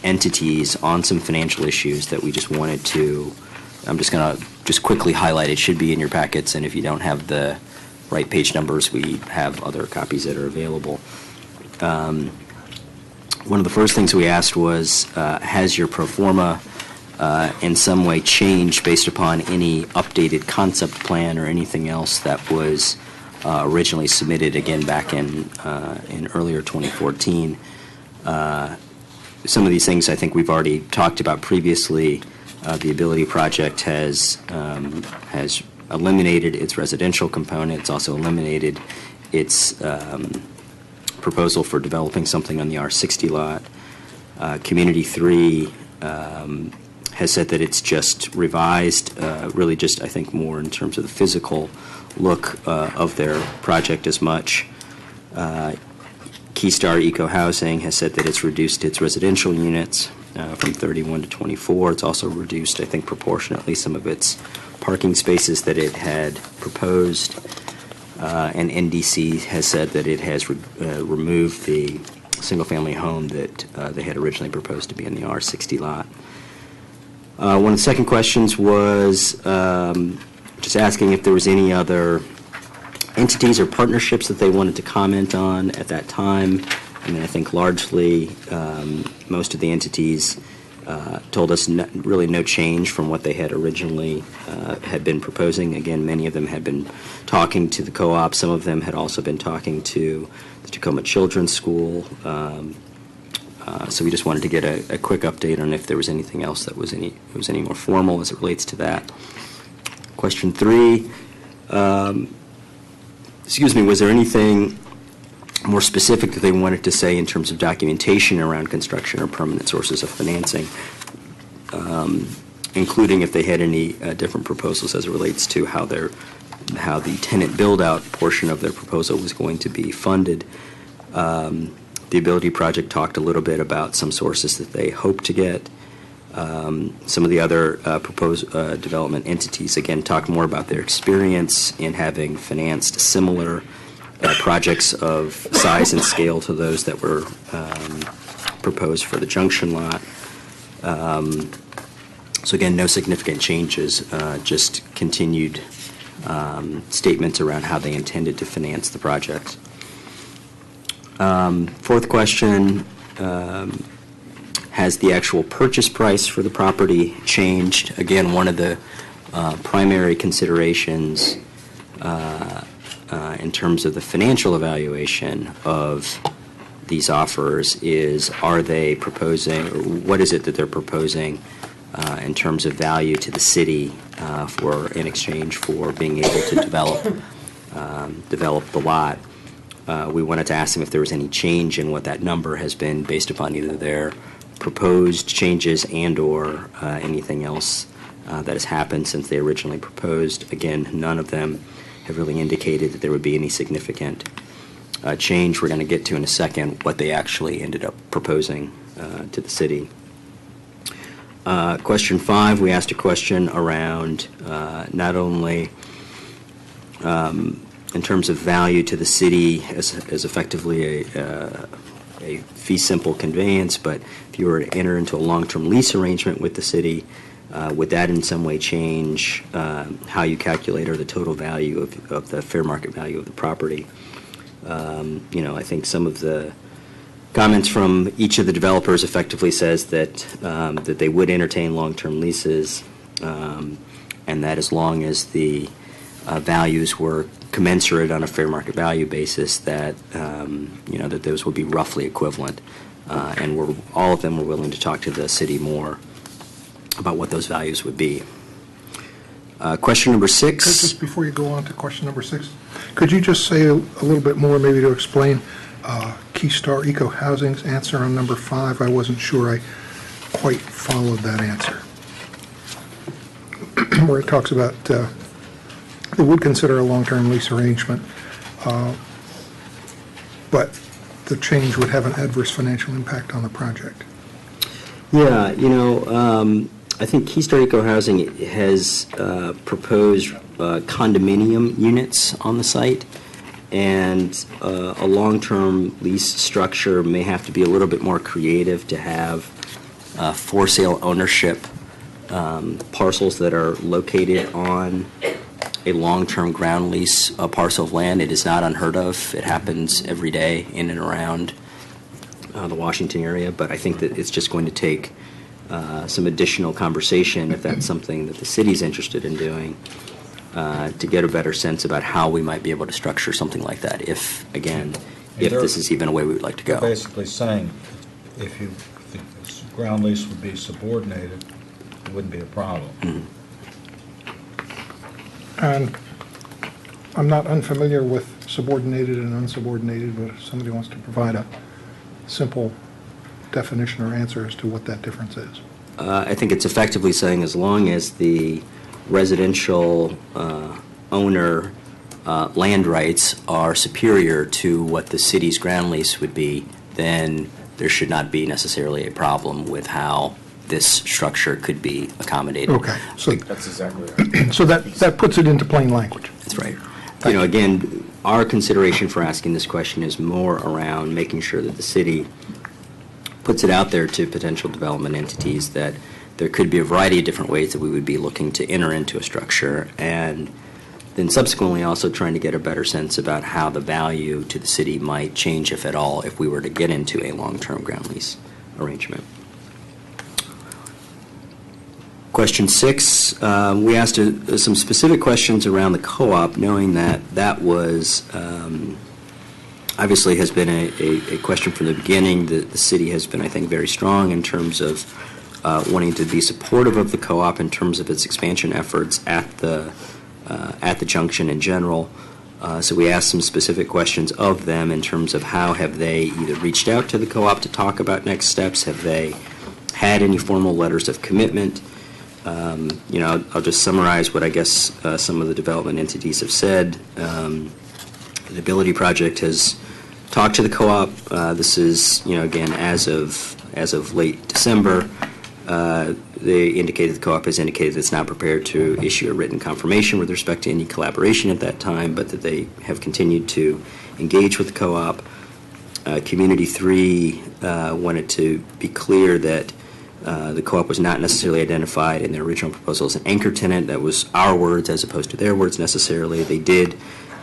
entities on some financial issues that we just wanted to. I'm just going to quickly highlight. It should be in your packets, and if you don't have the right page numbers, we have other copies that are available. One of the first things we asked was, has your pro forma in some way changed based upon any updated concept plan or anything else that was originally submitted, again, back in earlier 2014? Some of these things I think we've already talked about previously. The Ability Project has eliminated its residential component. It's also eliminated its proposal for developing something on the R60 lot. Community 3 has said that it's just revised, really just, I think, more in terms of the physical look of their project as much. Keystar Eco Housing has said that it's reduced its residential units from 31 to 24. It's also reduced, I think, proportionately some of its parking spaces that it had proposed. And NDC has said that it has removed the single-family home that they had originally proposed to be in the R60 lot. One of the second questions was just asking if there was any other entities or partnerships that they wanted to comment on at that time. I mean, I think largely most of the entities told us really no change from what they had originally had been proposing. Again, many of them had been talking to the co-op. Some of them had also been talking to the Tacoma Children's School. So we just wanted to get a quick update on if there was anything else that was any more formal as it relates to that. Question 3, was there anything more specific that they wanted to say in terms of documentation around construction or permanent sources of financing, including if they had any different proposals as it relates to how the tenant build-out portion of their proposal was going to be funded. The Ability Project talked a little bit about some sources that they hope to get. Some of the other proposed development entities, again, talked more about their experience in having financed similar projects of size and scale to those that were proposed for the junction lot. So again, no significant changes, just continued statements around how they intended to finance the project. Fourth question, has the actual purchase price for the property changed? Again, one of the primary considerations in terms of the financial evaluation of these offers is, are they proposing, or what is it that they're proposing in terms of value to the city in exchange for being able to develop the lot. We wanted to ask them if there was any change in what that number has been based upon either their proposed changes and or anything else that has happened since they originally proposed. Again, none of them have really indicated that there would be any significant change. We're going to get to in a second what they actually ended up proposing to the city. Question 5, we asked a question around not only in terms of value to the city as effectively a fee simple conveyance, but if you were to enter into a long-term lease arrangement with the city, would that in some way change how you calculate or the total value of the fair market value of the property? I think some of the comments from each of the developers effectively says that that they would entertain long-term leases, and that as long as the values were commensurate on a fair market value basis, that that those would be roughly equivalent, and all of them were willing to talk to the city more about what those values would be. Question number 6. Just before you go on to question number 6, could you just say a little bit more, maybe to explain Keystar Eco Housing's answer on number 5? I wasn't sure I quite followed that answer. Where it talks about they would consider a long-term lease arrangement, but the change would have an adverse financial impact on the project. Yeah, I think Keystar Eco Housing has proposed condominium units on the site, and a long-term lease structure may have to be a little bit more creative to have for-sale ownership parcels that are located on a long-term ground lease parcel of land. It is not unheard of. It happens every day in and around the Washington area, but I think that it's just going to take some additional conversation, if that's something that the city's interested in doing, to get a better sense about how we might be able to structure something like that, if this is even a way we would like to go. They're basically saying if you think this ground lease would be subordinated, it wouldn't be a problem. Mm-hmm. And I'm not unfamiliar with subordinated and unsubordinated, but if somebody wants to provide a simple definition or answer as to what that difference is. I think it's effectively saying as long as the residential owner land rights are superior to what the city's ground lease would be, then there should not be necessarily a problem with how this structure could be accommodated. Okay. So that's exactly right. So that puts it into plain language. That's right. Again, our consideration for asking this question is more around making sure that the city puts it out there to potential development entities that there could be a variety of different ways that we would be looking to enter into a structure, and then subsequently also trying to get a better sense about how the value to the city might change, if at all, if we were to get into a long-term ground lease arrangement. Question 6, we asked some specific questions around the co-op, knowing that that was obviously has been a question from the beginning. The city has been, I think, very strong in terms of wanting to be supportive of the co-op in terms of its expansion efforts at the junction in general. So we asked some specific questions of them in terms of how have they either reached out to the co-op to talk about next steps, have they had any formal letters of commitment. I'll just summarize what I guess some of the development entities have said. The Ability Project has talked to the co-op. This is, again, as of late December. They indicated, the co-op has indicated it's not prepared to issue a written confirmation with respect to any collaboration at that time, but that they have continued to engage with the co-op. Community 3 wanted to be clear that the co-op was not necessarily identified in their original proposal as an anchor tenant. That was our words as opposed to their words necessarily. They did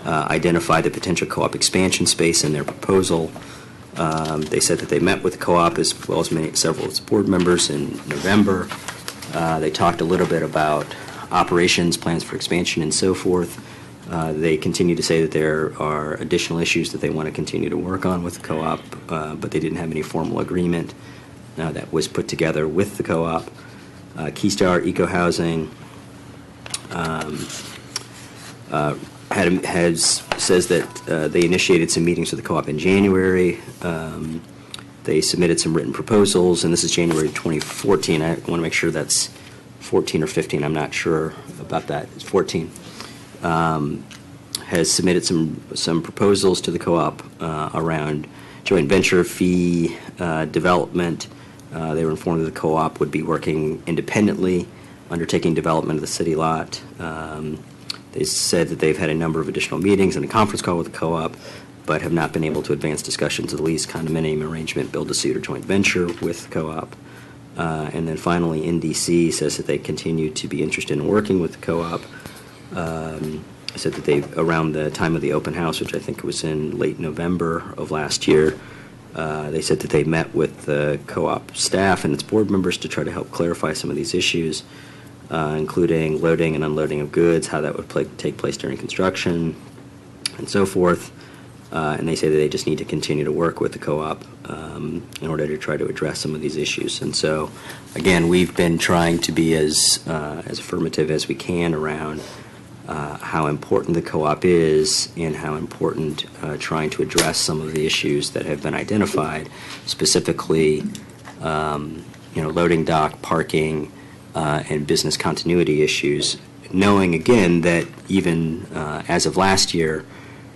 identify the potential co-op expansion space in their proposal. They said that they met with the co-op as well as several of its board members in November. They talked a little bit about operations, plans for expansion, and so forth. They continue to say that there are additional issues that they want to continue to work on with the co-op, but they didn't have any formal agreement that was put together with the co-op. Keystar Eco Housing says that they initiated some meetings with the co-op in January. They submitted some written proposals, and this is January 2014. I want to make sure that's 14 or 15. I'm not sure about that. It's 14. Has submitted some proposals to the co-op around joint venture fee development. They were informed that the co-op would be working independently, undertaking development of the city lot. They said that they've had a number of additional meetings and a conference call with the co-op, but have not been able to advance discussions of the lease, condominium arrangement, build-to-suit, or joint venture with the co-op. And then finally, NDC says that they continue to be interested in working with the co-op. Said that they, around the time of the open house, which I think was in late November of last year, they said that they met with the co-op staff and its board members to try to help clarify some of these issues, including loading and unloading of goods, how that would take place during construction, and so forth. And they say that they just need to continue to work with the co-op in order to try to address some of these issues. And so, again, we've been trying to be as affirmative as we can around how important the co-op is and how important trying to address some of the issues that have been identified, specifically, loading dock, parking, and business continuity issues, knowing, again, that even as of last year,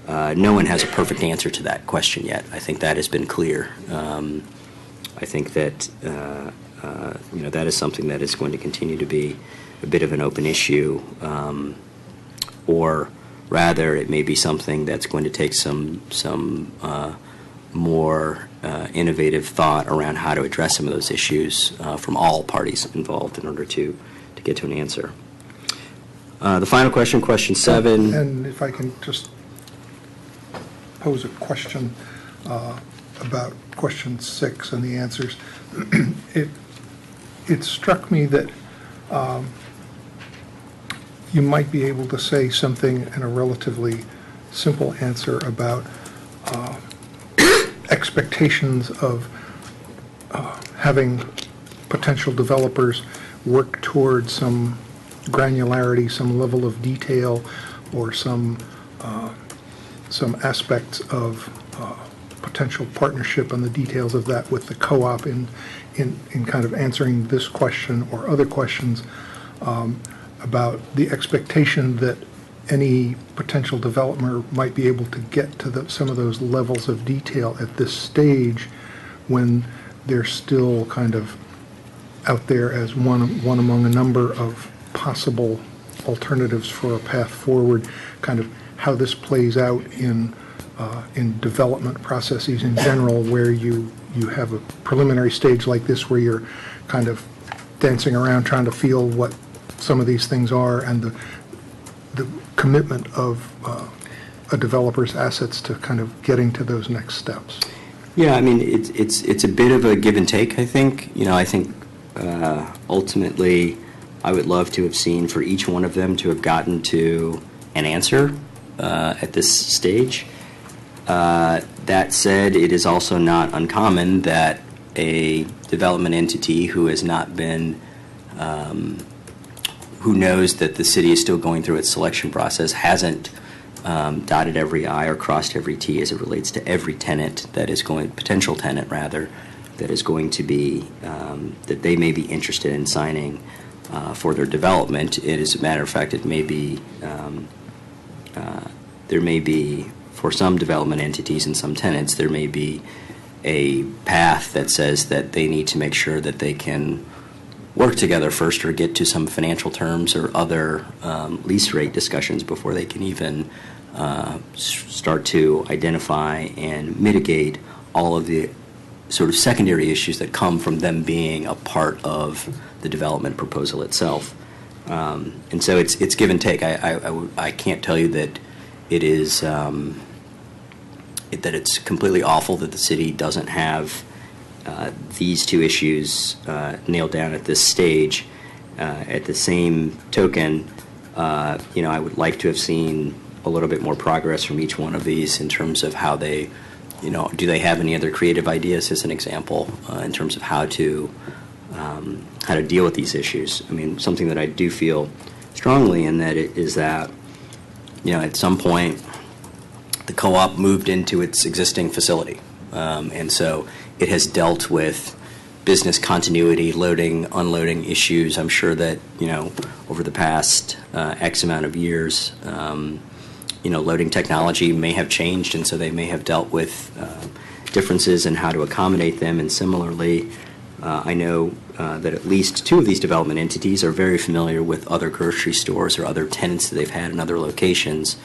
no one has a perfect answer to that question yet. I think that has been clear. I think that, that is something that is going to continue to be a bit of an open issue, or rather, it may be something that's going to take some more innovative thought around how to address some of those issues from all parties involved in order to get to an answer. The final question, question 7. And if I can just pose a question about question 6 and the answers. It struck me that you might be able to say something in a relatively simple answer about expectations of having potential developers work towards some granularity, some level of detail, or some aspects of potential partnership on the details of that with the co-op in kind of answering this question or other questions about the expectation that any potential developer might be able to get to some of those levels of detail at this stage when they're still kind of out there as one among a number of possible alternatives for a path forward, kind of how this plays out in development processes in general, where you have a preliminary stage like this where you're kind of dancing around trying to feel what some of these things are, and the commitment of a developer's assets to kind of getting to those next steps. Yeah, I mean, it's a bit of a give and take, I think. I think ultimately I would love to have seen for each one of them to have gotten to an answer at this stage. That said, it is also not uncommon that a development entity who has not been, who knows that the city is still going through its selection process, hasn't dotted every I or crossed every T as it relates to every tenant that is going, potential tenant rather, that is going to be, that they may be interested in signing for their development. It is a matter of fact, it may be, there may be, for some development entities and some tenants, there may be a path that says that they need to make sure that they can work together first or get to some financial terms or other lease rate discussions before they can even start to identify and mitigate all of the sort of secondary issues that come from them being a part of the development proposal itself. And so it's give and take. I can't tell you that it is that it's completely awful that the city doesn't have these two issues nailed down at this stage. At the same token, I would like to have seen a little bit more progress from each one of these in terms of how they, do they have any other creative ideas, as an example, in terms of how to deal with these issues. I mean, something that I do feel strongly in that is that, at some point, the co-op moved into its existing facility. And so it has dealt with business continuity, loading, unloading issues. I'm sure that, over the past X amount of years, loading technology may have changed, and so they may have dealt with differences in how to accommodate them. And similarly, I know that at least two of these development entities are very familiar with other grocery stores or other tenants that they've had in other locations,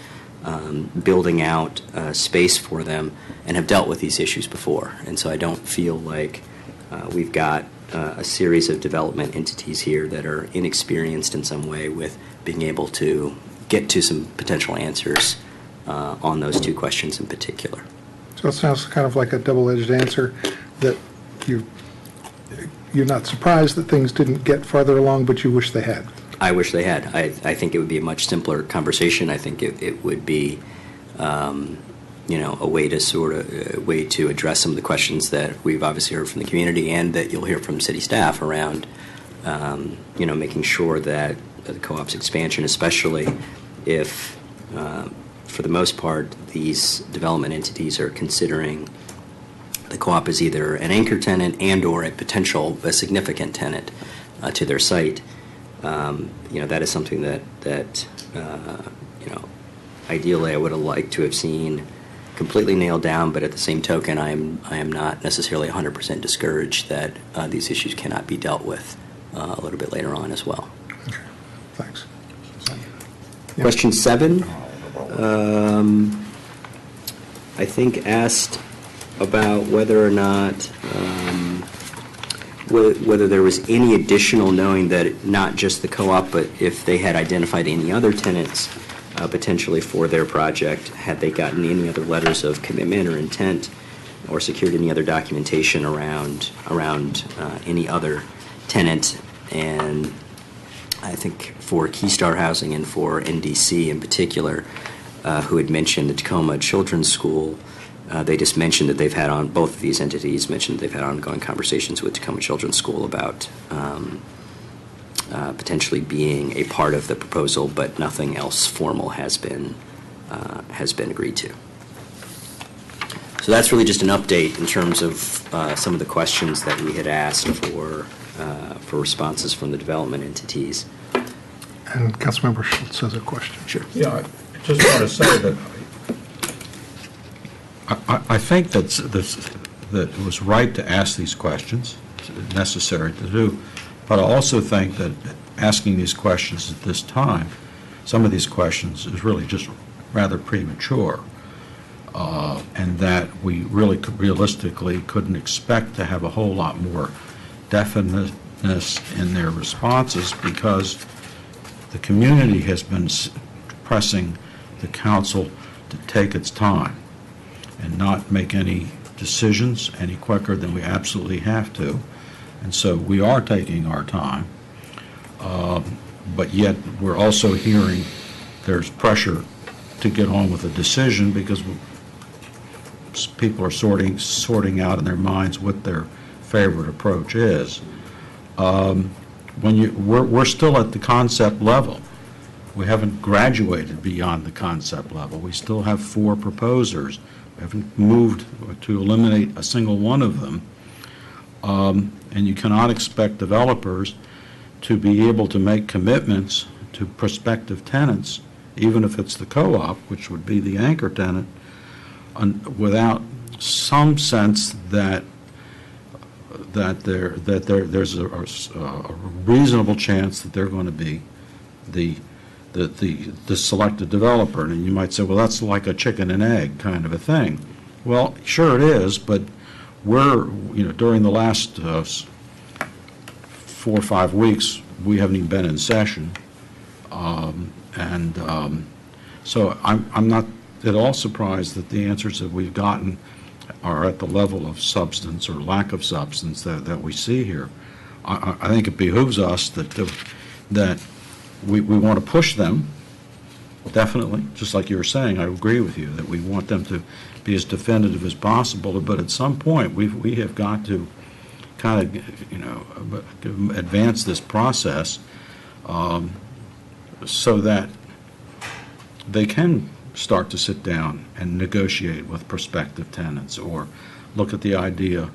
building out space for them, and have dealt with these issues before. And so I don't feel like we've got a series of development entities here that are inexperienced in some way with being able to get to some potential answers on those two questions in particular. So it sounds kind of like a double-edged answer, that you're not surprised that things didn't get farther along, but you wish they had. I wish they had. I think it would be a much simpler conversation. I think it would be, a way to address some of the questions that we've obviously heard from the community and that you'll hear from city staff around, making sure that the co-op's expansion, especially if, for the most part, these development entities are considering the co-op as either an anchor tenant and or a significant tenant to their site. That is something that ideally I would have liked to have seen completely nailed down, but at the same token, I am not necessarily 100% discouraged that these issues cannot be dealt with a little bit later on as well. Okay, thanks. Question 7, I think asked about whether or not whether there was any additional, knowing that not just the co-op, but if they had identified any other tenants potentially for their project, had they gotten any other letters of commitment or intent or secured any other documentation around any other tenant. And I think for Keystar Housing and for NDC in particular, who had mentioned the Tacoma Children's School, they just mentioned that they've had both of these entities mentioned they've had ongoing conversations with Tacoma Children's School about potentially being a part of the proposal, but nothing else formal has been agreed to. So that's really just an update in terms of some of the questions that we had asked for responses from the development entities. And Councilmember Schultz has a question. Sure. Yeah, I just want to say that I think that it was right to ask these questions, it's necessary to do, but I also think that asking these questions at this time, some of these questions is really just rather premature, and that we really realistically couldn't expect to have a whole lot more definiteness in their responses, because the community has been pressing the council to take its time and not make any decisions any quicker than we absolutely have to. And so we are taking our time. But yet, we're also hearing there's pressure to get on with a decision because people are sorting out in their minds what their favorite approach is. We're still at the concept level. We haven't graduated beyond the concept level. We still have 4 proposers. We haven't moved to eliminate a single one of them. And you cannot expect developers to be able to make commitments to prospective tenants, even if it's the co-op, which would be the anchor tenant, without some sense that there's a reasonable chance that they're going to be the selected developer. And you might say, well, that's like a chicken and egg kind of a thing. Well, sure it is, but during the last 4 or 5 weeks, we haven't even been in session. So I'm not at all surprised that the answers that we've gotten are at the level of substance or lack of substance that we see here. I think it behooves us that we want to push them, definitely, just like you were saying. I agree with you that we want them to be as definitive as possible, but at some point we have got to kind of advance this process so that they can start to sit down and negotiate with prospective tenants or look at the idea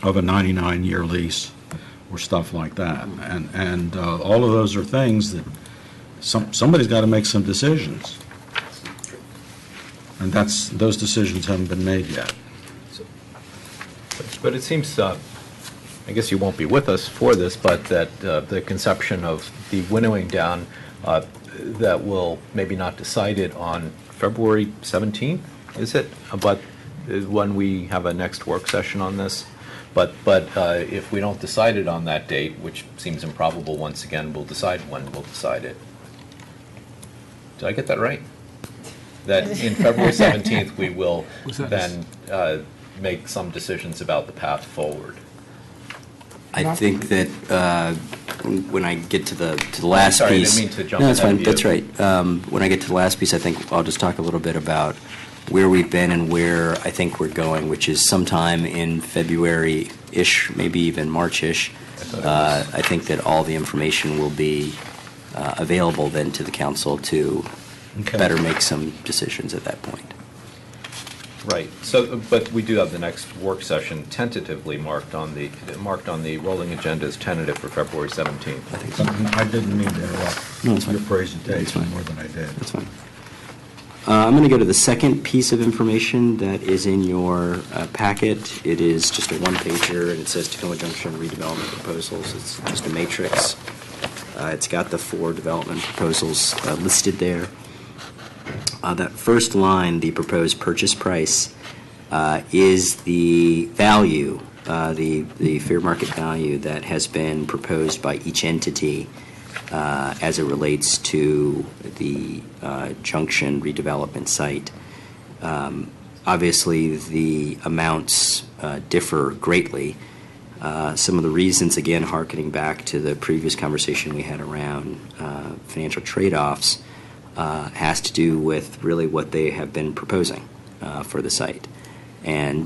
of a 99-year lease or stuff like that. And all of those are things that somebody's got to make some decisions. And those decisions haven't been made yet. But it seems, I guess you won't be with us for this, but that the conception of the winnowing down that will maybe not decide it on February 17th, is it? But when we have a next work session on this. But if we don't decide it on that date, which seems improbable once again, we'll decide when we'll decide it. Did I get that right? That in February 17th, we will then make some decisions about the path forward. I think that when I get to the last piece. I didn't mean to jump No, that's ahead fine. of That's you. right. When I get to the last piece, I think I'll just talk a little bit about where we've been and where I think we're going, which is sometime in February-ish, maybe even March-ish. I think that all the information will be available then to the council to better make some decisions at that point. Right. So, but we do have the next work session tentatively marked on the rolling agenda as tentative for February 17th. I think so. I didn't mean to interrupt No, it's fine. your presentation fine. more than I did. That's fine. I'm going to go to the second piece of information that is in your packet. It is just a one-pager, and it says Tacoma Junction redevelopment proposals. It's just a matrix. It's got the 4 development proposals listed there. That first line, the proposed purchase price, is the value, the fair market value that has been proposed by each entity as it relates to the Junction redevelopment site. Obviously, the amounts differ greatly. Some of the reasons, again, hearkening back to the previous conversation we had around financial trade-offs, has to do with really what they have been proposing for the site. And,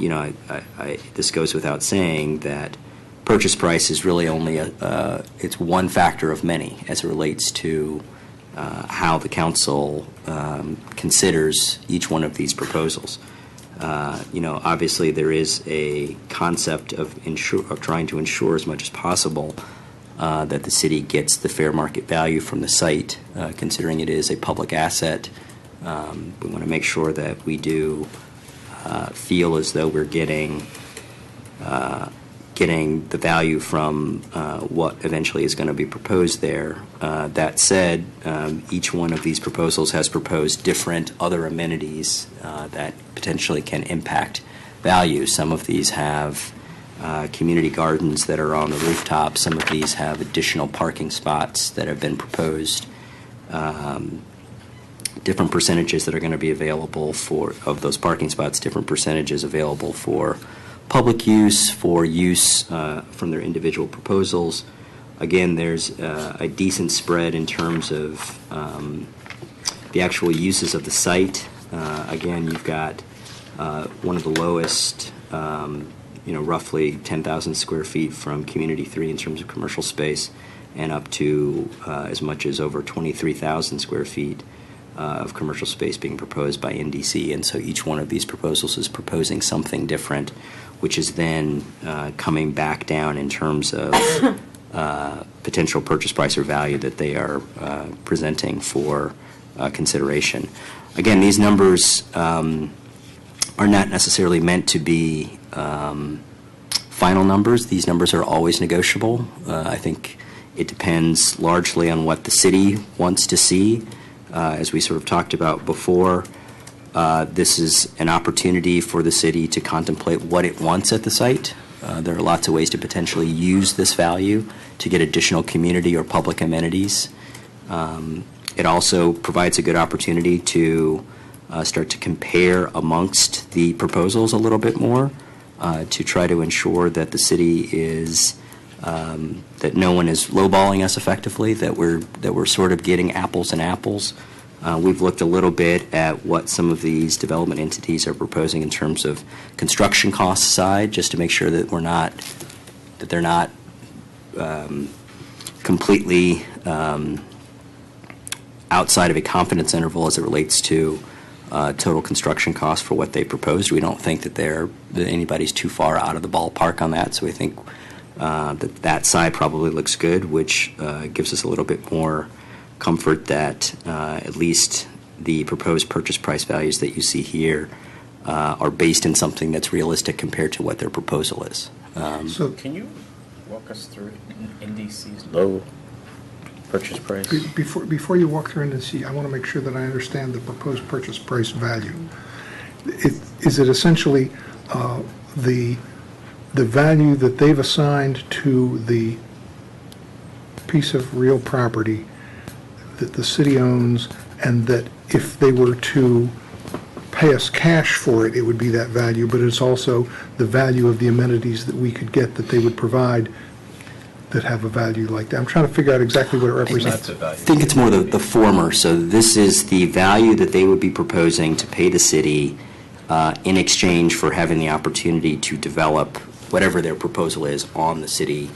this goes without saying that purchase price is really only it's one factor of many as it relates to how the council considers each one of these proposals. Obviously there is a concept of trying to ensure as much as possible that the city gets the fair market value from the site, considering it is a public asset. We want to make sure that we do feel as though we're getting the value from what eventually is going to be proposed there. That said, each one of these proposals has proposed different other amenities that potentially can impact value. Some of these have community gardens that are on the rooftop. Some of these have additional parking spots that have been proposed. Different percentages that are going to be available of those parking spots, different percentages available for public use, for use from their individual proposals. again, there's a decent spread in terms of the actual uses of the site. Again, you've got one of the lowest, roughly 10,000 square feet from Community 3 in terms of commercial space, and up to as much as over 23,000 square feet of commercial space being proposed by NDC. And so each one of these proposals is proposing something different, which is then coming back down in terms of potential purchase price or value that they are presenting for consideration. Again, these numbers are not necessarily meant to be final numbers. These numbers are always negotiable. I think it depends largely on what the city wants to see. As we sort of talked about before, this is an opportunity for the city to contemplate what it wants at the site. There are lots of ways to potentially use this value to get additional community or public amenities. It also provides a good opportunity to start to compare amongst the proposals a little bit more, to try to ensure that the city is that no one is lowballing us effectively, that we're sort of getting apples and apples. We've looked a little bit at what some of these development entities are proposing in terms of construction cost side, just to make sure that they're not completely outside of a confidence interval as it relates to total construction costs for what they proposed. We don't think that anybody's too far out of the ballpark on that, so we think that side probably looks good, which gives us a little bit more comfort that at least the proposed purchase price values that you see here are based in something that's realistic compared to what their proposal is. So can you walk us through NDC's low purchase price? Before you walk through NDC, I want to make sure that I understand the proposed purchase price value. Is it essentially the value that they've assigned to the piece of real property that the city owns, and that if they were to pay us cash for it, it would be that value, but it's also the value of the amenities that we could get that they would provide that have a value like that? I'm trying to figure out exactly what it represents. I think it's more the former. So this is the value that they would be proposing to pay the city in exchange for having the opportunity to develop whatever their proposal is on the city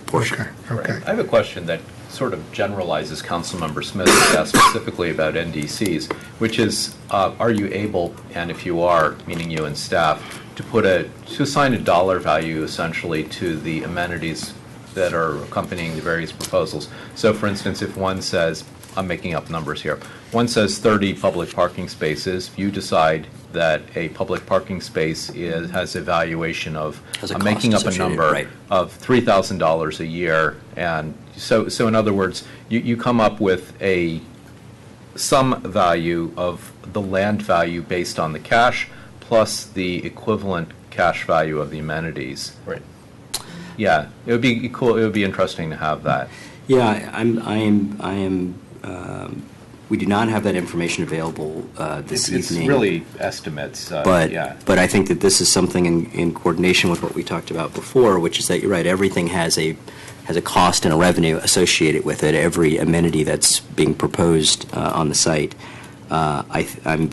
portion. Okay. I have a question that sort of generalizes Councilmember Smith's asked specifically about NDCs, which is, are you able, and if you are, meaning you and staff, to assign a dollar value essentially to the amenities that are accompanying the various proposals? So for instance, if one says, I'm making up numbers here, one says 30 public parking spaces, you decide that a public parking space has a valuation of, I'm making up a number, right, of $3,000 a year. And so in other words, you come up with some value of the land value based on the cash plus the equivalent cash value of the amenities. Right. Yeah, it would be cool. It would be interesting to have that. Yeah, we do not have that information available this evening. It's really estimates. But I think that this is something in coordination with what we talked about before, which is that you're right. Everything has a cost and a revenue associated with it. Every amenity that's being proposed on the site. I'm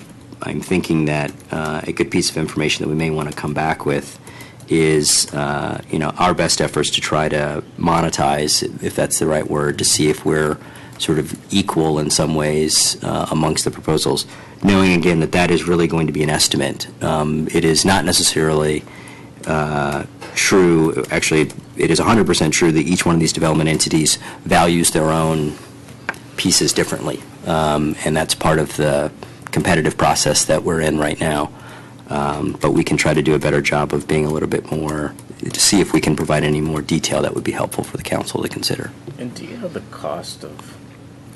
thinking that a good piece of information that we may want to come back with is our best efforts to try to monetize, if that's the right word, to see if we're sort of equal in some ways amongst the proposals, knowing again that is really going to be an estimate. It is not necessarily true, actually it is 100% true that each one of these development entities values their own pieces differently, and that's part of the competitive process that we're in right now. But we can try to do a better job of being a little bit more, to see if we can provide any more detail that would be helpful for the council to consider. And do you have the cost of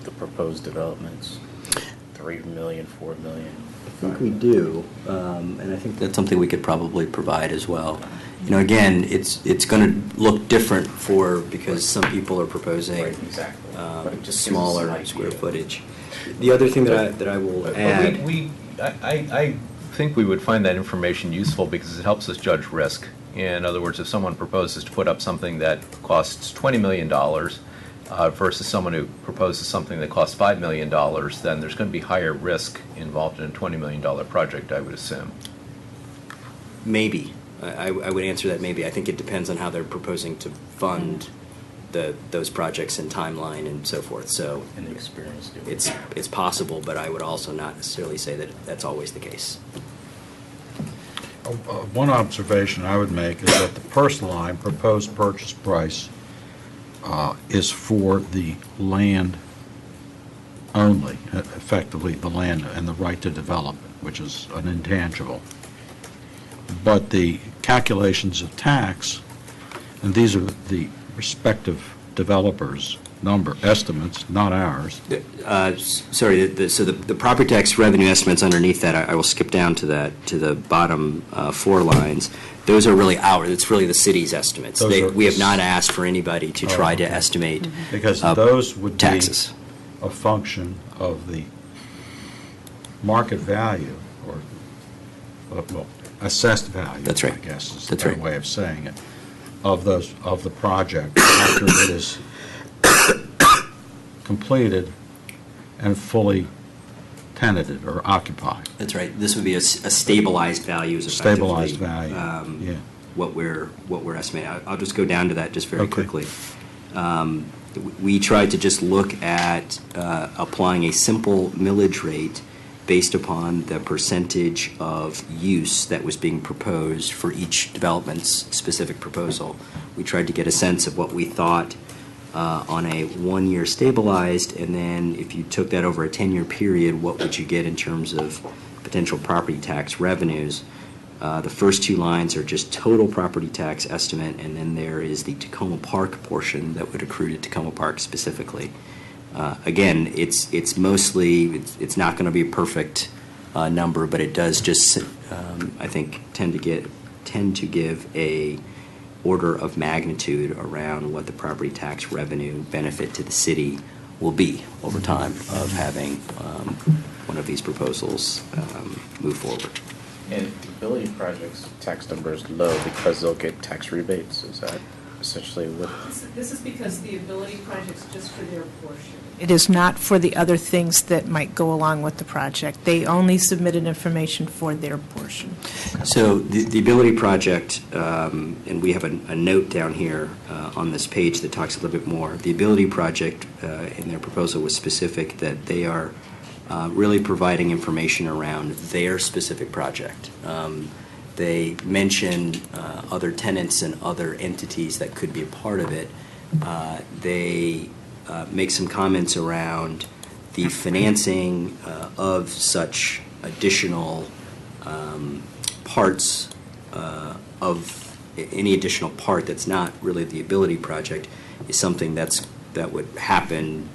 the proposed developments? $3 million, $4 million? I think we do, and I think that's something we could probably provide as well. Again, it's going to look different because some people are proposing just smaller square footage. The other thing that I will add, I think we would find that information useful because it helps us judge risk. In other words, if someone proposes to put up something that costs $20 million versus someone who proposes something that costs $5 million, then there's going to be higher risk involved in a $20 million project, I would assume. Maybe. I would answer that maybe. I think it depends on how they're proposing to fund those projects and timeline and so forth. So And the experience. it's possible, but I would also not necessarily say that that's always the case. One observation I would make is that the first line, proposed purchase price, is for the land only, effectively the land and the right to develop it, which is an intangible. But the calculations of tax, and these are the respective developers' number estimates, not ours. Sorry, so the property tax revenue estimates underneath that, I will skip down to that, to the bottom 4 lines. Those are really ours. It's really the city's estimates. We have not asked for anybody to try to estimate because those would taxes. Be a function of the market value, or well, assessed value. That's right. I guess is That's the right way of saying it, of the project after it is completed and fully tenanted or occupied. That's right. This would be a stabilized value. Is effectively, Stabilized value, yeah. What we're estimating. I'll just go down to that just very quickly. We tried to just look at applying a simple millage rate based upon the percentage of use that was being proposed for each development's specific proposal. We tried to get a sense of what we thought on a 1-year stabilized, and then if you took that over a 10-year period, what would you get in terms of potential property tax revenues? The first 2 lines are just total property tax estimate, and then there is the Tacoma Park portion that would accrue to Tacoma Park specifically. Again, it's mostly, it's not going to be a perfect number, but it does just, I think, tend to give a order of magnitude around what the property tax revenue benefit to the city will be over time of having one of these proposals move forward. And the ability projects tax number is low because they'll get tax rebates. Is that essentially what? This is because the ability project's just for their portion. It is not for the other things that might go along with the project. They only submitted information for their portion. So the Ability Project, and we have a note down here on this page that talks a little bit more. The Ability Project in their proposal was specific that they are really providing information around their specific project. They mention other tenants and other entities that could be a part of it. They make some comments around the financing of such additional parts of any additional part that's not really the Ability Project is something that would happen.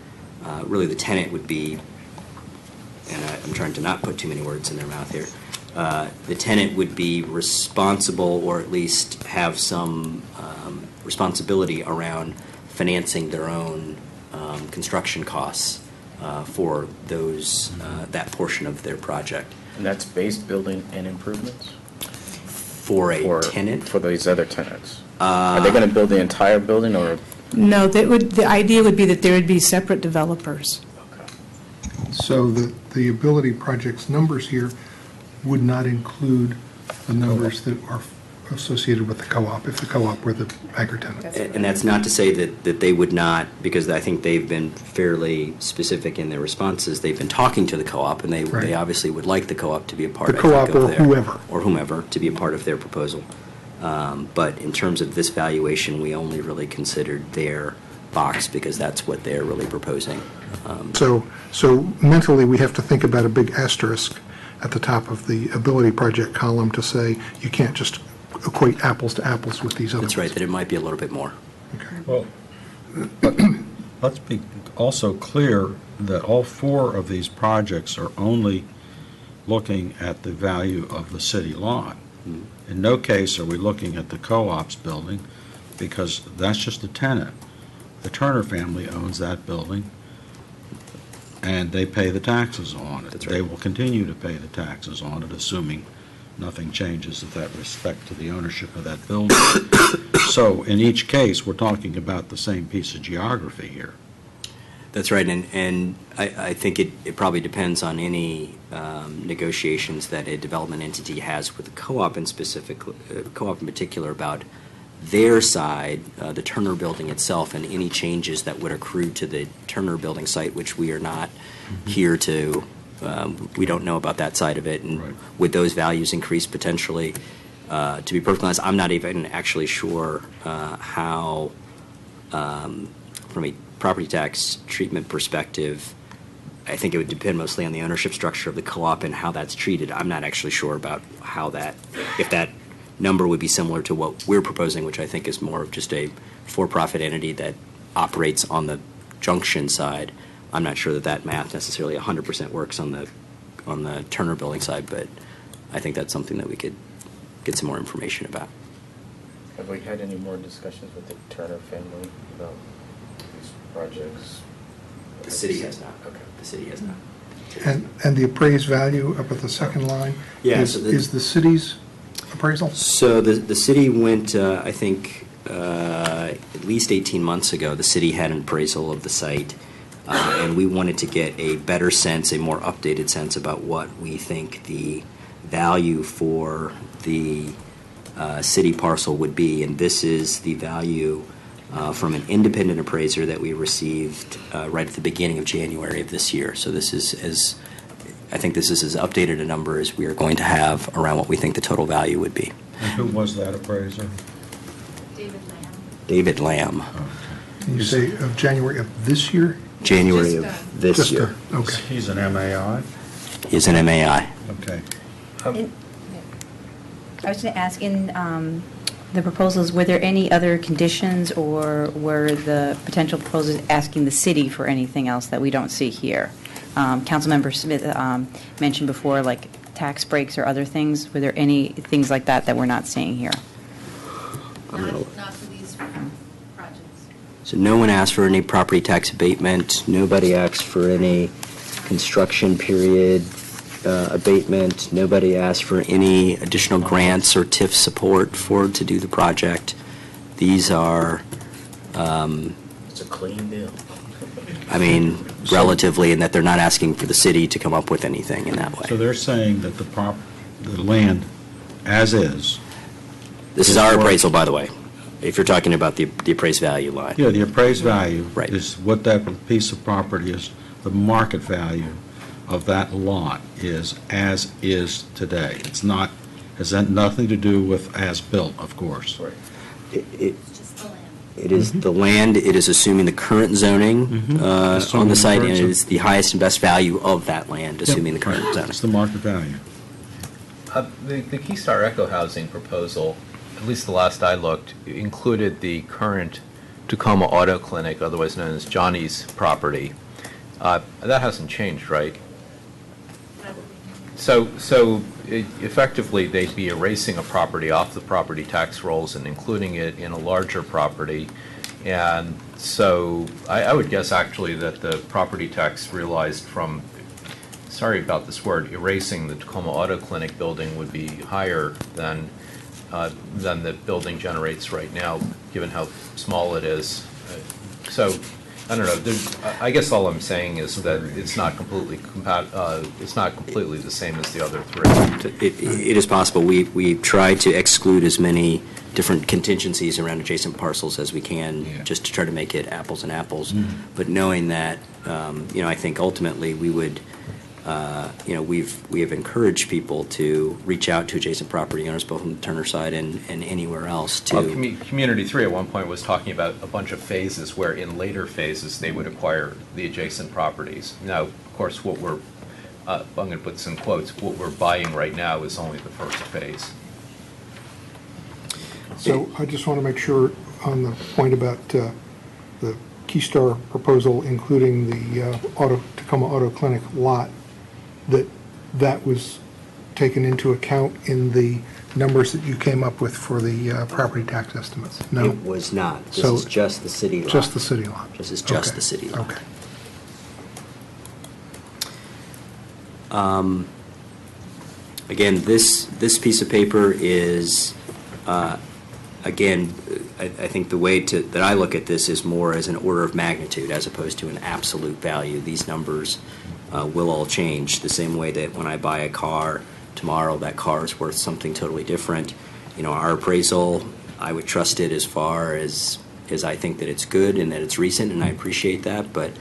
Really, the tenant would be, and I'm trying to not put too many words in their mouth here. The tenant would be responsible, or at least have some responsibility around financing their own construction costs for those that portion of their project. And that's base building and improvements? For a tenant? For these other tenants. Are they going to build the entire building, or? No, the idea would be that there would be separate developers. So the Ability Project's numbers here would not include the numbers that are associated with the co-op, if the co-op were the anchor tenant. And that's not to say that they would not, because I think they've been fairly specific in their responses. They've been talking to the co-op, and they obviously would like the co-op to be a part The co-op or whoever. Or whomever, to be a part of their proposal. But in terms of this valuation, we only really considered their box, because that's what they're really proposing. So mentally, we have to think about a big asterisk at the top of the Ability Project column to say you can't just equate apples to apples with these other That's right, that it might be a little bit more. Well, let's be also clear that all 4 of these projects are only looking at the value of the city lot. In no case are we looking at the co-op's building, because that's just a tenant. The Turner family owns that building, and they pay the taxes on it. That's right. They will continue to pay the taxes on it, assuming nothing changes with that respect to the ownership of that building. So in each case, we're talking about the same piece of geography here. That's right, and I think it probably depends on any negotiations that a development entity has with the co-op in particular about their side, the Turner Building itself, and any changes that would accrue to the Turner Building site, which we are not here to, we don't know about that side of it, and would those values increase potentially? To be perfectly honest, I'm not even actually sure how, from a property tax treatment perspective, I think it would depend mostly on the ownership structure of the co-op and how that's treated. I'm not actually sure about how that, if that number would be similar to what we're proposing, which I think is more of just a for-profit entity that operates on the junction side. I'm not sure that that math necessarily 100% works on the Turner Building side, but I think that's something that we could get some more information about. Have we had any more discussions with the Turner family about these projects? The city has not. Okay. The city has not. And the appraised value up at the second line Yeah, is the city's appraisal? So the city went, I think, at least 18 months ago, the city had an appraisal of the site, and we wanted to get a better sense, a more updated sense about what we think the value for the city parcel would be, and this is the value from an independent appraiser that we received right at the beginning of January of this year. So this is I think this is as updated a number as we are going to have around what we think the total value would be. And who was that appraiser? David Lamb. Can you say of January of this year? January of this year. Okay. He's an MAI? He's an MAI. Okay. I was going to ask, in the proposals, were there any other conditions, or were the potential proposals asking the city for anything else that we don't see here? Councilmember Smith mentioned before, like tax breaks or other things. Were there any things like that that we're not seeing here? Not for these projects. So no one asked for any property tax abatement. Nobody asked for any construction period abatement. Nobody asked for any additional grants or TIF support to do the project. These are, It's a clean deal. I mean, relatively, in that they're not asking for the city to come up with anything in that way. So they're saying that the land as is. This is our appraisal, by the way, if you're talking about the appraised value line. Yeah, the appraised value Right. is what that piece of property is, the market value of that lot is as is today. It's not, has that nothing to do with as built, of course. It is the land, it is assuming the current zoning on the site, and it is the highest and best value of that land, assuming the current zoning. It's the market value. The Keystar Echo Housing proposal, at least the last I looked, included the current Tacoma Auto Clinic, otherwise known as Johnny's property. That hasn't changed, right? So effectively, they'd be erasing a property off the property tax rolls and including it in a larger property. And so I would guess actually that the property tax realized from, sorry about this word, erasing the Tacoma Auto Clinic building would be higher than the building generates right now, given how small it is. So I don't know. I guess all I'm saying is that it's not completely the same as the other three. It is possible. We tried to exclude as many different contingencies around adjacent parcels as we can, just to try to make it apples and apples. But knowing that, I think ultimately we would, we have encouraged people to reach out to adjacent property owners, both on the Turner side and anywhere else. To Well, Community 3 at one point was talking about a bunch of phases where in later phases they would acquire the adjacent properties. Now, of course, what we're, I'm going to put this in quotes, what we're buying right now is only the first phase. So I just want to make sure on the point about the Keystar proposal, including the Tacoma Auto Clinic lot, that was taken into account in the numbers that you came up with for the property tax estimates? No? It was not. This So is just the city lot. Just the city lot? This is just Okay. the city lot. Okay. Again, this piece of paper is, again, I think the way that I look at this is more as an order of magnitude as opposed to an absolute value. These numbers will all change the same way that when I buy a car tomorrow, that car is worth something totally different. You know, our appraisal, I would trust it as far as I think that it's good and that it's recent, and I appreciate that, but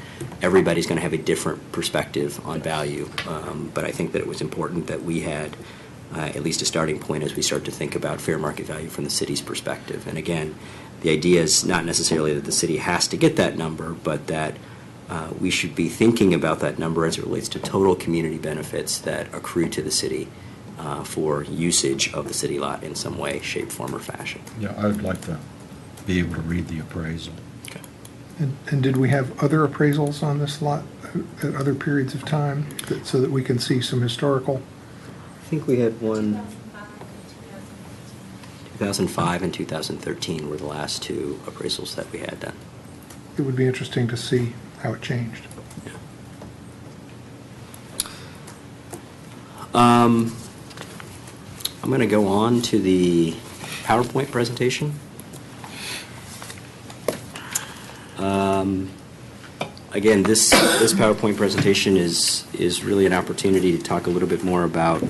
everybody's going to have a different perspective on value. But I think that it was important that we had at least a starting point as we start to think about fair market value from the city's perspective. And again, the idea is not necessarily that the city has to get that number, but that we should be thinking about that number as it relates to total community benefits that accrue to the city for usage of the city lot in some way, shape, form, or fashion. Yeah, I would like to be able to read the appraisal. Okay. And did we have other appraisals on this lot at other periods of time so that we can see some historical? I think we had one. 2005 and 2013 were the last two appraisals that we had done. It would be interesting to see how it changed. I'm going to go on to the PowerPoint presentation. Again, this PowerPoint presentation is really an opportunity to talk a little bit more about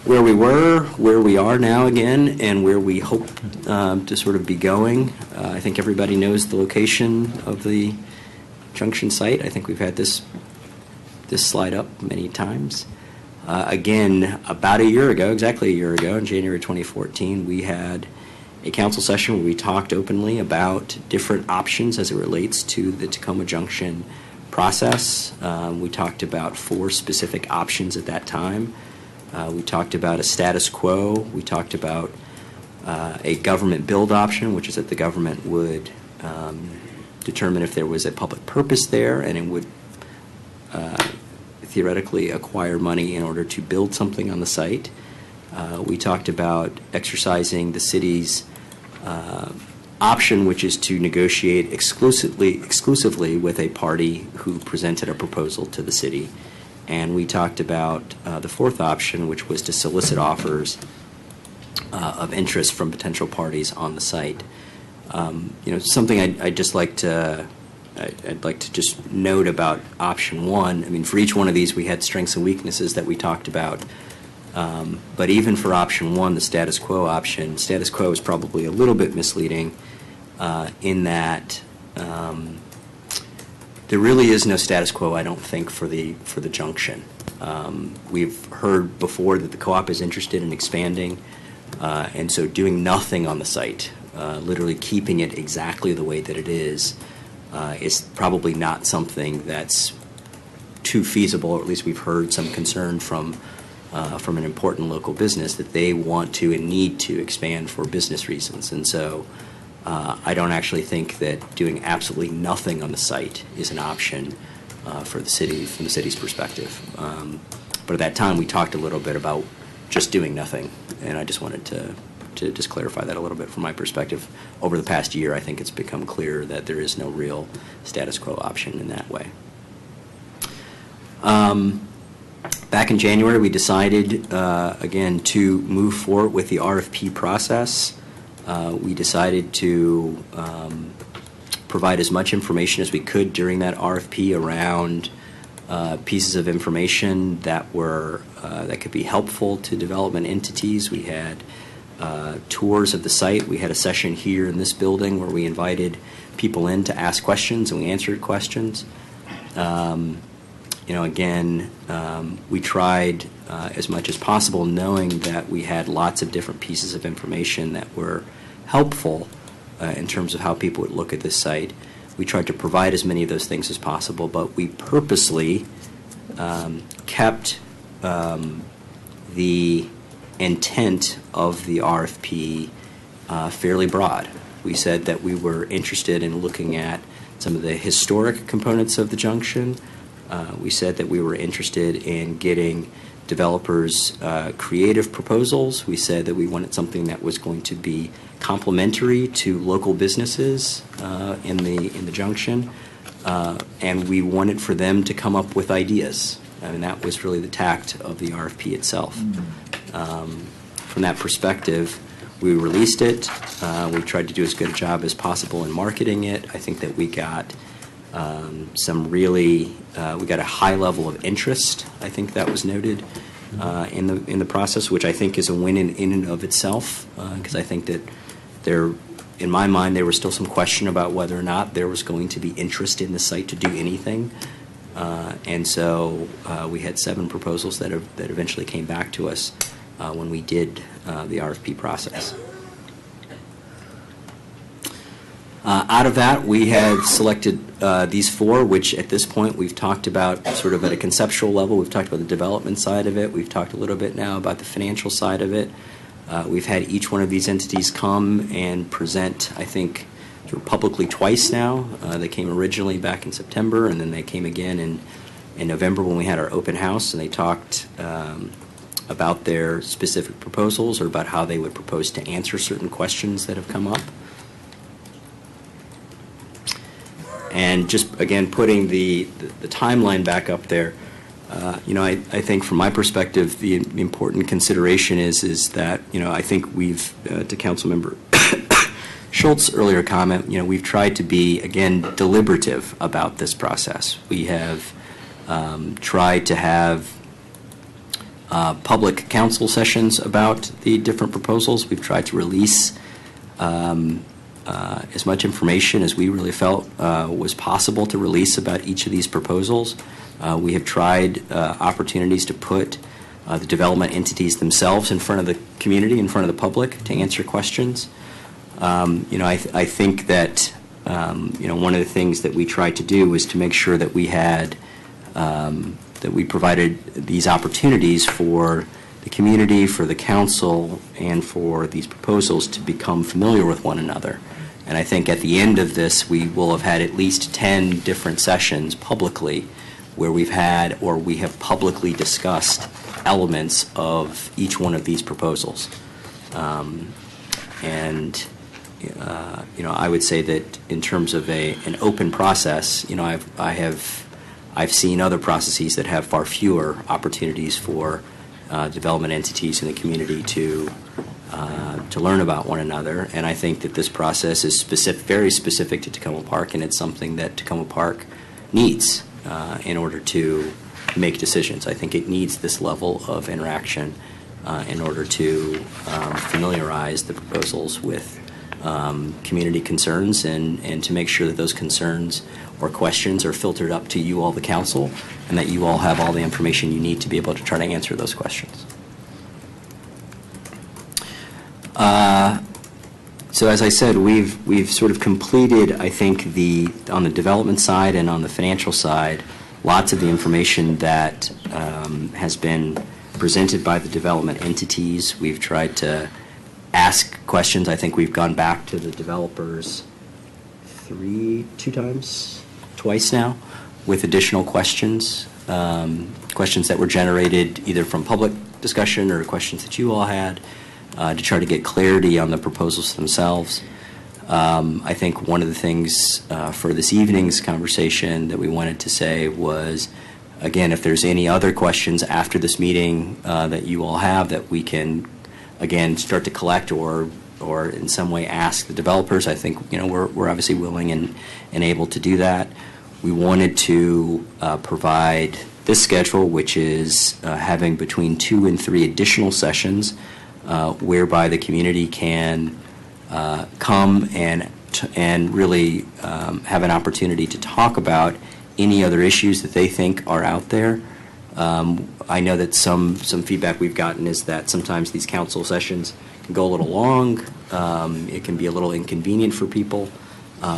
where we were, where we are now again, and where we hope to sort of be going. I think everybody knows the location of the Junction site. I think we've had this slide up many times. Again, about a year ago, exactly a year ago, in January 2014, we had a council session where we talked openly about different options as it relates to the Tacoma Junction process. We talked about 4 specific options at that time. We talked about a status quo. We talked about a government build option, which is that the government would determine if there was a public purpose there, and it would theoretically acquire money in order to build something on the site. We talked about exercising the city's option, which is to negotiate exclusively with a party who presented a proposal to the city. And we talked about the 4th option, which was to solicit offers of interest from potential parties on the site. Something I'd like to just note about option 1. I mean, for each one of these, we had strengths and weaknesses that we talked about. But even for option 1, the status quo option, status quo is probably a little bit misleading in that there really is no status quo, I don't think, for the junction. We've heard before that the co-op is interested in expanding, and so doing nothing on the site, literally keeping it exactly the way that it is probably not something that's too feasible, or at least we've heard some concern from an important local business that they want to and need to expand for business reasons. And so I don't actually think that doing absolutely nothing on the site is an option for the city, from the city's perspective. But at that time, we talked a little bit about just doing nothing, and I just wanted to just clarify that a little bit from my perspective. Over the past year, I think it's become clear that there is no real status quo option in that way. Back in January, we decided, again, to move forward with the RFP process. We decided to provide as much information as we could during that RFP around pieces of information that could be helpful to development entities. We had tours of the site. We had a session here in this building where we invited people in to ask questions, and we answered questions. We tried as much as possible, knowing that we had lots of different pieces of information that were helpful in terms of how people would look at this site. We tried to provide as many of those things as possible, but we purposely kept the intent of the RFP fairly broad. We said that we were interested in looking at some of the historic components of the junction. We said that we were interested in getting developers' creative proposals. We said that we wanted something that was going to be complementary to local businesses in the junction, and we wanted for them to come up with ideas. I mean, that was really the tact of the RFP itself. From that perspective, we released it. We tried to do as good a job as possible in marketing it. I think that we got we got a high level of interest. I think that was noted in the process, which I think is a win in and of itself, because I think that in my mind, there was still some question about whether or not there was going to be interest in the site to do anything. And so we had 7 proposals that eventually came back to us when we did the RFP process. Out of that, we have selected these 4, which at this point we've talked about sort of at a conceptual level. We've talked about the development side of it. We've talked a little bit now about the financial side of it. We've had each one of these entities come and present, I think, sort of publicly twice now. They came originally back in September, and then they came again in November when we had our open house, and they talked about their specific proposals or about how they would propose to answer certain questions that have come up. And just, again, putting the timeline back up there, I think from my perspective, the important consideration is that, I think we've, to Councilmember Schultz's earlier comment, we've tried to be, again, deliberative about this process. We have tried to have public council sessions about the different proposals. We've tried to release as much information as we really felt was possible to release about each of these proposals. We have tried opportunities to put the development entities themselves in front of the community, in front of the public, to answer questions. I think that one of the things that we tried to do was to make sure that we had that we provided these opportunities for the community, for the council, and for these proposals to become familiar with one another. And I think at the end of this, we will have had at least 10 different sessions publicly where we have publicly discussed elements of each one of these proposals. I would say that in terms of an open process, I've seen other processes that have far fewer opportunities for development entities in the community to learn about one another, and I think that this process is very specific to Tacoma Park, and it's something that Tacoma Park needs in order to make decisions. I think it needs this level of interaction in order to familiarize the proposals with community concerns and to make sure that those concerns or questions are filtered up to you all, the council, and that you all have all the information you need to be able to try to answer those questions. So as I said, we've sort of completed, I think, on the development side and on the financial side, lots of the information that has been presented by the development entities. We've tried to ask questions. I think we've gone back to the developers twice now with additional questions, questions that were generated either from public discussion or questions that you all had, to try to get clarity on the proposals themselves. I think one of the things for this evening's conversation that we wanted to say was, again, if there's any other questions after this meeting that you all have that we can, again, start to collect or in some way ask the developers, I think we're obviously willing and able to do that. We wanted to provide this schedule, which is having between 2 and 3 additional sessions whereby the community can come and really have an opportunity to talk about any other issues that they think are out there. I know that some feedback we've gotten is that sometimes these council sessions can go a little long. It can be a little inconvenient for people.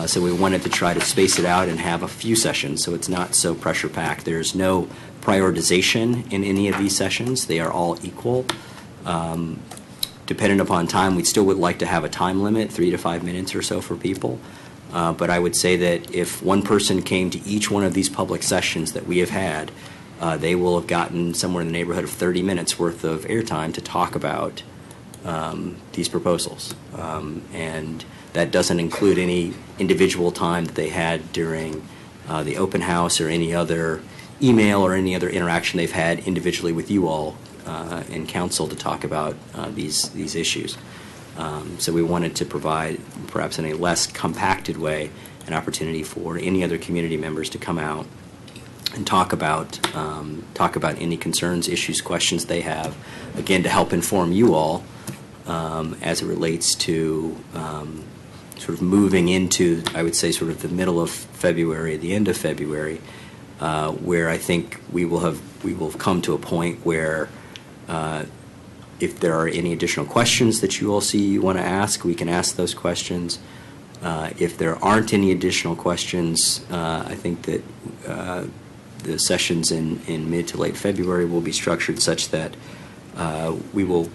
So we wanted to try to space it out and have a few sessions so it's not so pressure-packed. There's no prioritization in any of these sessions. They are all equal. Dependent upon time, we still would like to have a time limit, 3 to 5 minutes or so for people. But I would say that if one person came to each one of these public sessions that we have had, they will have gotten somewhere in the neighborhood of 30 minutes worth of airtime to talk about these proposals. And that doesn't include any individual time that they had during the open house or any other email or any other interaction they've had individually with you all in council to talk about these issues. So we wanted to provide, perhaps in a less compacted way, an opportunity for any other community members to come out and talk about any concerns, issues, questions they have, again, to help inform you all as it relates to sort of moving into, I would say, sort of the middle of February, the end of February, where I think we will have come to a point where if there are any additional questions that you all see you want to ask, we can ask those questions. If there aren't any additional questions, I think that the sessions in mid to late February will be structured such that we will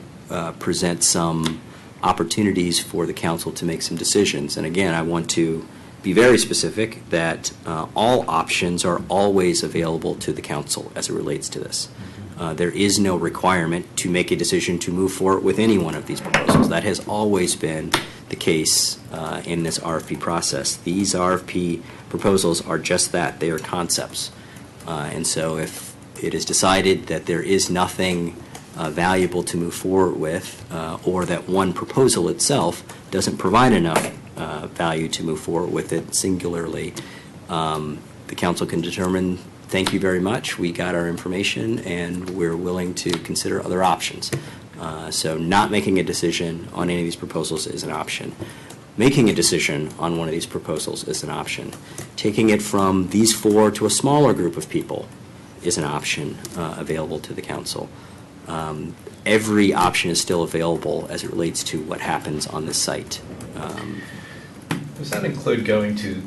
present some opportunities for the council to make some decisions. And again, I want to be very specific that all options are always available to the council as it relates to this. There is no requirement to make a decision to move forward with any one of these proposals. That has always been the case in this RFP process. These RFP proposals are just that. They are concepts. And so if it is decided that there is nothing valuable to move forward with, or that one proposal itself doesn't provide enough value to move forward with it singularly, the council can determine, thank you very much, we got our information and we're willing to consider other options. So not making a decision on any of these proposals is an option. Making a decision on one of these proposals is an option. Taking it from these four to a smaller group of people is an option available to the council. Every option is still available as it relates to what happens on this site. Does that include going to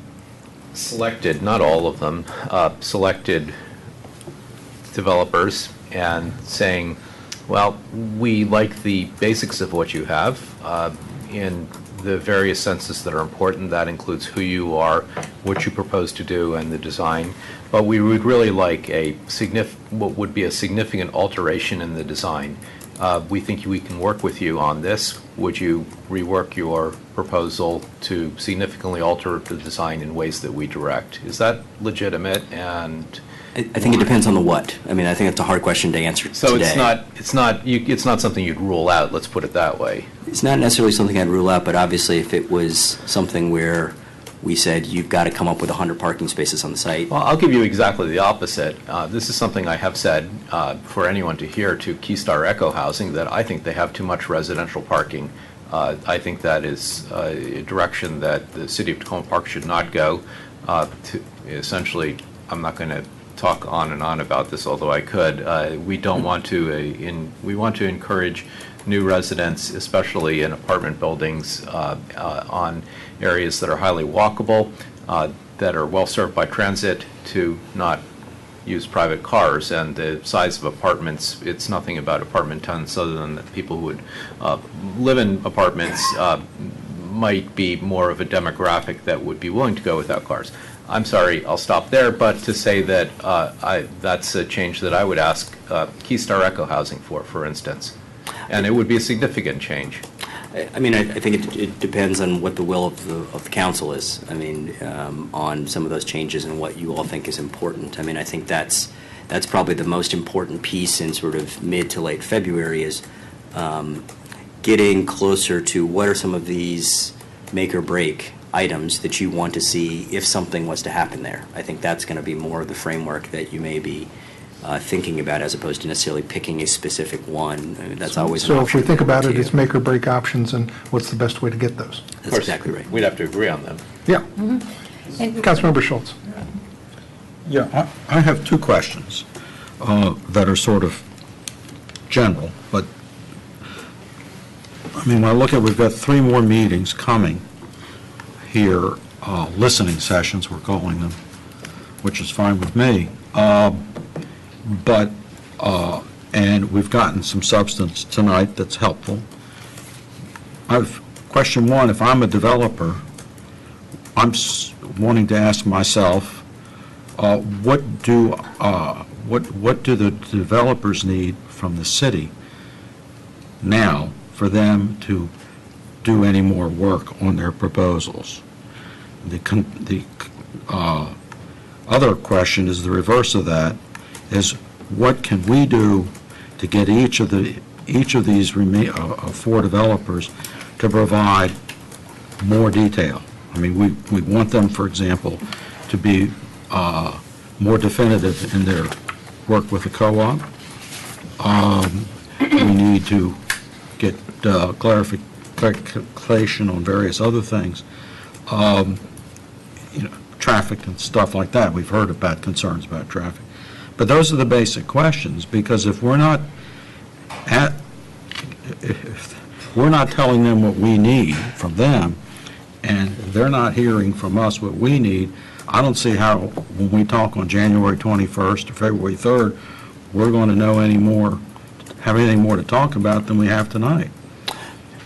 selected, not all of them, selected developers and saying, well, we like the basics of what you have in the various senses that are important. That includes who you are, what you propose to do, and the design. But we would really like what would be a significant alteration in the design. We think we can work with you on this. Would you rework your proposal to significantly alter the design in ways that we direct? Is that legitimate? And I think it depends on the what. I mean, I think it's a hard question to answer so today. it's not something you'd rule out. Let's put it that way. It's not necessarily something I'd rule out, but obviously if it was something where we said you've got to come up with 100 parking spaces on the site. Well, I'll give you exactly the opposite. This is something I have said for anyone to hear to Keystar Echo Housing, that I think they have too much residential parking. I think that is a direction that the city of Tacoma Park should not go. Essentially, I'm not going to talk on and on about this, although I could. We don't want to, we want to encourage new residents, especially in apartment buildings, on areas that are highly walkable, that are well served by transit, to not use private cars. And the size of apartments, it's nothing about apartment tenants other than that people who would live in apartments might be more of a demographic that would be willing to go without cars. I'm sorry, I'll stop there, but to say that that's a change that I would ask Keystar Echo Housing for instance. And it would be a significant change. I mean, I think it depends on what the will of the council is. I mean, on some of those changes and what you all think is important. I mean, I think that's probably the most important piece in sort of mid to late February is getting closer to what are some of these make or break items that you want to see if something was to happen there. I think that's going to be more of the framework that you may be thinking about, as opposed to necessarily picking a specific one. I mean, that's always an So if option we think about it, too. it's make or break options, and what's the best way to get those? That's exactly right. We'd have to agree on them. Yeah. And Councilmember Schultz. Yeah, I have two questions that are sort of general, but I mean, when I look at, we've got 3 more meetings coming here, listening sessions, we're calling them, which is fine with me. But and we've gotten some substance tonight that's helpful. Question 1, if I'm a developer, I'm wanting to ask myself, what do the developers need from the city now for them to do any more work on their proposals? other question is the reverse of that, is what can we do to get each of these four developers to provide more detail? I mean, we want them, for example, to be more definitive in their work with the co-op. We need to get clarification on various other things, traffic and stuff like that. We've heard about concerns about traffic. But those are the basic questions, because if we're not telling them what we need from them, and they're not hearing from us what we need, I don't see how, when we talk on January 21st or February 3rd, we're going to know have anything more to talk about than we have tonight.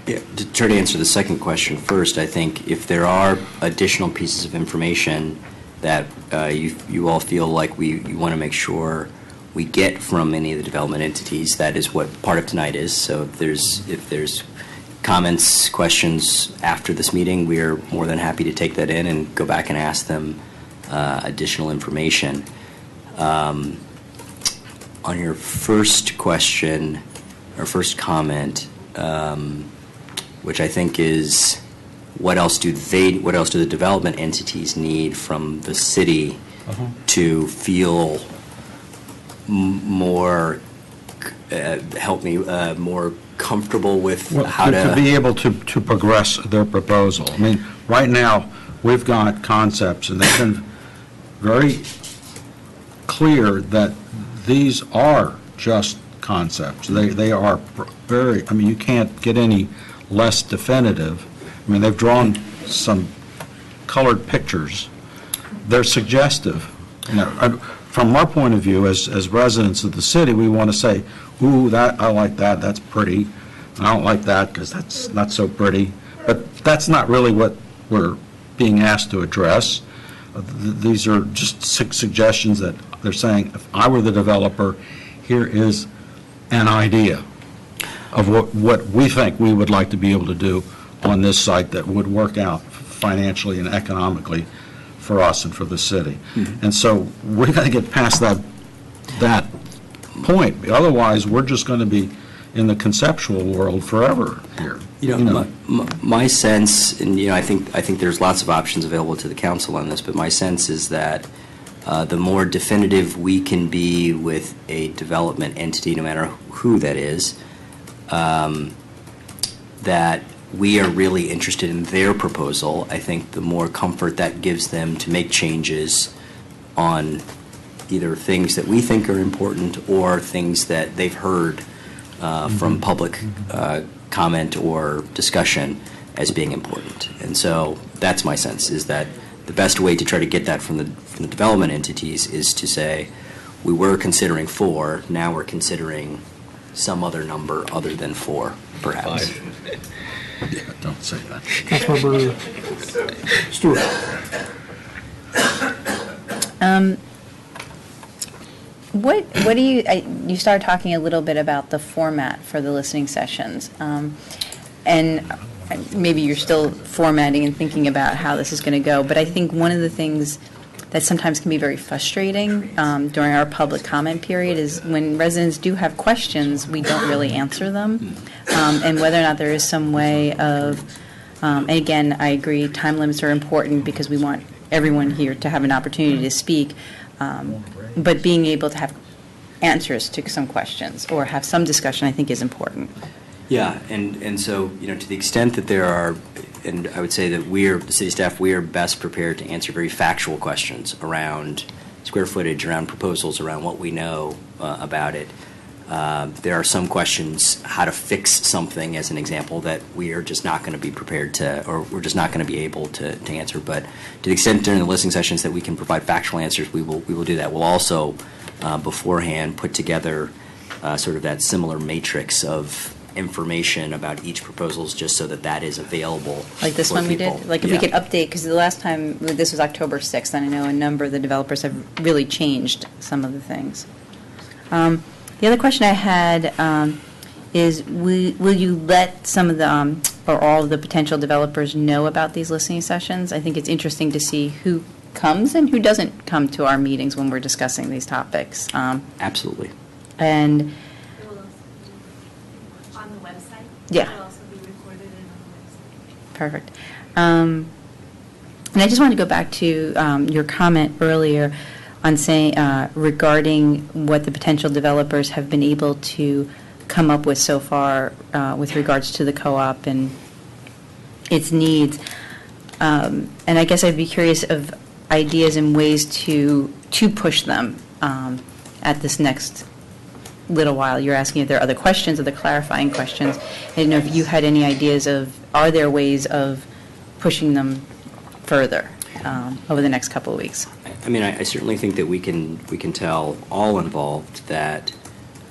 Yeah, to try to answer the second question first, I think if there are additional pieces of information that you all feel like you want to make sure we get from any of the development entities, that is what part of tonight is. So if there's comments, questions after this meeting, we are more than happy to take that in and go back and ask them additional information. On your first question, or first comment, which I think is what else do the development entities need from the city to feel more more comfortable with how to be able to progress their proposal. I mean, right now, we've got concepts, and they've been very clear that these are just concepts. They are very, I mean, you can't get any less definitive. I mean, they've drawn some colored pictures. They're suggestive. From our point of view, as residents of the city, we want to say, ooh, I like that, that's pretty. I don't like that because that's not so pretty. But that's not really what we're being asked to address. These are just suggestions that they're saying, if I were the developer, here is an idea of what we think we would like to be able to do on this site that would work out financially and economically for us and for the city. Mm-hmm. And so we're going to get past that point. Otherwise, we're just going to be in the conceptual world forever here. My sense, and I think there's lots of options available to the council on this, but my sense is that the more definitive we can be with a development entity, no matter who that is, that we are really interested in their proposal. I think the more comfort that gives them to make changes on either things that we think are important or things that they've heard from public comment or discussion as being important. And so that's my sense, is that the best way to try to get that from the development entities is to say, we were considering 4, now we're considering some other number other than 4, perhaps. 5. Yeah, don't say that. Councilmember Stewart. What do you started talking a little bit about the format for the listening sessions, and maybe you're still formatting and thinking about how this is going to go, but I think one of the things that sometimes can be very frustrating during our public comment period is when residents do have questions, we don't really answer them, and whether or not there is some way of, and again, I agree, time limits are important because we want everyone here to have an opportunity to speak, but being able to have answers to some questions or have some discussion, I think, is important. Yeah, and so, to the extent that there are, and I would say that the city staff, we are best prepared to answer very factual questions around square footage, around proposals, around what we know about it. There are some questions, how to fix something, as an example, that we are just not going to be prepared to, or we're just not going to be able to answer. But to the extent during the listening sessions that we can provide factual answers, we will do that. We'll also, beforehand, put together sort of that similar matrix of information about each proposals, just so that is available. Like this one people. We did? Like if we could update, because the last time, this was October 6th, and I know a number of the developers have really changed some of the things. The other question I had is, will you let some of the, or all of the potential developers know about these listening sessions? I think it's interesting to see who comes and who doesn't come to our meetings when we're discussing these topics. Absolutely. And, It will also be on the website. Yeah. It will also be recorded and on the website. perfect. And I just want to go back to your comment earlier on saying, regarding what the potential developers have been able to come up with so far with regards to the co-op and its needs. And I guess I'd be curious of ideas and ways to push them at this next little while. You're asking if there are other questions, other clarifying questions. I didn't know if you had any ideas of, are there ways of pushing them further over the next couple of weeks? I mean, I certainly think that we can tell all involved that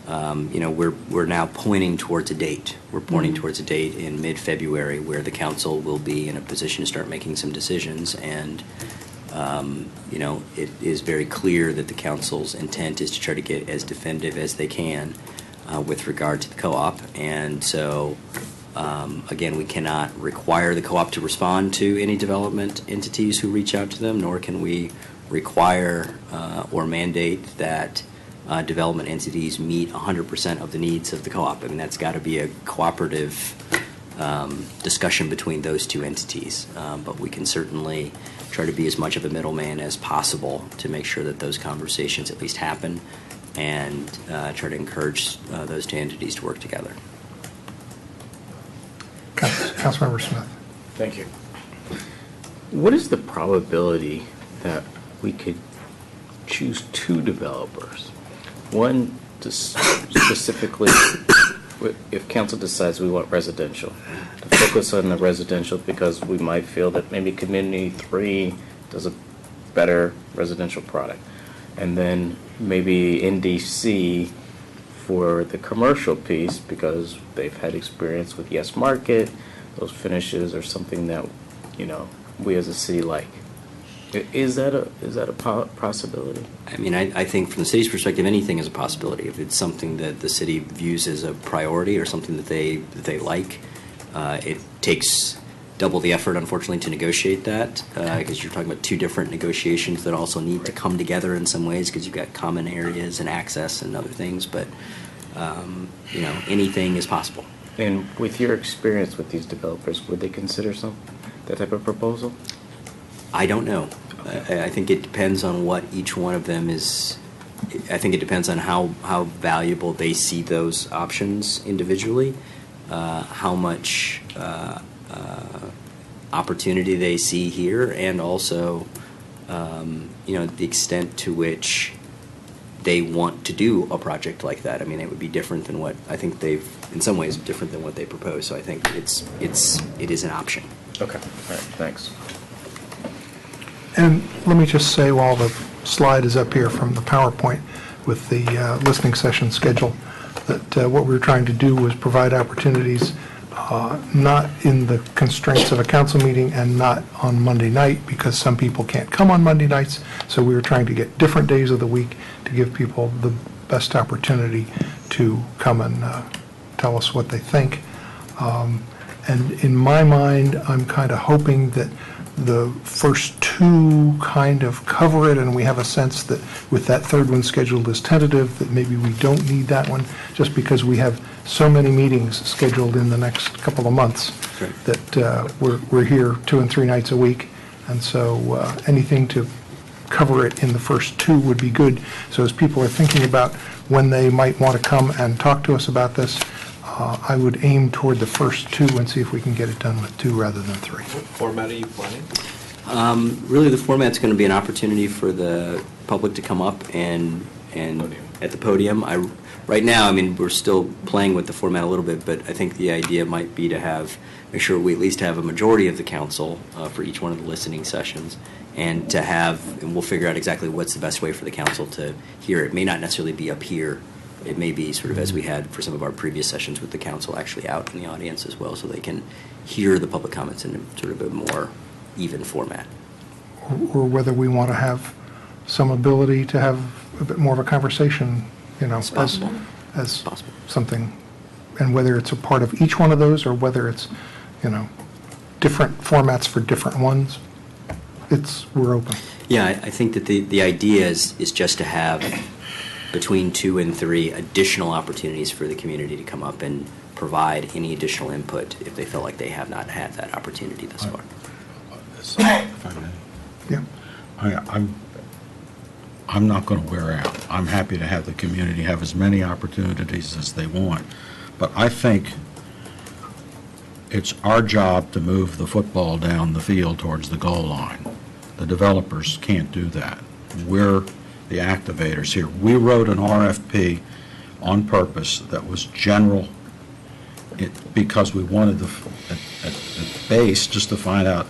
we're now pointing towards a date. We're pointing towards a date in mid-February where the council will be in a position to start making some decisions, and it is very clear that the council's intent is to try to get as definitive as they can with regard to the co-op, and so. Again, we cannot require the co-op to respond to any development entities who reach out to them, nor can we require or mandate that development entities meet 100% of the needs of the co-op. I mean, that's got to be a cooperative discussion between those two entities. But we can certainly try to be as much of a middleman as possible to make sure that those conversations at least happen and try to encourage those two entities to work together. Councilmember Smith. Thank you. What is the probability that we could choose two developers? One to specifically, if council decides we want residential, to focus on the residential because we might feel that maybe Community 3 does a better residential product. And then maybe NDC for the commercial piece because they've had experience with Yes Market. Those finishes are something that, we as a city like. Is that a possibility? I mean, I think from the city's perspective, anything is a possibility. If it's something that the city views as a priority or something that they like, it takes double the effort, unfortunately, to negotiate that because you're talking about two different negotiations that also need to come together in some ways because you've got common areas and access and other things. But anything is possible. And with your experience with these developers, would they consider that type of proposal? I don't know. I think it depends on what each one of them is. I think it depends on how valuable they see those options individually, how much opportunity they see here, and also, the extent to which they want to do a project like that. I mean, it would be different than what I think in some ways, different than what they propose. So I think it is an option. Okay. All right. Thanks. And let me just say, while the slide is up here from the PowerPoint with the listening session schedule, that what we were trying to do was provide opportunities not in the constraints of a council meeting and not on Monday night because some people can't come on Monday nights. So we were trying to get different days of the week to give people the best opportunity to come and tell us what they think. And in my mind, I'm kind of hoping that the first two kind of cover it, and we have a sense that with that third one scheduled as tentative, that maybe we don't need that one, just because we have so many meetings scheduled in the next couple of months that we're here 2 and 3 nights a week, and so anything to cover it in the first two would be good. So as people are thinking about when they might want to come and talk to us about this, I would aim toward the first two and see if we can get it done with 2 rather than 3. What format are you planning? Really, the format's going to be an opportunity for the public to come up and at the podium. Right now, I mean, we're still playing with the format a little bit, but I think the idea might be to make sure we at least have a majority of the council for each one of the listening sessions, and we'll figure out exactly what's the best way for the council to hear. It may not necessarily be up here. It may be sort of as we had for some of our previous sessions with the council actually out in the audience as well, so they can hear the public comments in sort of a more even format. Or whether we want to have some ability to have a bit more of a conversation, as possible. Something, and whether it's a part of each one of those or whether it's, different formats for different ones, we're open. Yeah, I think that the idea is just to have between 2 and 3 additional opportunities for the community to come up and provide any additional input if they feel like they have not had that opportunity thus far. Yeah. I'm not going to wear out. I'm happy to have the community have as many opportunities as they want. But I think it's our job to move the football down the field towards the goal line. The developers can't do that. We're the activators here. We wrote an RFP on purpose that was general because we wanted at base just to find out,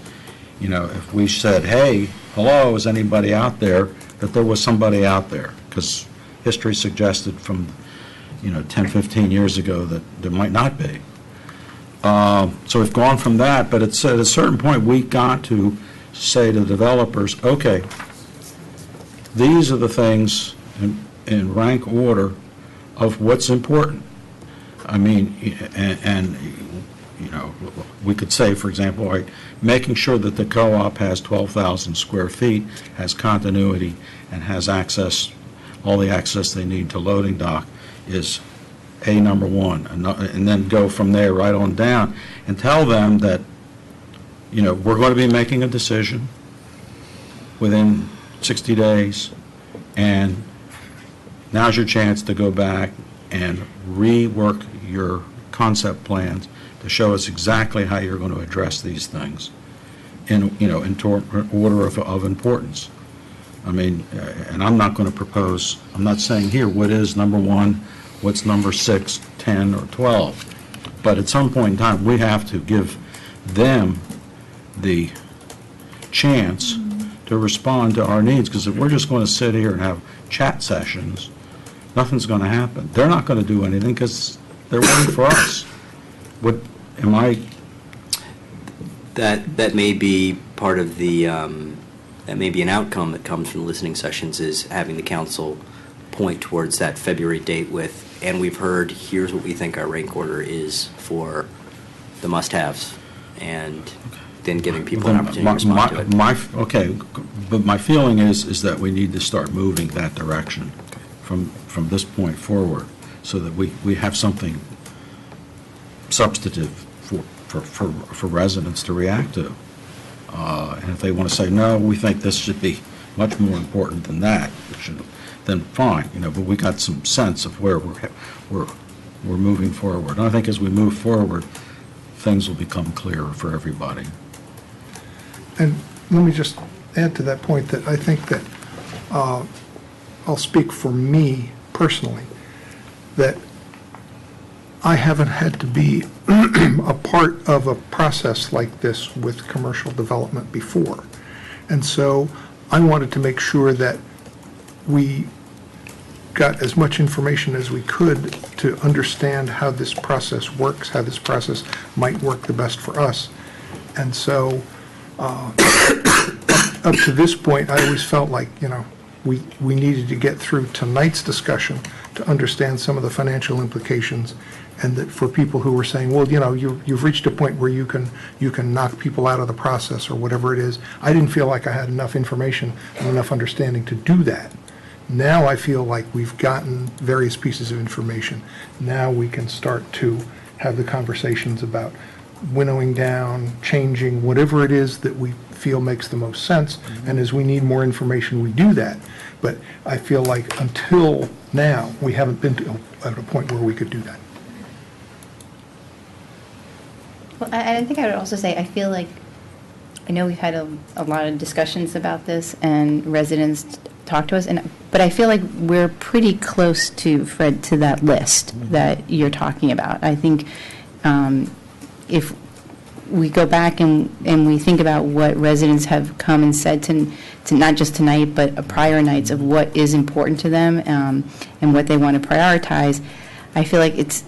if we said, hey, hello, is anybody out there, that there was somebody out there, because history suggested from 10, 15 years ago that there might not be. So we've gone from that, but at a certain point we got to say to the developers, okay, these are the things in rank order of what's important. I mean, and we could say, for example, right, making sure that the co-op has 12,000 square feet, has continuity, and has access, all the access they need to loading dock is number one, and then go from there right on down and tell them that, we're going to be making a decision within 60 days, and now's your chance to go back and rework your concept plans to show us exactly how you're going to address these things in order of importance. I mean, and I'm not going to propose, I'm not saying here what is number 1, what's number 6, 10, or 12. But at some point in time, we have to give them the chance to respond to our needs, because if we're just going to sit here and have chat sessions, nothing's going to happen. They're not going to do anything because they're waiting for us. What am I? That may be part of the, that may be an outcome that comes from the listening sessions, is having the council point towards that February date with, and we've heard, here's what we think our rank order is for the must-haves, and then giving people an opportunity to respond to it. Okay, but my feeling is that we need to start moving that direction from this point forward, so that we have something substantive for residents to react to. And if they want to say, no, we think this should be much more important than that, then fine, but we got some sense of where we're moving forward. And I think as we move forward, things will become clearer for everybody. And let me just add to that point that I think that I'll speak for me personally, that I haven't had to be a part of a process like this with commercial development before. And so I wanted to make sure that we got as much information as we could to understand how this process works, how this process might work the best for us. And so up to this point, I always felt like, we needed to get through tonight's discussion to understand some of the financial implications, and that for people who were saying, well, you've reached a point where you can knock people out of the process or whatever it is. I didn't feel like I had enough information and enough understanding to do that. Now I feel like we've gotten various pieces of information. Now we can start to have the conversations about winnowing down, changing, whatever it is that we feel makes the most sense. And as we need more information, we do that. But I feel like until now, we haven't been at a point where we could do that. Well, I think I would also say, I feel like, I know we've had a lot of discussions about this, and residents talk to us, but I feel like we're pretty close to, Fred, to that list that you're talking about. I think if we go back and we think about what residents have come and said to not just tonight, but prior nights, of what is important to them and what they want to prioritize, I feel like it's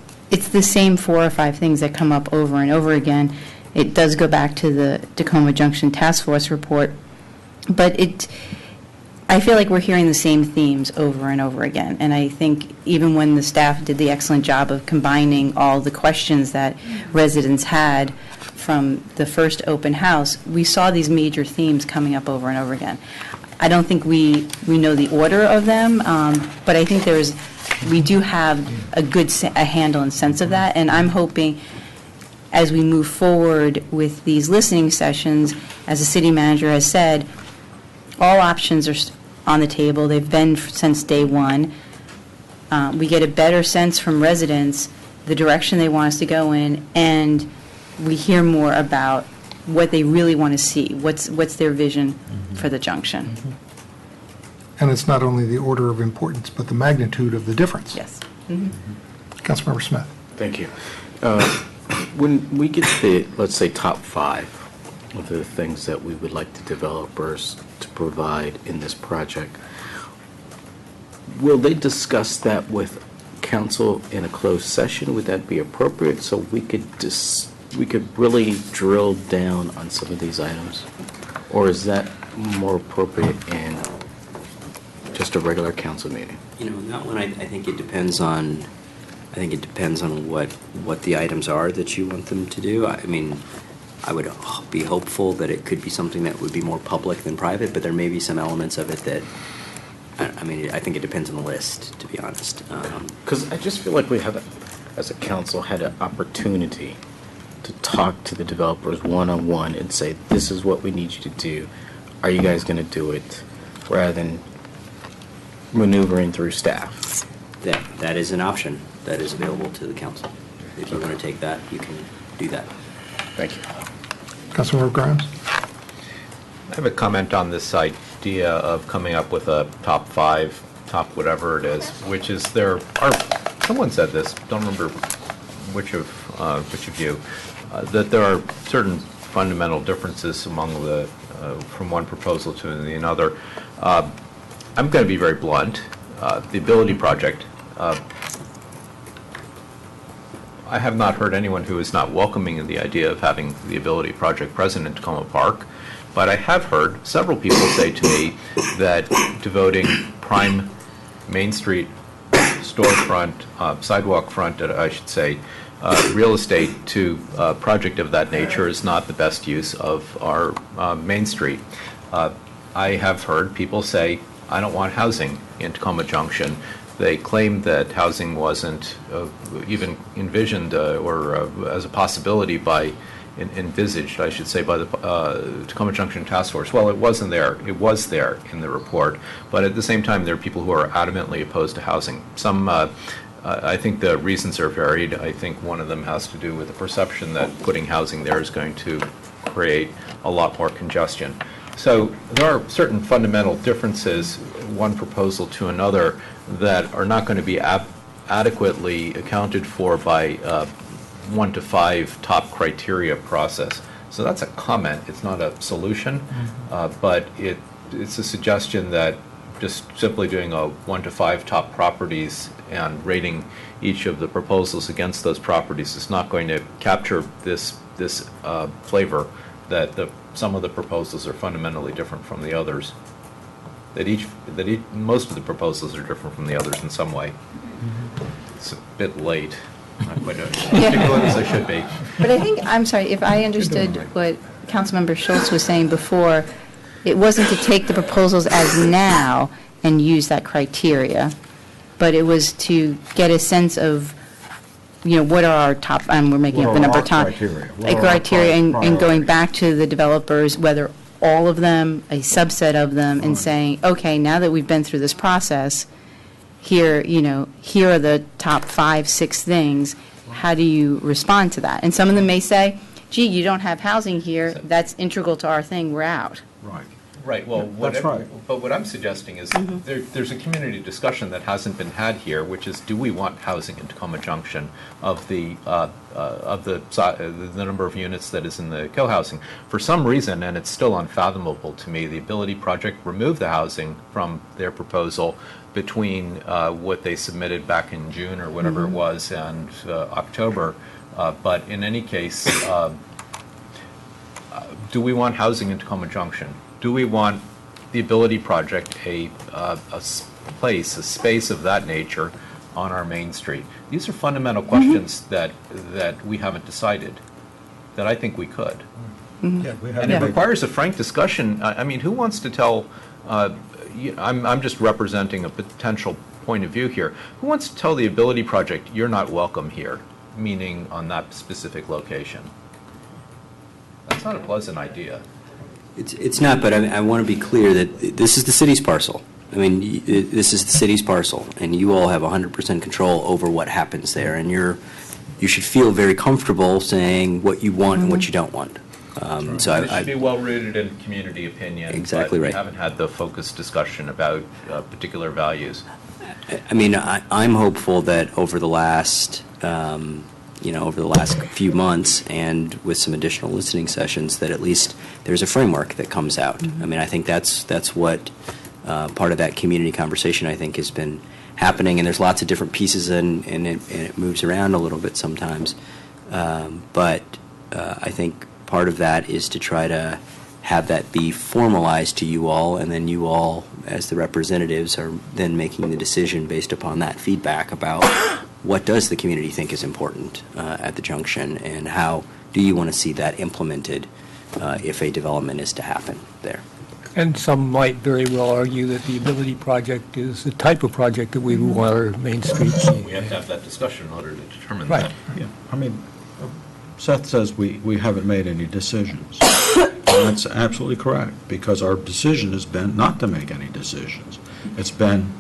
the same 4 or 5 things that come up over and over again. It does go back to the Tacoma Junction Task Force report, but I feel like we're hearing the same themes over and over again. And I think even when the staff did the excellent job of combining all the questions that residents had from the first open house, we saw these major themes coming up over and over again. I don't think we know the order of them, but I think we do have a handle and sense of that, and I'm hoping as we move forward with these listening sessions, as the city manager has said, all options are on the table. They've been since day one. We get a better sense from residents the direction they want us to go in, and we hear more about what they really want to see. What's their vision for the junction? And it's not only the order of importance, but the magnitude of the difference. Yes. Councilmember Smith. Thank you. When we get the, let's say, top 5 of the things that we would like the developers to provide in this project, will they discuss that with council in a closed session? Would that be appropriate so we could really drill down on some of these items? Or is that more appropriate in just a regular council meeting? That one, I think it depends on. I think it depends on what the items are that you want them to do. I mean, I would be hopeful that it could be something that would be more public than private, but there may be some elements of it that. I mean, I think it depends on the list, to be honest. Because I just feel like we have, as a council, had an opportunity to talk to the developers one-on-one and say, this is what we need you to do. Are you guys going to do it? Rather than maneuvering through staff. That is an option that is available to the council. If you want to take that, you can do that. Thank you. Councilmember Grimes. I have a comment on this idea of coming up with a top 5, top whatever it is, which is someone said this, don't remember which of you, that there are certain fundamental differences among from one proposal to another. I'm going to be very blunt. The Ability Project, I have not heard anyone who is not welcoming the idea of having the Ability Project present in Tacoma Park, but I have heard several people say to me that devoting prime Main Street storefront, sidewalk front, I should say, real estate to a project of that nature is not the best use of our Main Street. I have heard people say, I don't want housing in Tacoma Junction. They claim that housing wasn't even envisioned or as a possibility envisaged, I should say, by the Tacoma Junction Task Force. Well, it wasn't there. It was there in the report. But at the same time, there are people who are adamantly opposed to housing. I think the reasons are varied. I think one of them has to do with the perception that putting housing there is going to create a lot more congestion. So there are certain fundamental differences, one proposal to another, that are not going to be adequately accounted for by 1 to 5 top criteria process. So that's a comment. It's not a solution, but it's a suggestion that just simply doing a 1 to 5 top properties and rating each of the proposals against those properties is not going to capture this flavor that some of the proposals are fundamentally different from the others. Most of the proposals are different from the others in some way. It's a bit late. Not quite as articulate as I should be. But I think, I'm sorry, if I understood what Councilmember Schultz was saying before, it wasn't to take the proposals as now and use that criteria, but it was to get a sense of, what are our top, we're making up the number of top criteria, and going back to the developers, whether all of them, a subset of them, and saying, okay, now that we've been through this process, here are the top 5, 6 things. How do you respond to that? And some of them may say, gee, you don't have housing here. That's integral to our thing. We're out. Right. Right. Well, that's right. But what I'm suggesting is there's a community discussion that hasn't been had here, which is, do we want housing in Tacoma Junction of the number of units that is in the co-housing? For some reason, and it's still unfathomable to me, the Ability Project removed the housing from their proposal between what they submitted back in June or whatever it was and October. But in any case, do we want housing in Tacoma Junction? Do we want the Ability Project a space of that nature on our Main Street? These are fundamental questions that we haven't decided, that I think we could. Mm-hmm. Yeah, and it requires a frank discussion. I mean, who wants to tell I'm just representing a potential point of view here. Who wants to tell the Ability Project, you're not welcome here, meaning on that specific location? That's not a pleasant idea. It's not, but I want to be clear that this is the city's parcel. I mean, this is the city's parcel, and you all have 100% control over what happens there, and you should feel very comfortable saying what you want and what you don't want. So it should be well-rooted in community opinion. Exactly but right. We haven't had the focused discussion about particular values. I mean, I'm hopeful that over the last few months and with some additional listening sessions, that at least there's a framework that comes out. I mean, I think that's what part of that community conversation, I think, has been happening, and there's lots of different pieces, and it moves around a little bit sometimes. But I think part of that is to try to have that be formalized to you all, and then you all, as the representatives, are then making the decision based upon that feedback about what does the community think is important at the junction, and how do you want to see that implemented if a development is to happen there. And some might very well argue that the Ability Project is the type of project that we want our Main Street. We have to have that discussion in order to determine Right. that. Yeah, I mean, Seth says we haven't made any decisions. And that's absolutely correct, because our decision has been not to make any decisions. It's been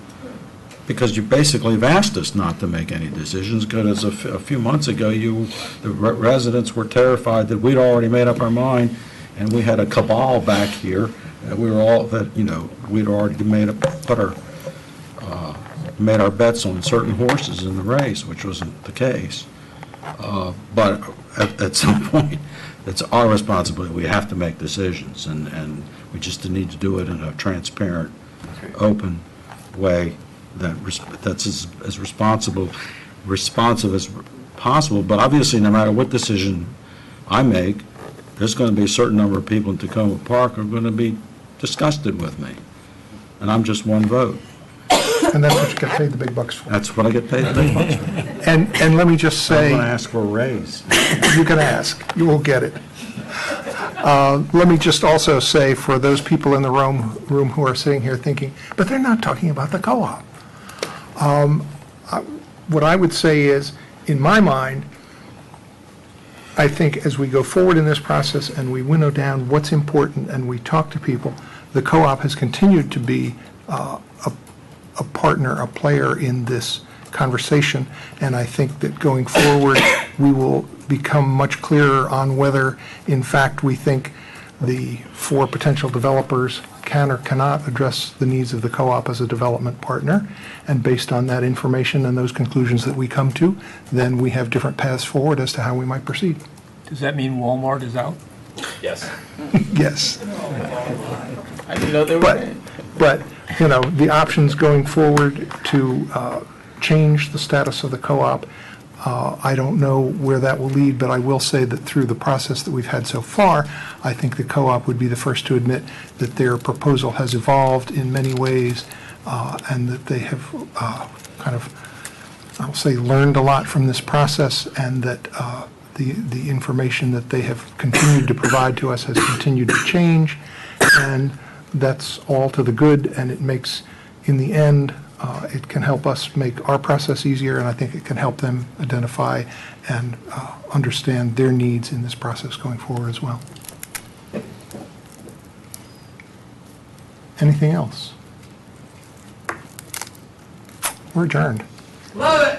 because you basically have asked us not to make any decisions, because a few months ago, the residents were terrified that we'd already made up our mind, and we had a cabal back here. We were all that, we'd already made our bets on certain horses in the race, which wasn't the case. But at some point, it's our responsibility. We have to make decisions, and we just need to do it in a transparent, open way that's as responsive as possible. But obviously, no matter what decision I make, there's going to be a certain number of people in Tacoma Park who are going to be disgusted with me, and I'm just one vote. And that's what you get paid the big bucks for. That's what I get paid the big bucks for. And let me just say... I'm going to ask for a raise. You can ask. You will get it. Let me just also say, for those people in the room who are sitting here thinking, but they're not talking about the co-op. What I would say is, in my mind, I think as we go forward in this process and we winnow down what's important and we talk to people, the co-op has continued to be a partner, a player in this conversation, and I think that going forward we will become much clearer on whether, in fact, we think the 4 potential developers can or cannot address the needs of the co-op as a development partner, and based on that information and those conclusions that we come to, then we have different paths forward as to how we might proceed. Does that mean Walmart is out? Yes. Yes. But the options going forward to change the status of the co-op, I don't know where that will lead, but I will say that through the process that we've had so far, I think the co-op would be the first to admit that their proposal has evolved in many ways, and that they have I'll say, learned a lot from this process, and that the information that they have continued to provide to us has continued to change, and that's all to the good, and it makes, in the end, it can help us make our process easier, and I think it can help them identify and understand their needs in this process going forward as well. Anything else? We're adjourned. Love it.